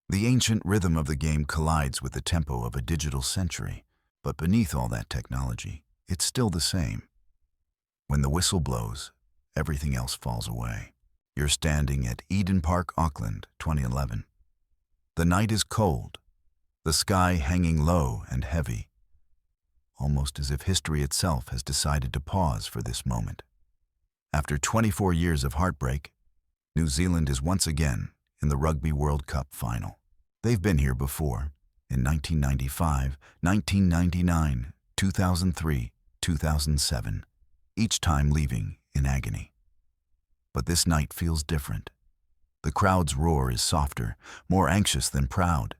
The ancient rhythm of the game collides with the tempo of a digital century, but beneath all that technology, it's still the same. When the whistle blows, everything else falls away. You're standing at Eden Park, Auckland, 2011. The night is cold, the sky hanging low and heavy, almost as if history itself has decided to pause for this moment. After 24 years of heartbreak, New Zealand is once again in the Rugby World Cup final. They've been here before, in 1995, 1999, 2003, 2007, each time leaving in agony. But this night feels different. The crowd's roar is softer, more anxious than proud.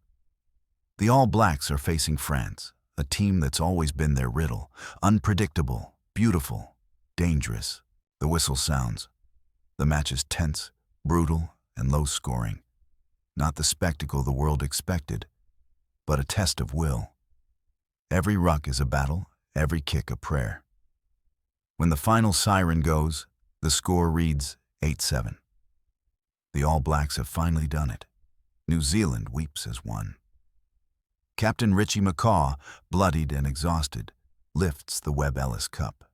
The All Blacks are facing France, a team that's always been their riddle, unpredictable, beautiful, dangerous. The whistle sounds. The match is tense, brutal, and low-scoring. Not the spectacle the world expected, but a test of will. Every ruck is a battle, every kick a prayer. When the final siren goes, the score reads 8-7. The All Blacks have finally done it. New Zealand weeps as one. Captain Richie McCaw, bloodied and exhausted, lifts the Webb Ellis Cup.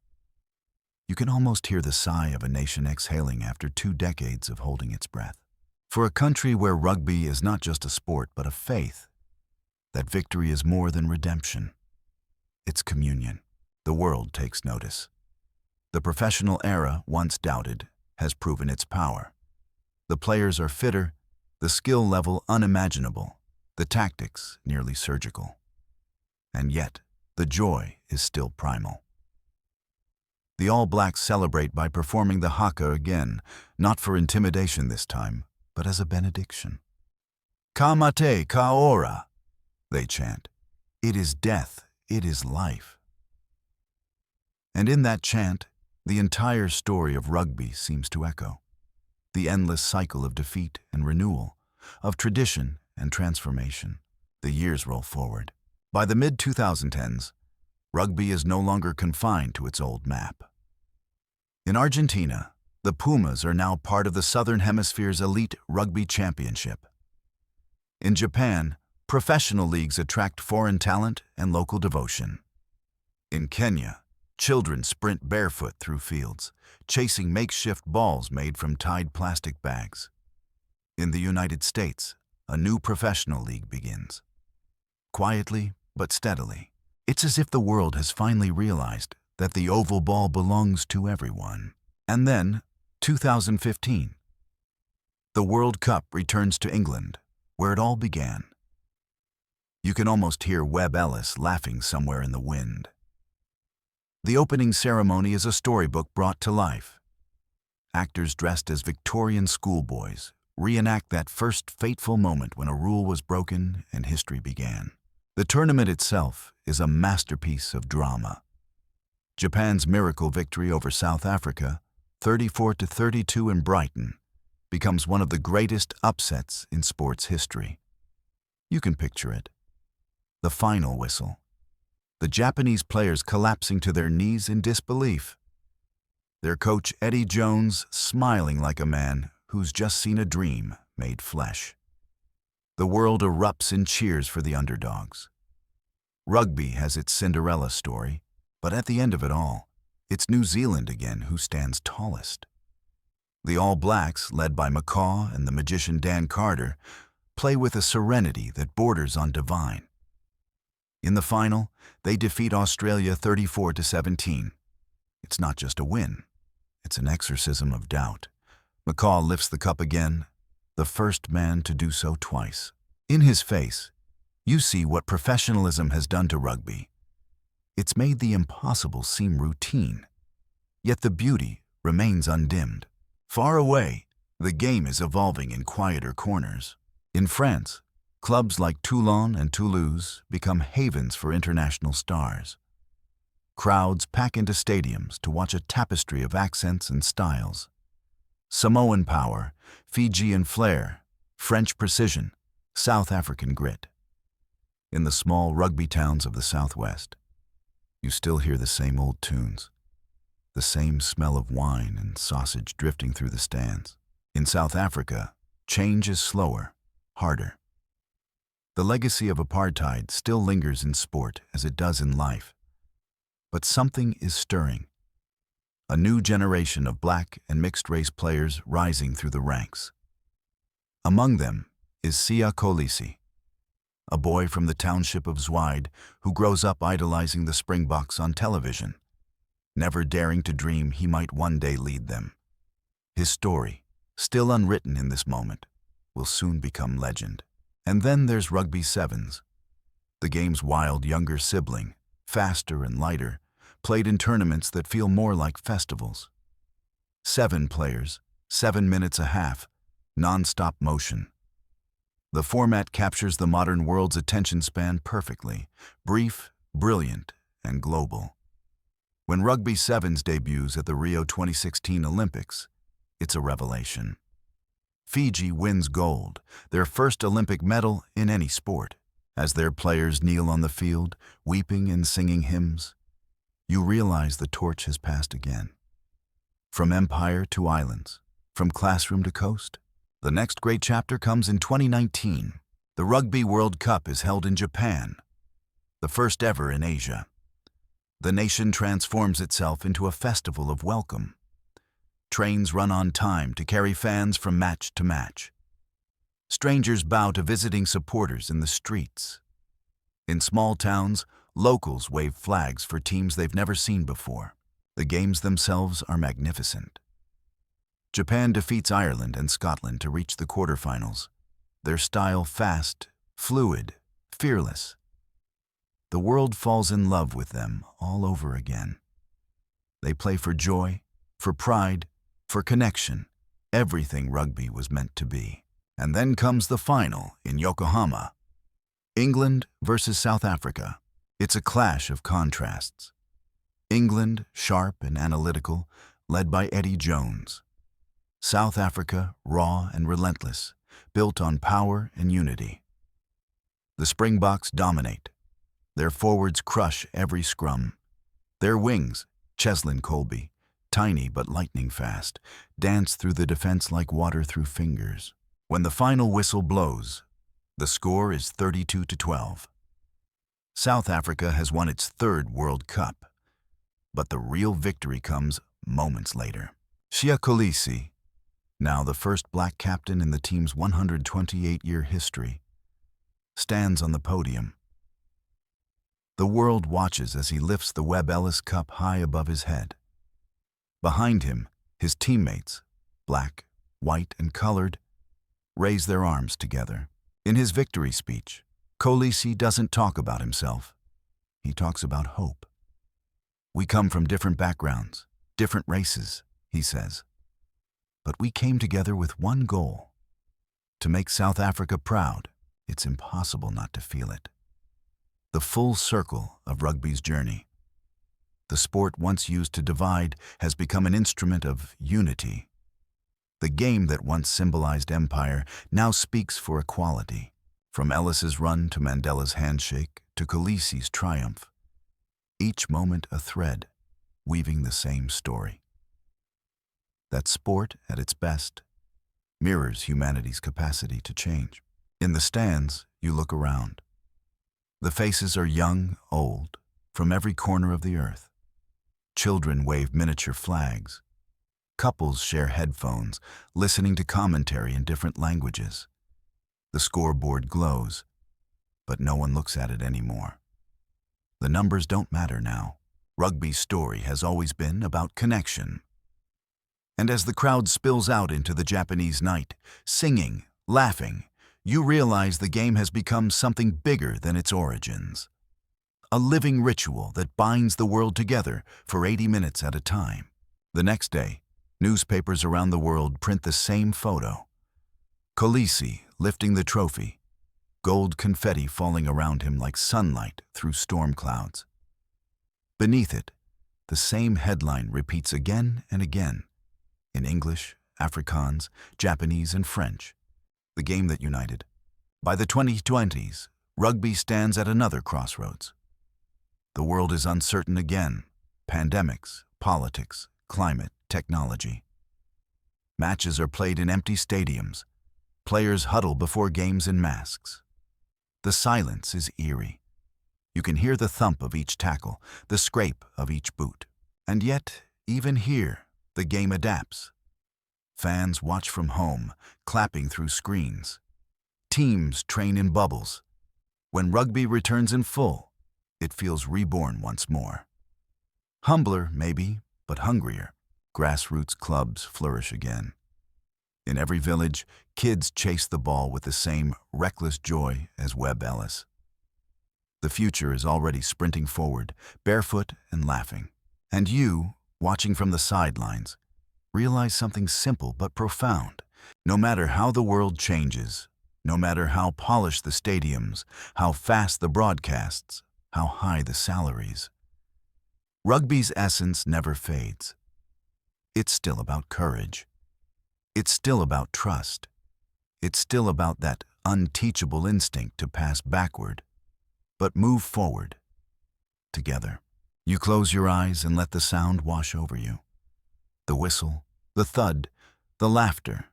You can almost hear the sigh of a nation exhaling after 2 decades of holding its breath. For a country where rugby is not just a sport but a faith, that victory is more than redemption. It's communion. The world takes notice. The professional era, once doubted, has proven its power. The players are fitter, the skill level unimaginable, the tactics nearly surgical. And yet, the joy is still primal. The All Blacks celebrate by performing the haka again, not for intimidation this time, but as a benediction. Ka mate, ka ora, they chant. It is death, it is life. And in that chant, the entire story of rugby seems to echo. The endless cycle of defeat and renewal, of tradition and transformation. The years roll forward. By the mid-2010s, rugby is no longer confined to its old map. In Argentina, the Pumas are now part of the Southern Hemisphere's elite rugby championship. In Japan, professional leagues attract foreign talent and local devotion. In Kenya, children sprint barefoot through fields, chasing makeshift balls made from tied plastic bags. In the United States, a new professional league begins. Quietly but steadily, it's as if the world has finally realized that the oval ball belongs to everyone. And then, 2015. The World Cup returns to England, where it all began. You can almost hear Webb Ellis laughing somewhere in the wind. The opening ceremony is a storybook brought to life. Actors dressed as Victorian schoolboys, reenact that first fateful moment when a rule was broken and history began. The tournament itself is a masterpiece of drama. Japan's miracle victory over South Africa, 34-32 in Brighton, becomes one of the greatest upsets in sports history. You can picture it. The final whistle. The Japanese players collapsing to their knees in disbelief. Their coach Eddie Jones smiling like a man who's just seen a dream made flesh. The world erupts in cheers for the underdogs. Rugby has its Cinderella story, but at the end of it all, it's New Zealand again who stands tallest. The All Blacks, led by McCaw and the magician Dan Carter, play with a serenity that borders on divine. In the final, they defeat Australia 34-17. It's not just a win, it's an exorcism of doubt. McCaw lifts the cup again, the first man to do so twice. In his face, you see what professionalism has done to rugby. It's made the impossible seem routine, yet the beauty remains undimmed. Far away, the game is evolving in quieter corners. In France, clubs like Toulon and Toulouse become havens for international stars. Crowds pack into stadiums to watch a tapestry of accents and styles. Samoan power, Fijian flair, French precision, South African grit. In the small rugby towns of the Southwest, you still hear the same old tunes, the same smell of wine and sausage drifting through the stands. In South Africa, change is slower, harder. The legacy of apartheid still lingers in sport as it does in life. But something is stirring. A new generation of black and mixed-race players rising through the ranks. Among them is Siya Kolisi, a boy from the township of Zwaide who grows up idolizing the Springboks on television, never daring to dream he might one day lead them. His story, still unwritten in this moment, will soon become legend. And then there's Rugby Sevens, the game's wild younger sibling, faster and lighter, played in tournaments that feel more like festivals. 7 players, 7 minutes a half, non-stop motion. The format captures the modern world's attention span perfectly, brief, brilliant, and global. When Rugby Sevens debuts at the Rio 2016 Olympics, it's a revelation. Fiji wins gold, their first Olympic medal in any sport. As their players kneel on the field, weeping and singing hymns, you realize the torch has passed again. From empire to islands, from classroom to coast, the next great chapter comes in 2019. The Rugby World Cup is held in Japan, the first ever in Asia. The nation transforms itself into a festival of welcome. Trains run on time to carry fans from match to match. Strangers bow to visiting supporters in the streets. In small towns, locals wave flags for teams they've never seen before. The games themselves are magnificent. Japan defeats Ireland and Scotland to reach the quarterfinals, their style fast, fluid, fearless. The world falls in love with them all over again. They play for joy, for pride, for connection, everything rugby was meant to be. And then comes the final in Yokohama. England versus South Africa. It's a clash of contrasts. England, sharp and analytical, led by Eddie Jones. South Africa, raw and relentless, built on power and unity. The Springboks dominate. Their forwards crush every scrum. Their wings, Cheslin Colby, tiny but lightning fast, dance through the defense like water through fingers. When the final whistle blows, the score is 32-12. South Africa has won its 3rd World Cup, but the real victory comes moments later. Siya Kolisi, now the first black captain in the team's 128-year history, stands on the podium. The world watches as he lifts the Webb Ellis Cup high above his head. Behind him, his teammates, black, white, and colored, raise their arms together. In his victory speech, Kolisi doesn't talk about himself. He talks about hope. "We come from different backgrounds, different races," he says. "But we came together with one goal, to make South Africa proud, it's impossible not to feel it. The full circle of rugby's journey. The sport once used to divide has become an instrument of unity. The game that once symbolized empire now speaks for equality. From Ellis's run to Mandela's handshake to Kolisi's triumph, each moment a thread, weaving the same story. That sport, at its best, mirrors humanity's capacity to change. In the stands, you look around. The faces are young, old, from every corner of the earth. Children wave miniature flags. Couples share headphones, listening to commentary in different languages. The scoreboard glows, but no one looks at it anymore. The numbers don't matter now. Rugby's story has always been about connection. And as the crowd spills out into the Japanese night, singing, laughing, you realize the game has become something bigger than its origins. A living ritual that binds the world together for 80 minutes at a time. The next day, newspapers around the world print the same photo. Kolisi lifting the trophy, gold confetti falling around him like sunlight through storm clouds. Beneath it, the same headline repeats again and again, in English, Afrikaans, Japanese, and French. The game that united. By the 2020s, rugby stands at another crossroads. The world is uncertain again. Pandemics, politics, climate, technology. Matches are played in empty stadiums. Players huddle before games in masks. The silence is eerie. You can hear the thump of each tackle, the scrape of each boot. And yet, even here, the game adapts. Fans watch from home, clapping through screens. Teams train in bubbles. When rugby returns in full, it feels reborn once more. Humbler, maybe, but hungrier. Grassroots clubs flourish again. In every village, kids chase the ball with the same reckless joy as Webb Ellis. The future is already sprinting forward, barefoot and laughing. And you, watching from the sidelines, realize something simple but profound. No matter how the world changes, no matter how polished the stadiums, how fast the broadcasts, how high the salaries, rugby's essence never fades. It's still about courage. It's still about trust. It's still about that unteachable instinct to pass backward, but move forward, together. You close your eyes and let the sound wash over you. The whistle, the thud, the laughter,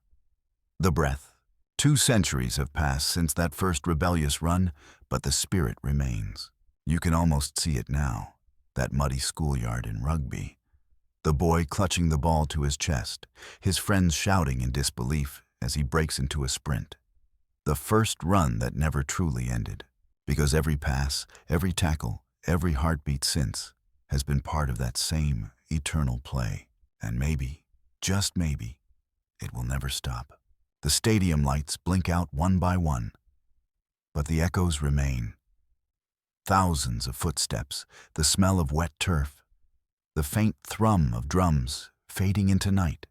the breath. 2 centuries have passed since that first rebellious run, but the spirit remains. You can almost see it now, that muddy schoolyard in Rugby. The boy clutching the ball to his chest, his friends shouting in disbelief as he breaks into a sprint. The first run that never truly ended, because every pass, every tackle, every heartbeat since has been part of that same eternal play. And maybe, just maybe, it will never stop. The stadium lights blink out one by one, but the echoes remain. Thousands of footsteps, the smell of wet turf, the faint thrum of drums fading into night.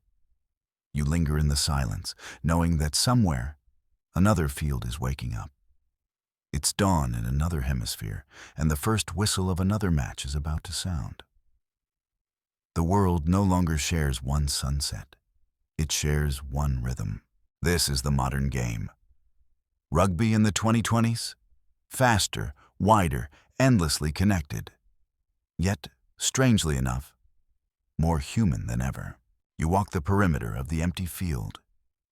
You linger in the silence, knowing that somewhere, another field is waking up. It's dawn in another hemisphere, and the first whistle of another match is about to sound. The world no longer shares one sunset. It shares one rhythm. This is the modern game. Rugby in the 2020s? Faster, wider, endlessly connected. Yet, strangely enough, more human than ever. You walk the perimeter of the empty field,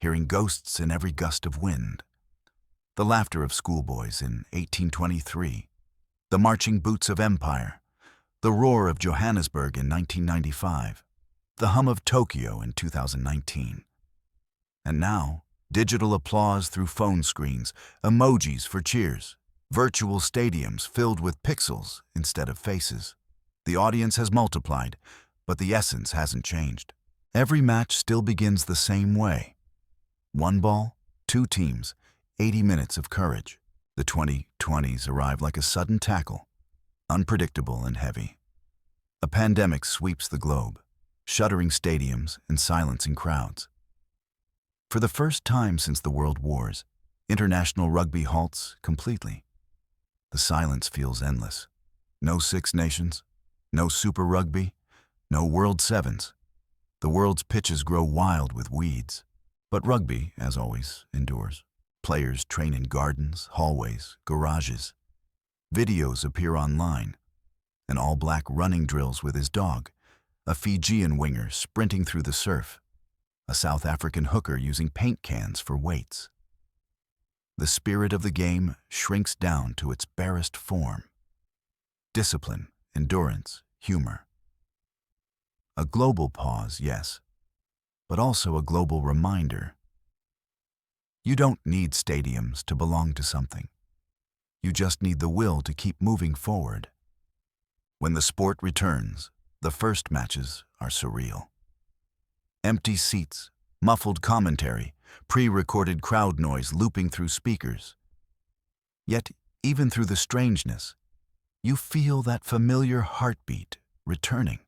hearing ghosts in every gust of wind. The laughter of schoolboys in 1823, the marching boots of empire, the roar of Johannesburg in 1995, the hum of Tokyo in 2019. And now, digital applause through phone screens, emojis for cheers, virtual stadiums filled with pixels instead of faces. The audience has multiplied, but the essence hasn't changed. Every match still begins the same way. 1 ball, 2 teams, 80 minutes of courage. The 2020s arrive like a sudden tackle, unpredictable and heavy. A pandemic sweeps the globe, shuttering stadiums and silencing crowds. For the first time since the World Wars, international rugby halts completely. The silence feels endless. No Six Nations, no Super Rugby, no World Sevens. The world's pitches grow wild with weeds. But rugby, as always, endures. Players train in gardens, hallways, garages. Videos appear online. An all-black running drills with his dog, a Fijian winger sprinting through the surf, a South African hooker using paint cans for weights. The spirit of the game shrinks down to its barest form. Discipline, endurance, humor. A global pause, yes, but also a global reminder. You don't need stadiums to belong to something. You just need the will to keep moving forward. When the sport returns, the first matches are surreal. Empty seats, muffled commentary, pre-recorded crowd noise looping through speakers. Yet, even through the strangeness, you feel that familiar heartbeat returning.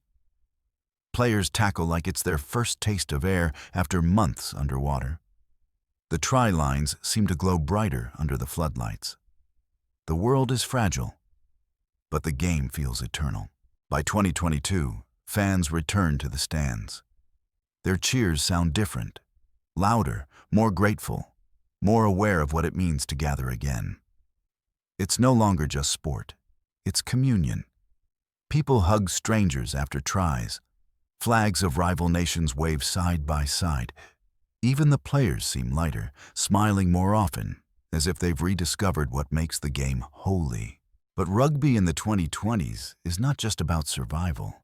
Players tackle like it's their first taste of air after months underwater. The try lines seem to glow brighter under the floodlights. The world is fragile, but the game feels eternal. By 2022, fans return to the stands. Their cheers sound different, louder, more grateful, more aware of what it means to gather again. It's no longer just sport, it's communion. People hug strangers after tries. Flags of rival nations wave side by side. Even the players seem lighter, smiling more often, as if they've rediscovered what makes the game holy. But rugby in the 2020s is not just about survival.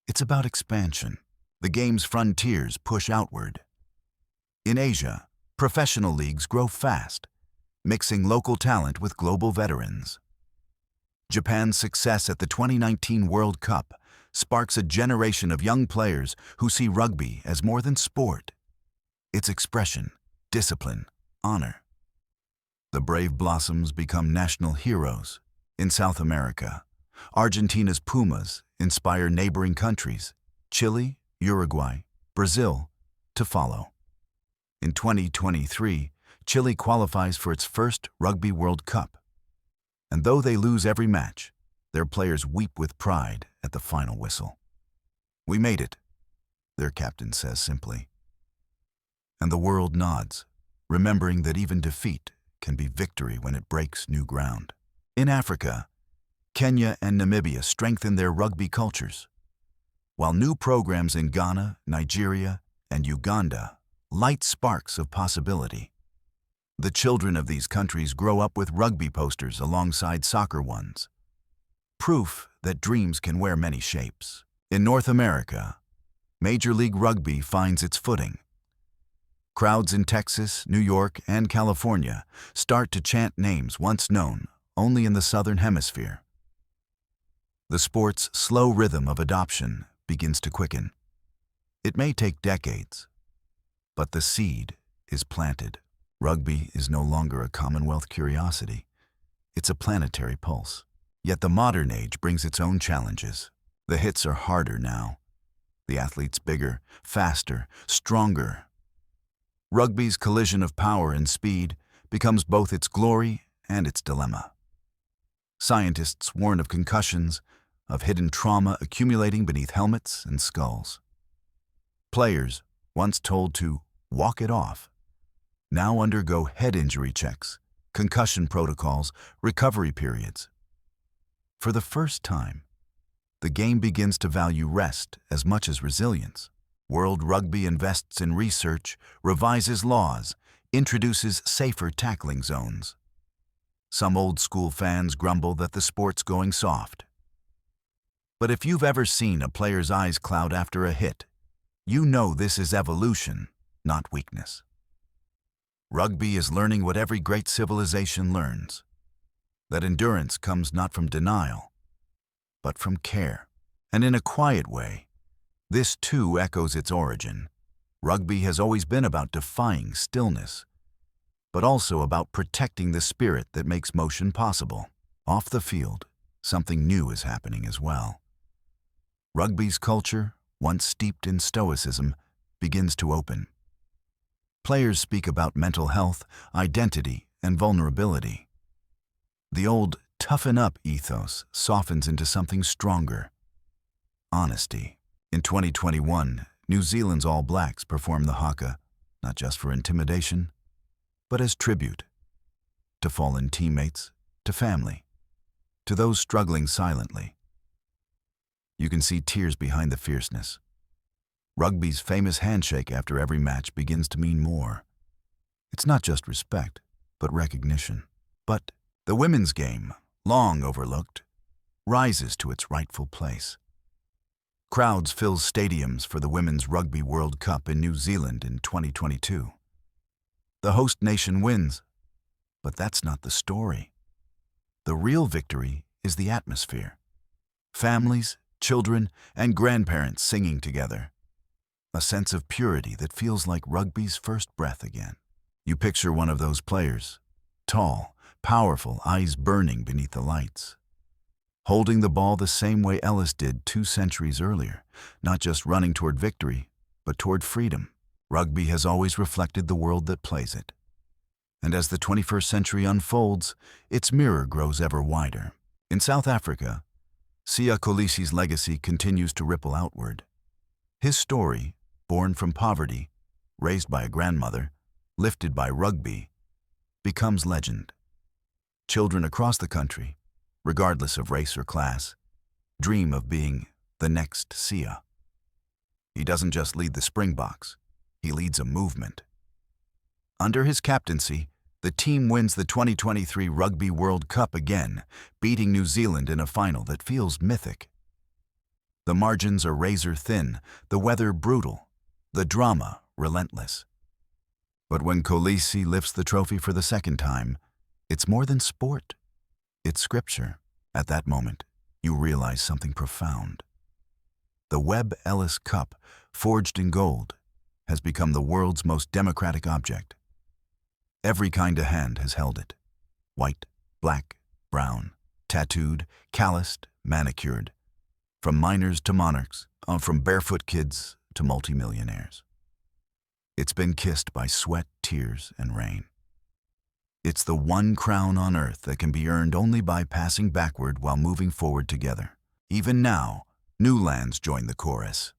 It's about expansion. The game's frontiers push outward. In Asia, professional leagues grow fast, mixing local talent with global veterans. Japan's success at the 2019 World Cup sparks a generation of young players who see rugby as more than sport. It's expression, discipline, honor. The brave blossoms become national heroes. In South America, Argentina's Pumas inspire neighboring countries, Chile, Uruguay, Brazil, to follow. In 2023, Chile qualifies for its first Rugby World Cup. And though they lose every match, their players weep with pride at the final whistle. "We made it," their captain says simply. And the world nods, remembering that even defeat can be victory when it breaks new ground. In Africa, Kenya and Namibia strengthen their rugby cultures, while new programs in Ghana, Nigeria, and Uganda light sparks of possibility. The children of these countries grow up with rugby posters alongside soccer ones. Proof that dreams can wear many shapes. In North America, Major League Rugby finds its footing. Crowds in Texas, New York, and California start to chant names once known only in the Southern Hemisphere. The sport's slow rhythm of adoption begins to quicken. It may take decades, but the seed is planted. Rugby is no longer a Commonwealth curiosity. It's a planetary pulse. Yet the modern age brings its own challenges. The hits are harder now. The athletes bigger, faster, stronger. Rugby's collision of power and speed becomes both its glory and its dilemma. Scientists warn of concussions, of hidden trauma accumulating beneath helmets and skulls. Players, once told to walk it off, now undergo head injury checks, concussion protocols, recovery periods. For the first time, the game begins to value rest as much as resilience. World Rugby invests in research, revises laws, introduces safer tackling zones. Some old-school fans grumble that the sport's going soft. But if you've ever seen a player's eyes cloud after a hit, you know this is evolution, not weakness. Rugby is learning what every great civilization learns, that endurance comes not from denial, but from care. And in a quiet way, this too echoes its origin. Rugby has always been about defying stillness, but also about protecting the spirit that makes motion possible. Off the field, something new is happening as well. Rugby's culture, once steeped in stoicism, begins to open. Players speak about mental health, identity, and vulnerability. The old toughen up ethos softens into something stronger: honesty. In 2021, New Zealand's All Blacks performed the haka, not just for intimidation, but as tribute to fallen teammates, to family, to those struggling silently. You can see tears behind the fierceness. Rugby's famous handshake after every match begins to mean more. It's not just respect, but recognition. But the women's game, long overlooked, rises to its rightful place. Crowds fill stadiums for the Women's Rugby World Cup in New Zealand in 2022. The host nation wins, but that's not the story. The real victory is the atmosphere. Families, children, and grandparents singing together. A sense of purity that feels like rugby's first breath again. You picture one of those players, tall, powerful, eyes burning beneath the lights, holding the ball the same way Ellis did 2 centuries earlier, not just running toward victory, but toward freedom. Rugby has always reflected the world that plays it. And as the 21st century unfolds, its mirror grows ever wider. In South Africa, Siya Kolisi's legacy continues to ripple outward. His story, born from poverty, raised by a grandmother, lifted by rugby, becomes legend. Children across the country, regardless of race or class, dream of being the next Siya. He doesn't just lead the Springboks, he leads a movement. Under his captaincy, the team wins the 2023 Rugby World Cup again, beating New Zealand in a final that feels mythic. The margins are razor thin, the weather brutal, the drama relentless. But when Kolisi lifts the trophy for the second time, it's more than sport. It's scripture. At that moment, you realize something profound. The Webb Ellis Cup, forged in gold, has become the world's most democratic object. Every kind of hand has held it. White, black, brown, tattooed, calloused, manicured. From miners to monarchs, from barefoot kids to multimillionaires. It's been kissed by sweat, tears, and rain. It's the one crown on earth that can be earned only by passing backward while moving forward together. Even now, new lands join the chorus.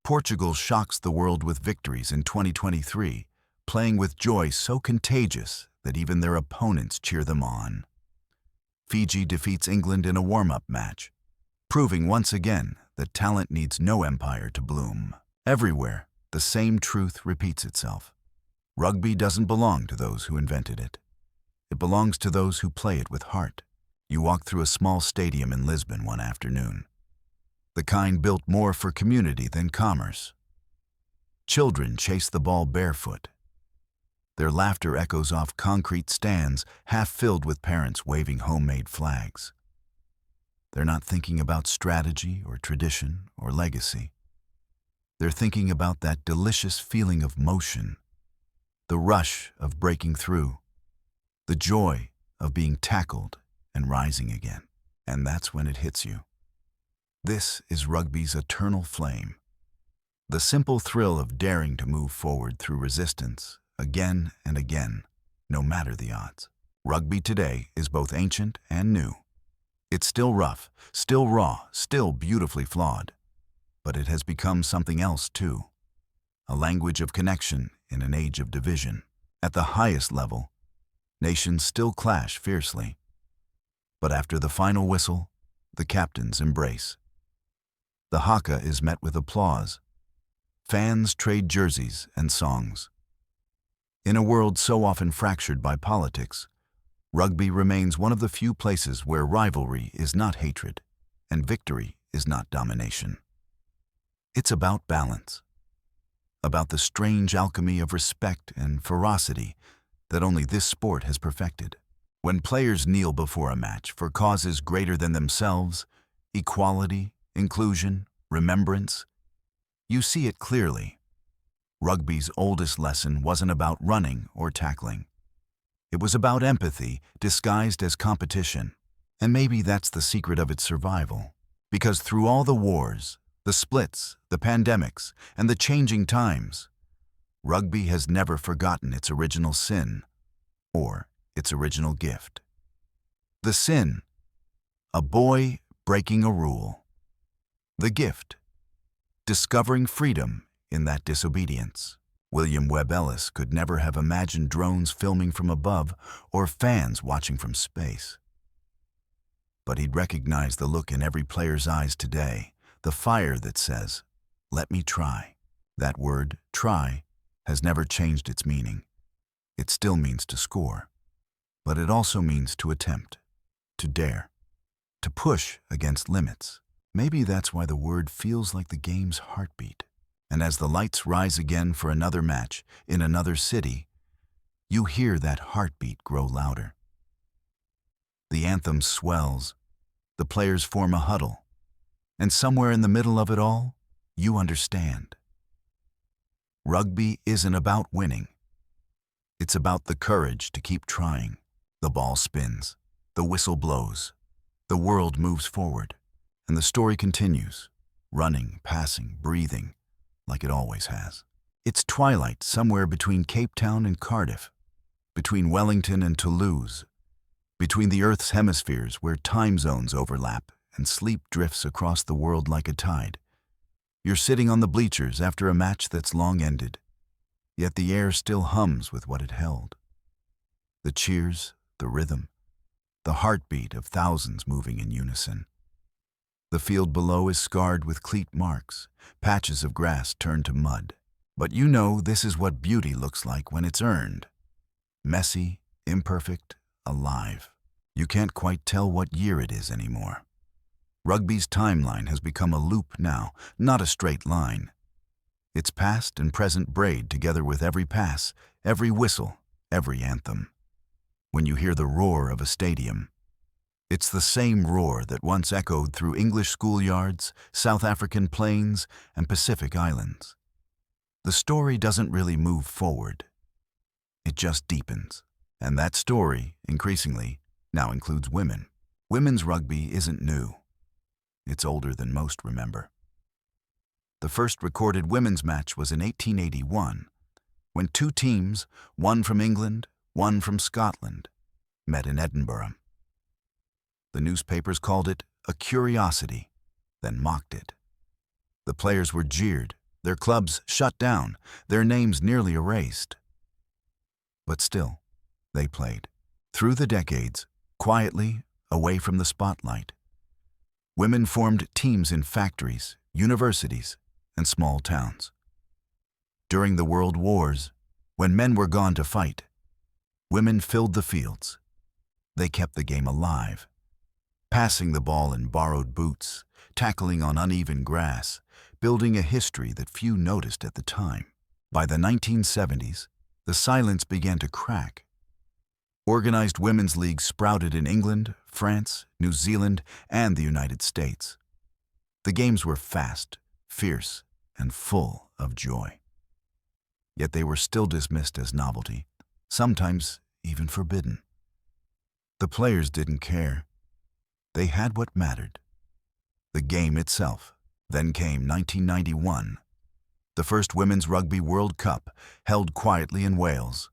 Portugal shocks the world with victories in 2023, playing with joy so contagious that even their opponents cheer them on. Fiji defeats England in a warm-up match, proving once again that talent needs no empire to bloom. Everywhere, the same truth repeats itself. Rugby doesn't belong to those who invented it. It belongs to those who play it with heart. You walk through a small stadium in Lisbon one afternoon, the kind built more for community than commerce. Children chase the ball barefoot. Their laughter echoes off concrete stands half filled with parents waving homemade flags. They're not thinking about strategy or tradition or legacy. They're thinking about that delicious feeling of motion, the rush of breaking through, the joy of being tackled and rising again. And that's when it hits you. This is rugby's eternal flame. The simple thrill of daring to move forward through resistance, again and again, no matter the odds. Rugby today is both ancient and new. It's still rough, still raw, still beautifully flawed. But it has become something else too. A language of connection in an age of division. At the highest level, nations still clash fiercely. But after the final whistle, the captains embrace. The haka is met with applause. Fans trade jerseys and songs. In a world so often fractured by politics, rugby remains one of the few places where rivalry is not hatred and victory is not domination. It's about balance, about the strange alchemy of respect and ferocity that only this sport has perfected. When players kneel before a match for causes greater than themselves, equality, inclusion, remembrance, you see it clearly. Rugby's oldest lesson wasn't about running or tackling. It was about empathy disguised as competition. And maybe that's the secret of its survival. Because through all the wars, the splits, the pandemics, and the changing times, Rugby has never forgotten its original sin or its original gift. The sin, a boy breaking a rule. The gift, discovering freedom in that disobedience. William Webb Ellis could never have imagined drones filming from above or fans watching from space. But he'd recognize the look in every player's eyes today, the fire that says, "Let me try." That word, try, has never changed its meaning. It still means to score. But it also means to attempt, to dare, to push against limits. Maybe that's why the word feels like the game's heartbeat. And as the lights rise again for another match in another city, you hear that heartbeat grow louder. The anthem swells, the players form a huddle, and somewhere in the middle of it all, you understand. Rugby isn't about winning. It's about the courage to keep trying. The ball spins, the whistle blows, the world moves forward, and the story continues, running, passing, breathing, like it always has. It's twilight somewhere between Cape Town and Cardiff, between Wellington and Toulouse, between the Earth's hemispheres where time zones overlap and sleep drifts across the world like a tide. You're sitting on the bleachers after a match that's long ended, yet the air still hums with what it held. The cheers, the rhythm, the heartbeat of thousands moving in unison. The field below is scarred with cleat marks, patches of grass turned to mud. But you know this is what beauty looks like when it's earned. Messy, imperfect, alive. You can't quite tell what year it is anymore. Rugby's timeline has become a loop now, not a straight line. It's past and present braid together with every pass, every whistle, every anthem. When you hear the roar of a stadium, it's the same roar that once echoed through English schoolyards, South African plains, and Pacific islands. The story doesn't really move forward. It just deepens. And that story, increasingly, now includes women. Women's rugby isn't new. It's older than most remember. The first recorded women's match was in 1881, when two teams, one from England, one from Scotland, met in Edinburgh. The newspapers called it a curiosity, then mocked it. The players were jeered, their clubs shut down, their names nearly erased. But still, they played. Through the decades, quietly, away from the spotlight, women formed teams in factories, universities, and small towns. During the World Wars, when men were gone to fight, women filled the fields. They kept the game alive, passing the ball in borrowed boots, tackling on uneven grass, building a history that few noticed at the time. By the 1970s, the silence began to crack. Organized women's leagues sprouted in England, France, New Zealand, and the United States. The games were fast, fierce, and full of joy. Yet they were still dismissed as novelty, sometimes even forbidden. The players didn't care. They had what mattered: the game itself. Then came 1991, the first Women's Rugby World Cup, held quietly in Wales.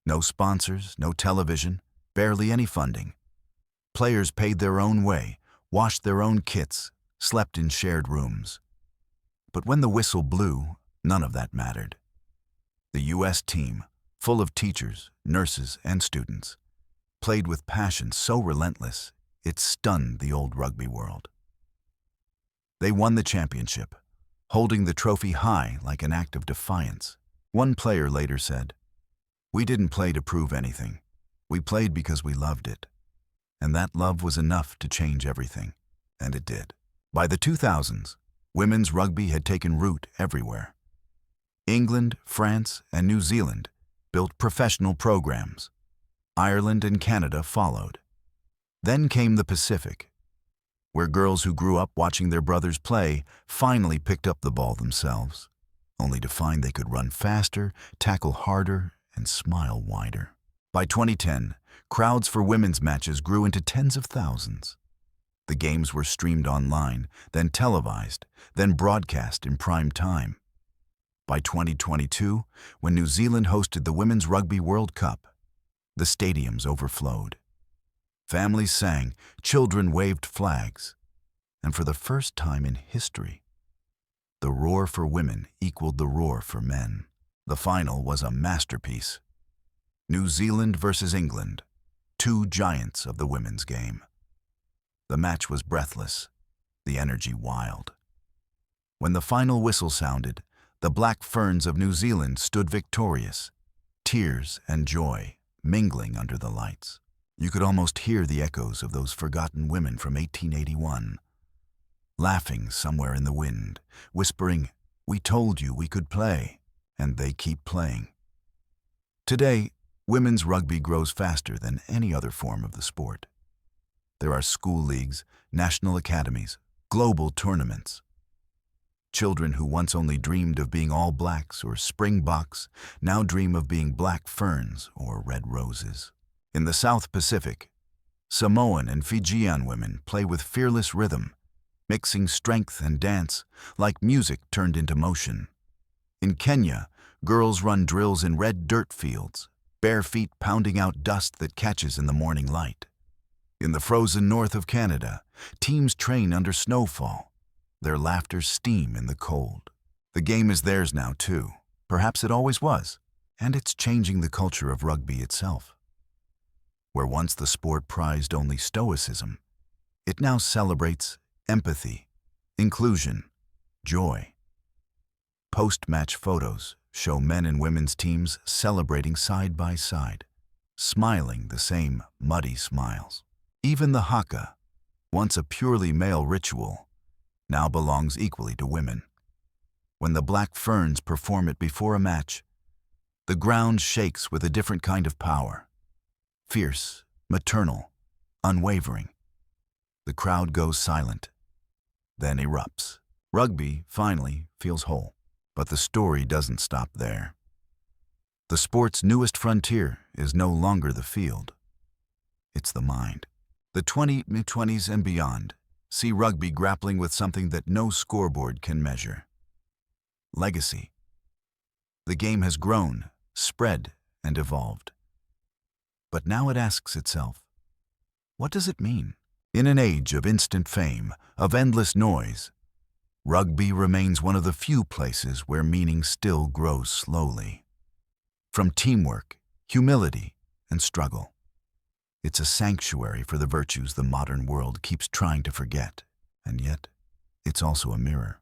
No sponsors, no television, barely any funding. Players paid their own way, washed their own kits, slept in shared rooms. But when the whistle blew, none of that mattered. The U.S. team, full of teachers, nurses, and students, played with passion so relentless it stunned the old rugby world. They won the championship, holding the trophy high like an act of defiance. One player later said, "We didn't play to prove anything. We played because we loved it. And that love was enough to change everything." And it did. By the 2000s, women's rugby had taken root everywhere. England, France, and New Zealand built professional programs. Ireland and Canada followed. Then came the Pacific, where girls who grew up watching their brothers play finally picked up the ball themselves, only to find they could run faster, tackle harder, and smile wider. By 2010, crowds for women's matches grew into tens of thousands. The games were streamed online, then televised, then broadcast in prime time. By 2022, when New Zealand hosted the Women's Rugby World Cup, the stadiums overflowed. Families sang, children waved flags, and for the first time in history, the roar for women equaled the roar for men. The final was a masterpiece. New Zealand versus England, two giants of the women's game. The match was breathless, the energy wild. When the final whistle sounded, the Black Ferns of New Zealand stood victorious, tears and joy mingling under the lights. You could almost hear the echoes of those forgotten women from 1881, laughing somewhere in the wind, whispering, "We told you we could play," and they keep playing. Today, women's rugby grows faster than any other form of the sport. There are school leagues, national academies, global tournaments. Children who once only dreamed of being All Blacks or Springboks now dream of being Black Ferns or Red Roses. In the South Pacific, Samoan and Fijian women play with fearless rhythm, mixing strength and dance like music turned into motion. In Kenya, girls run drills in red dirt fields, bare feet pounding out dust that catches in the morning light. In the frozen north of Canada, teams train under snowfall, their laughter steam in the cold. The game is theirs now too. Perhaps it always was, and it's changing the culture of rugby itself. Where once the sport prized only stoicism, it now celebrates empathy, inclusion, joy. Post-match photos show men and women's teams celebrating side by side, smiling the same muddy smiles. Even the haka, once a purely male ritual, now belongs equally to women. When the Black Ferns perform it before a match, the ground shakes with a different kind of power. Fierce, maternal, unwavering. The crowd goes silent, then erupts. Rugby, finally, feels whole. But the story doesn't stop there. The sport's newest frontier is no longer the field. It's the mind. The 2020s and beyond see rugby grappling with something that no scoreboard can measure: legacy. The game has grown, spread, and evolved. But now it asks itself, what does it mean? In an age of instant fame, of endless noise, rugby remains one of the few places where meaning still grows slowly. From teamwork, humility, and struggle. It's a sanctuary for the virtues the modern world keeps trying to forget, and yet it's also a mirror.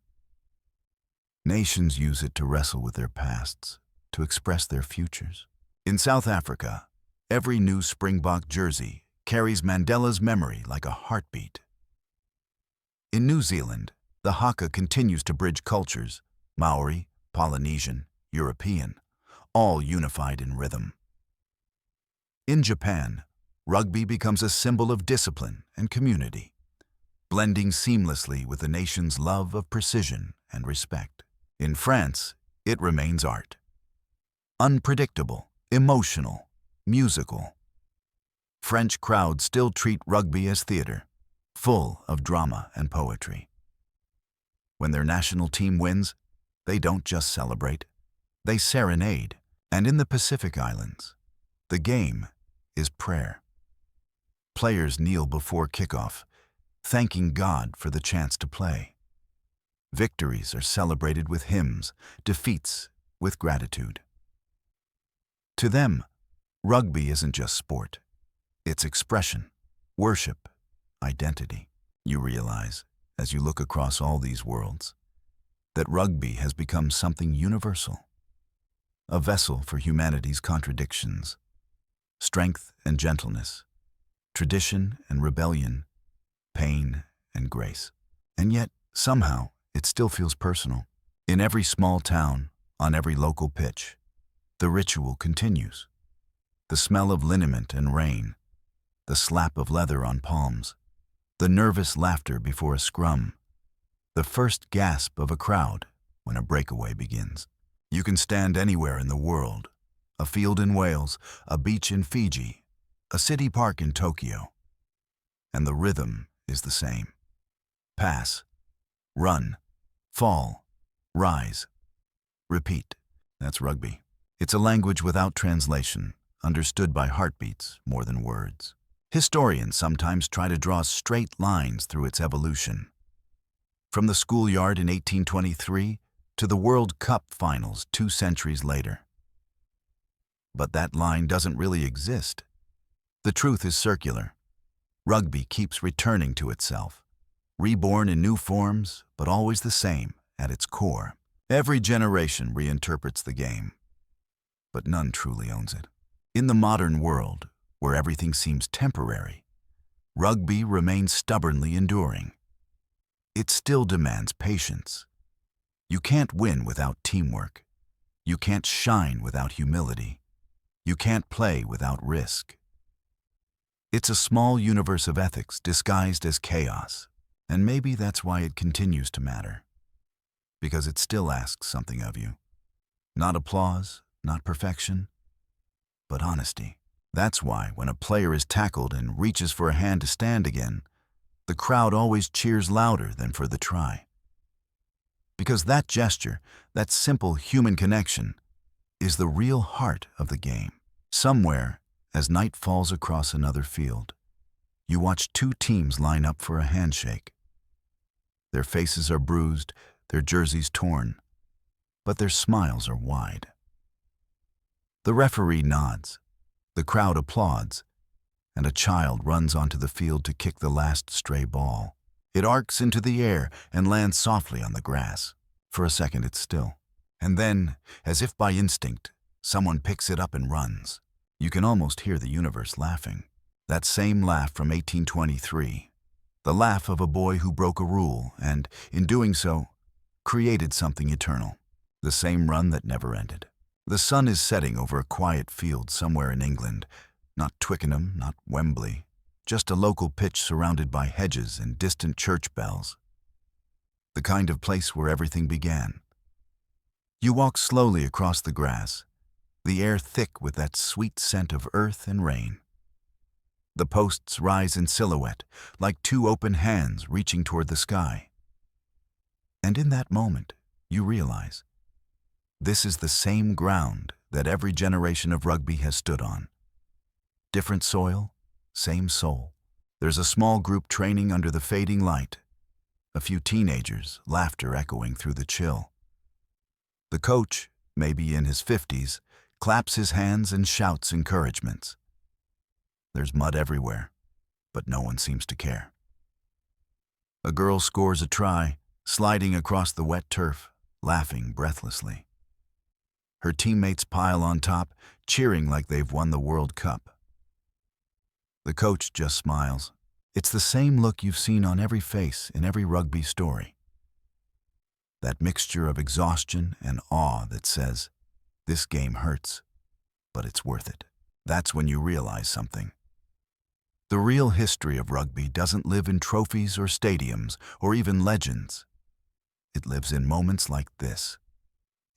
Nations use it to wrestle with their pasts, to express their futures. In South Africa, every new Springbok jersey carries Mandela's memory like a heartbeat. In New Zealand, the haka continues to bridge cultures: Maori, Polynesian, European, all unified in rhythm. In Japan, rugby becomes a symbol of discipline and community, blending seamlessly with the nation's love of precision and respect. In France, it remains art. Unpredictable, emotional, musical. French crowds still treat rugby as theater, full of drama and poetry. When their national team wins, they don't just celebrate, they serenade. And in the Pacific Islands, the game is prayer. Players kneel before kickoff, thanking God for the chance to play. Victories are celebrated with hymns, defeats with gratitude. To them, rugby isn't just sport. It's expression, worship, identity. You realize, as you look across all these worlds, that rugby has become something universal. A vessel for humanity's contradictions, strength and gentleness, tradition and rebellion, pain and grace. And yet, somehow, it still feels personal. In every small town, on every local pitch, the ritual continues. The smell of liniment and rain, the slap of leather on palms, the nervous laughter before a scrum, the first gasp of a crowd when a breakaway begins. You can stand anywhere in the world, a field in Wales, a beach in Fiji, a city park in Tokyo, and the rhythm is the same. Pass, run, fall, rise. Repeat. That's rugby. It's a language without translation, understood by heartbeats more than words. Historians sometimes try to draw straight lines through its evolution. From the schoolyard in 1823 to the World Cup finals 2 centuries later. But that line doesn't really exist. The truth is circular. Rugby keeps returning to itself, reborn in new forms, but always the same at its core. Every generation reinterprets the game, but none truly owns it. In the modern world, where everything seems temporary, rugby remains stubbornly enduring. It still demands patience. You can't win without teamwork. You can't shine without humility. You can't play without risk. It's a small universe of ethics disguised as chaos, and maybe that's why it continues to matter. Because it still asks something of you. Not applause, not perfection, but honesty. That's why when a player is tackled and reaches for a hand to stand again, the crowd always cheers louder than for the try. Because that gesture, that simple human connection, is the real heart of the game. Somewhere, as night falls across another field, you watch 2 teams line up for a handshake. Their faces are bruised, their jerseys torn, but their smiles are wide. The referee nods, the crowd applauds, and a child runs onto the field to kick the last stray ball. It arcs into the air and lands softly on the grass. For a second it's still. And then, as if by instinct, someone picks it up and runs. You can almost hear the universe laughing. That same laugh from 1823. The laugh of a boy who broke a rule and, in doing so, created something eternal. The same run that never ended. The sun is setting over a quiet field somewhere in England. Not Twickenham, not Wembley. Just a local pitch surrounded by hedges and distant church bells. The kind of place where everything began. You walk slowly across the grass, the air thick with that sweet scent of earth and rain. The posts rise in silhouette, like 2 open hands reaching toward the sky. And in that moment, you realize, this is the same ground that every generation of rugby has stood on. Different soil, same soul. There's a small group training under the fading light. A few teenagers, laughter echoing through the chill. The coach, maybe in his 50s, claps his hands and shouts encouragements. There's mud everywhere, but no one seems to care. A girl scores a try, sliding across the wet turf, laughing breathlessly. Her teammates pile on top, cheering like they've won the World Cup. The coach just smiles. It's the same look you've seen on every face in every rugby story. That mixture of exhaustion and awe that says, this game hurts, but it's worth it. That's when you realize something. The real history of rugby doesn't live in trophies or stadiums or even legends. It lives in moments like this.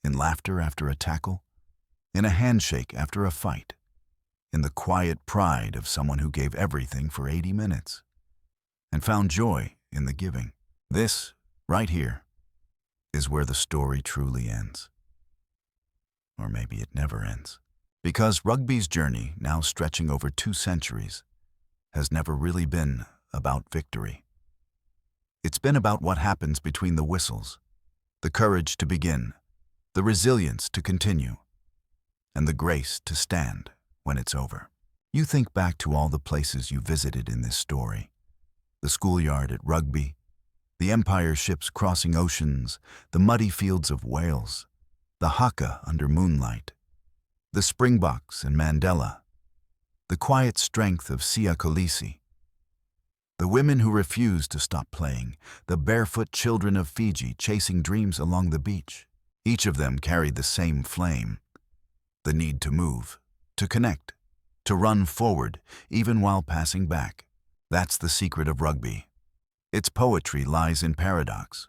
In laughter after a tackle, in a handshake after a fight, in the quiet pride of someone who gave everything for 80 minutes and found joy in the giving. This, right here, is where the story truly ends. Or maybe it never ends. Because rugby's journey, now stretching over 2 centuries, has never really been about victory. It's been about what happens between the whistles, the courage to begin, the resilience to continue, and the grace to stand when it's over. You think back to all the places you visited in this story. The schoolyard at Rugby, the Empire ships crossing oceans, the muddy fields of Wales, the haka under moonlight, the Springboks and Mandela, the quiet strength of Sia Kolisi, the women who refused to stop playing, the barefoot children of Fiji chasing dreams along the beach. Each of them carried the same flame, the need to move, to connect, to run forward, even while passing back. That's the secret of rugby. Its poetry lies in paradox.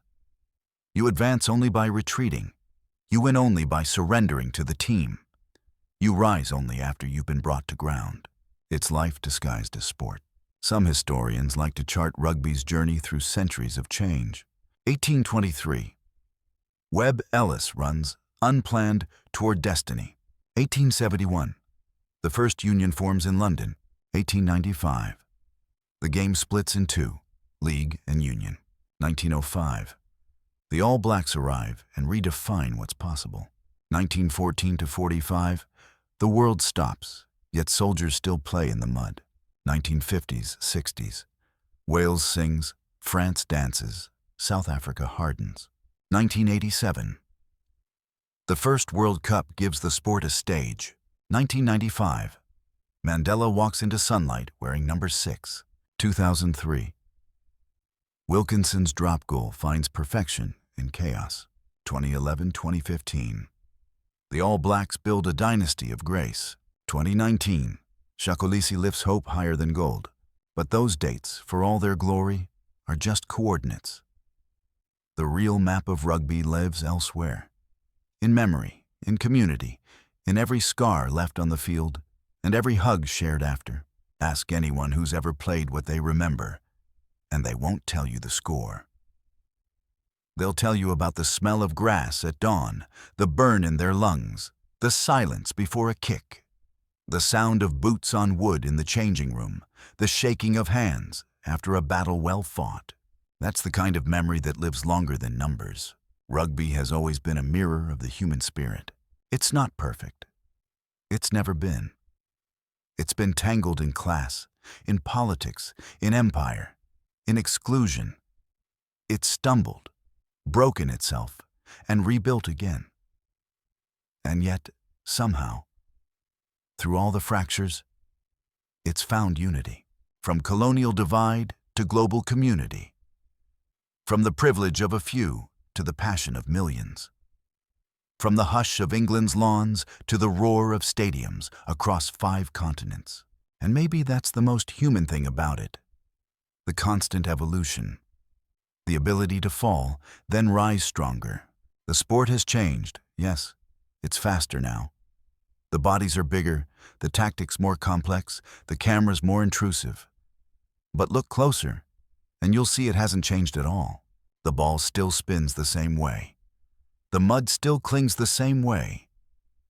You advance only by retreating. You win only by surrendering to the team. You rise only after you've been brought to ground. It's life disguised as sport. Some historians like to chart rugby's journey through centuries of change. 1823. Webb Ellis runs unplanned toward destiny. 1871. The first union forms in London. 1895. The game splits in two, League and Union. 1905. The All Blacks arrive and redefine what's possible. 1914 to 45. The world stops, yet soldiers still play in the mud. 1950s, 60s. Wales sings, France dances, South Africa hardens. 1987. The first World Cup gives the sport a stage. 1995. Mandela walks into sunlight wearing number 6. 2003. Wilkinson's drop goal finds perfection in chaos. 2011-2015. The All Blacks build a dynasty of grace. 2019. Shakolisi lifts hope higher than gold. But those dates, for all their glory, are just coordinates. The real map of rugby lives elsewhere. In memory, in community, in every scar left on the field, and every hug shared after. Ask anyone who's ever played what they remember, and they won't tell you the score. They'll tell you about the smell of grass at dawn, the burn in their lungs, the silence before a kick, the sound of boots on wood in the changing room, the shaking of hands after a battle well fought. That's the kind of memory that lives longer than numbers. Rugby has always been a mirror of the human spirit. It's not perfect. It's never been. It's been tangled in class, in politics, in empire, in exclusion. It's stumbled, broken itself, and rebuilt again. And yet, somehow, through all the fractures, it's found unity. From colonial divide to global community. From the privilege of a few to the passion of millions. From the hush of England's lawns to the roar of stadiums across 5 continents. And maybe that's the most human thing about it. The constant evolution. The ability to fall, then rise stronger. The sport has changed, yes, it's faster now. The bodies are bigger, the tactics more complex, the cameras more intrusive. But look closer, and you'll see it hasn't changed at all. The ball still spins the same way. The mud still clings the same way.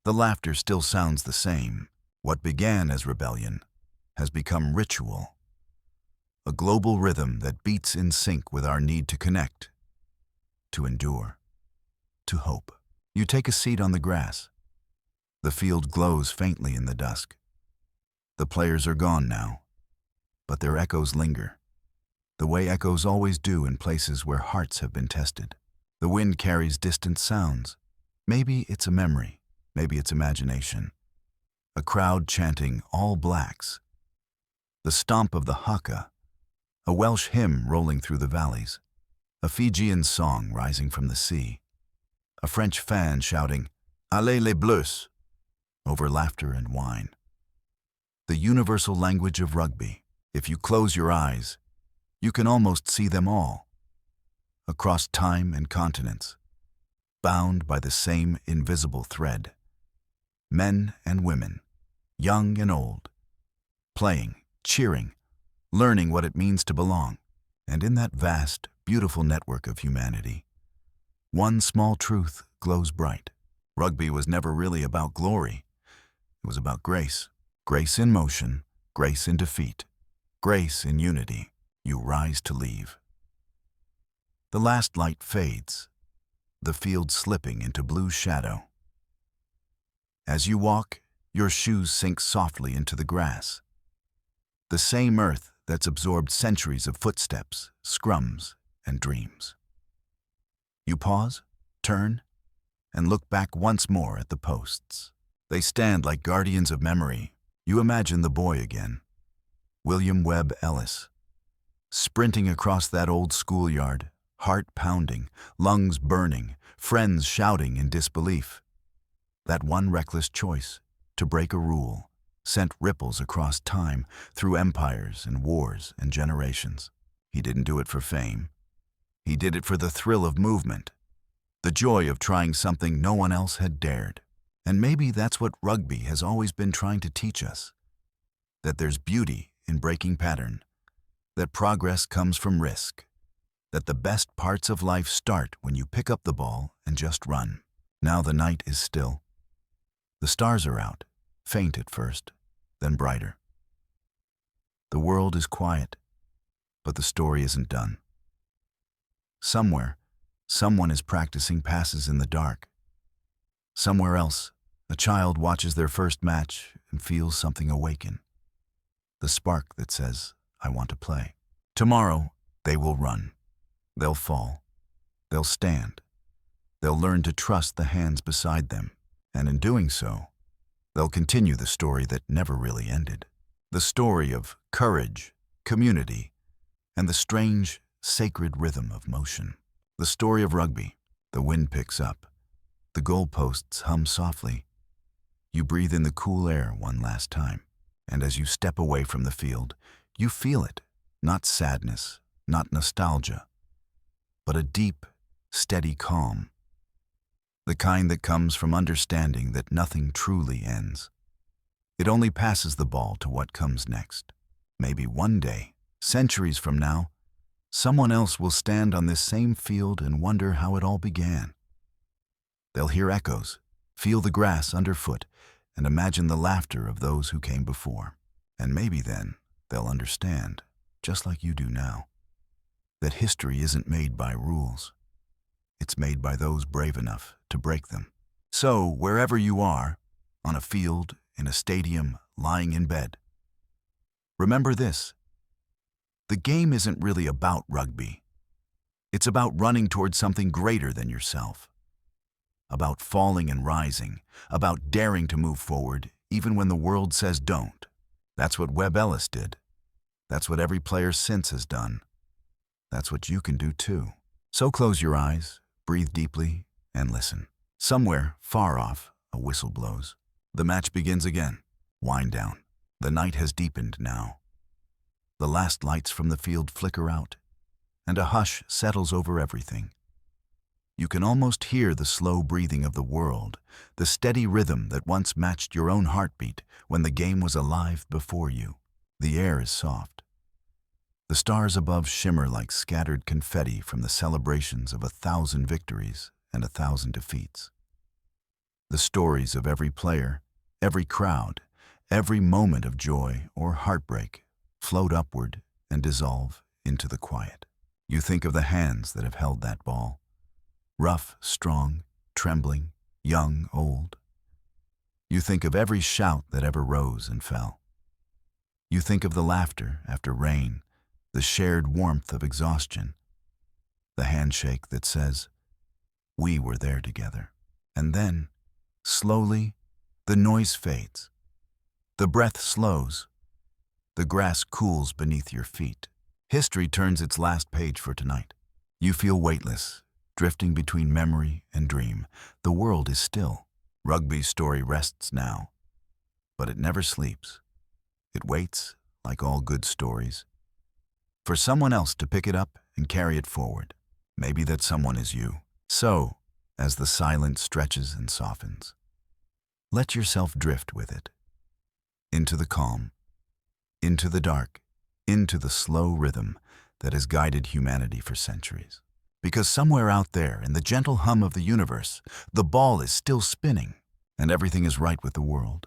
The laughter still sounds the same. What began as rebellion has become ritual. A global rhythm that beats in sync with our need to connect, to endure, to hope. You take a seat on the grass. The field glows faintly in the dusk. The players are gone now, but their echoes linger, the way echoes always do in places where hearts have been tested. The wind carries distant sounds. Maybe it's a memory, maybe it's imagination. A crowd chanting All Blacks. The stomp of the haka, a Welsh hymn rolling through the valleys. A Fijian song rising from the sea. A French fan shouting, Allez les Bleus, over laughter and wine. The universal language of rugby. If you close your eyes, you can almost see them all. Across time and continents, bound by the same invisible thread. Men and women, young and old, playing, cheering, learning what it means to belong. And in that vast, beautiful network of humanity, one small truth glows bright. Rugby was never really about glory. It was about grace. Grace in motion, grace in defeat, grace in unity. You rise to leave. The last light fades, the field slipping into blue shadow. As you walk, your shoes sink softly into the grass. The same earth that's absorbed centuries of footsteps, scrums, and dreams. You pause, turn, and look back once more at the posts. They stand like guardians of memory. You imagine the boy again, William Webb Ellis, sprinting across that old schoolyard, heart pounding, lungs burning, friends shouting in disbelief. That one reckless choice, to break a rule, sent ripples across time, through empires and wars and generations. He didn't do it for fame. He did it for the thrill of movement, the joy of trying something no one else had dared. And maybe that's what rugby has always been trying to teach us, that there's beauty in breaking pattern, that progress comes from risk, that the best parts of life start when you pick up the ball and just run. Now the night is still. The stars are out, faint at first, then brighter. The world is quiet, but the story isn't done. Somewhere, someone is practicing passes in the dark. Somewhere else, a child watches their first match and feels something awaken. The spark that says, I want to play. Tomorrow, they will run. They'll fall. They'll stand. They'll learn to trust the hands beside them. And in doing so, they'll continue the story that never really ended. The story of courage, community, and the strange, sacred rhythm of motion. The story of rugby. The wind picks up. The goalposts hum softly. You breathe in the cool air one last time. And as you step away from the field, you feel it. Not sadness, not nostalgia, but a deep, steady calm. The kind that comes from understanding that nothing truly ends. It only passes the ball to what comes next. Maybe one day, centuries from now, someone else will stand on this same field and wonder how it all began. They'll hear echoes, feel the grass underfoot, and imagine the laughter of those who came before. And maybe then they'll understand, just like you do now, that history isn't made by rules. It's made by those brave enough to break them. So, wherever you are, on a field, in a stadium, lying in bed, remember this. The game isn't really about rugby. It's about running towards something greater than yourself. About falling and rising, about daring to move forward, even when the world says don't. That's what Webb Ellis did. That's what every player since has done. That's what you can do too. So close your eyes, breathe deeply, and listen. Somewhere, far off, a whistle blows. The match begins again. Wind down. The night has deepened now. The last lights from the field flicker out, and a hush settles over everything. You can almost hear the slow breathing of the world, the steady rhythm that once matched your own heartbeat when the game was alive before you. The air is soft. The stars above shimmer like scattered confetti from the celebrations of 1,000 victories and 1,000 defeats. The stories of every player, every crowd, every moment of joy or heartbreak float upward and dissolve into the quiet. You think of the hands that have held that ball. Rough, strong, trembling, young, old. You think of every shout that ever rose and fell. You think of the laughter after rain, the shared warmth of exhaustion, the handshake that says, we were there together. And then, slowly, the noise fades. The breath slows. The grass cools beneath your feet. History turns its last page for tonight. You feel weightless, drifting between memory and dream. The world is still. Rugby's story rests now, but it never sleeps. It waits, like all good stories, for someone else to pick it up and carry it forward. Maybe that someone is you. So, as the silence stretches and softens, let yourself drift with it. Into the calm, into the dark, into the slow rhythm that has guided humanity for centuries. Because somewhere out there, in the gentle hum of the universe, the ball is still spinning, and everything is right with the world.